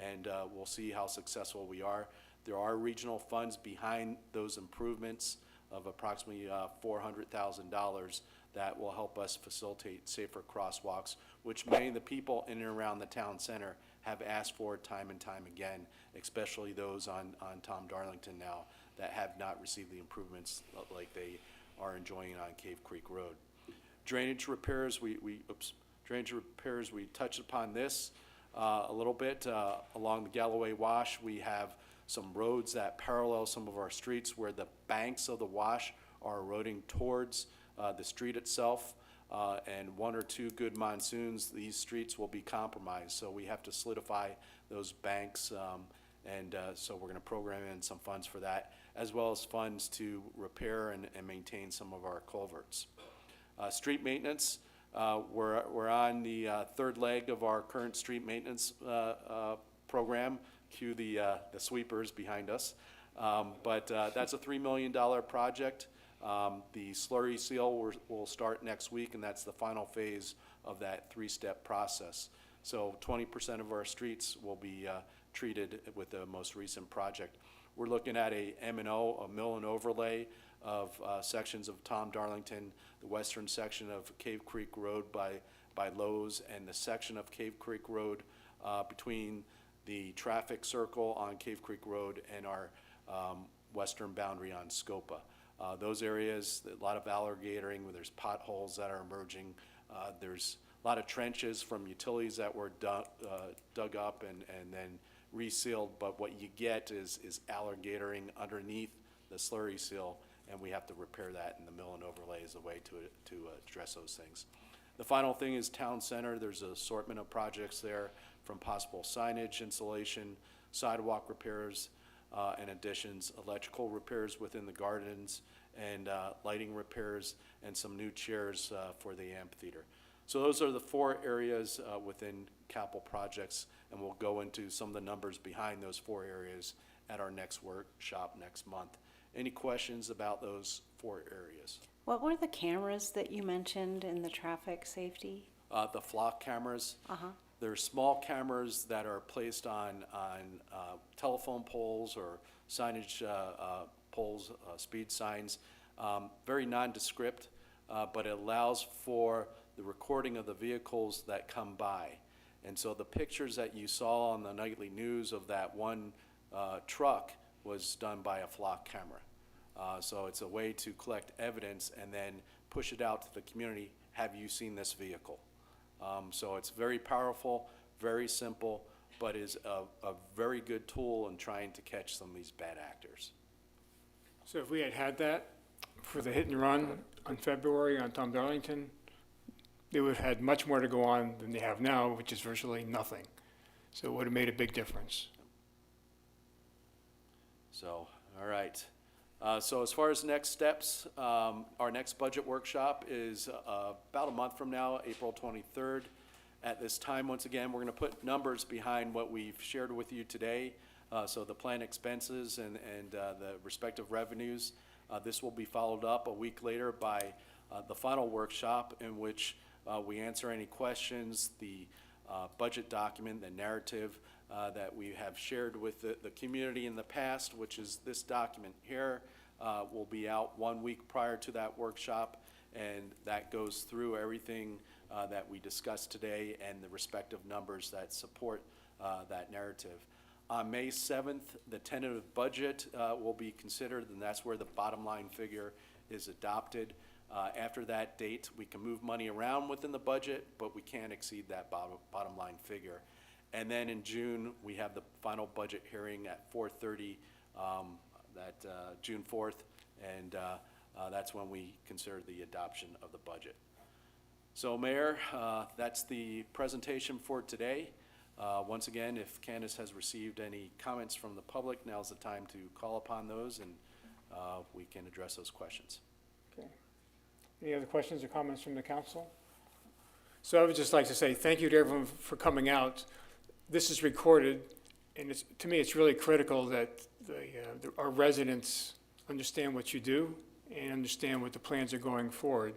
and we'll see how successful we are. There are regional funds behind those improvements of approximately $400,000 that will help us facilitate safer crosswalks, which many of the people in and around the town center have asked for time and time again, especially those on Tom Darlington now that have not received the improvements like they are enjoying on Cave Creek Road. Drainage repairs, drainage repairs, we touched upon this a little bit. Along the Galloway Wash, we have some roads that parallel some of our streets where the banks of the wash are eroding towards the street itself. And one or two good monsoons, these streets will be compromised. So we have to solidify those banks, so we're gonna program in some funds for that, as well as funds to repair and maintain some of our culverts. Street maintenance, we're on the third leg of our current street maintenance program. Cue the sweepers behind us. But that's a $3 million project. The slurry seal will start next week, and that's the final phase of that three-step process. So 20% of our streets will be treated with the most recent project. We're looking at a M&O, a mill and overlay of sections of Tom Darlington, the western section of Cave Creek Road by Lowe's, and the section of Cave Creek Road between the traffic circle on Cave Creek Road and our western boundary on Scopa. Those areas, a lot of alligatoring, where there's potholes that are emerging. There's a lot of trenches from utilities that were dug up and then resealed, but what you get is alligatoring underneath the slurry seal, and we have to repair that, and the mill and overlay is a way to address those things. The final thing is town center. There's an assortment of projects there, from possible signage installation, sidewalk repairs, and additions, electrical repairs within the gardens, and lighting repairs, and some new chairs for the amphitheater. So those are the 4 areas within capital projects, and we'll go into some of the numbers behind those 4 areas at our next workshop next month. Any questions about those 4 areas? What were the cameras that you mentioned in the traffic safety? The flock cameras. Uh-huh. They're small cameras that are placed on telephone poles or signage poles, speed signs. Very nondescript, but it allows for the recording of the vehicles that come by. And so the pictures that you saw on the nightly news of that one truck was done by a flock camera. So it's a way to collect evidence and then push it out to the community. Have you seen this vehicle? So it's very powerful, very simple, but is a very good tool in trying to catch some of these bad actors. So if we had had that for the hit and run on February on Tom Darlington, they would have had much more to go on than they have now, which is virtually nothing. So it would have made a big difference. So, all right. So as far as next steps, our next budget workshop is about a month from now, April 23rd. At this time, once again, we're going to put numbers behind what we've shared with you today. So the planned expenses and the respective revenues. This will be followed up a week later by the final workshop, in which we answer any questions, the budget document, the narrative that we have shared with the community in the past, which is this document here, will be out 1 week prior to that workshop, and that goes through everything that we discussed today and the respective numbers that support that narrative. On May 7th, the tentative budget will be considered, and that's where the bottom line figure is adopted. After that date, we can move money around within the budget, but we can't exceed that bottom line figure. And then in June, we have the final budget hearing at 4:30, June 4th, and that's when we consider the adoption of the budget. So, Mayor, that's the presentation for today. Once again, if Candace has received any comments from the public, now's the time to call upon those, and we can address those questions. Okay. Any other questions or comments from the council? So I would just like to say thank you to everyone for coming out. This is recorded, and to me, it's really critical that our residents understand what you do and understand what the plans are going forward.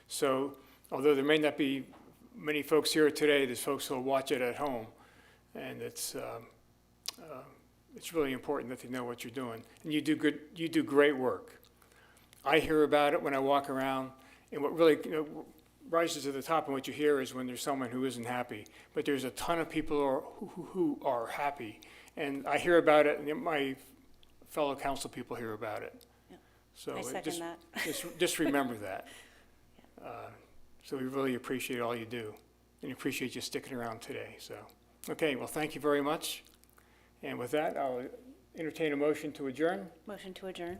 So although there may not be many folks here today, there's folks who will watch it at home, and it's really important that they know what you're doing. And you do great work. I hear about it when I walk around, and what really rises to the top and what you hear is when there's someone who isn't happy. But there's a ton of people who are happy, and I hear about it, and my fellow council people hear about it. Yeah. So I second that. just remember that. So we really appreciate all you do and appreciate you sticking around today, so. Okay, well, thank you very much. And with that, I'll entertain a motion to adjourn. Motion to adjourn?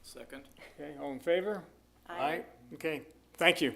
Second? Okay, all in favor? Aye. Okay, thank you.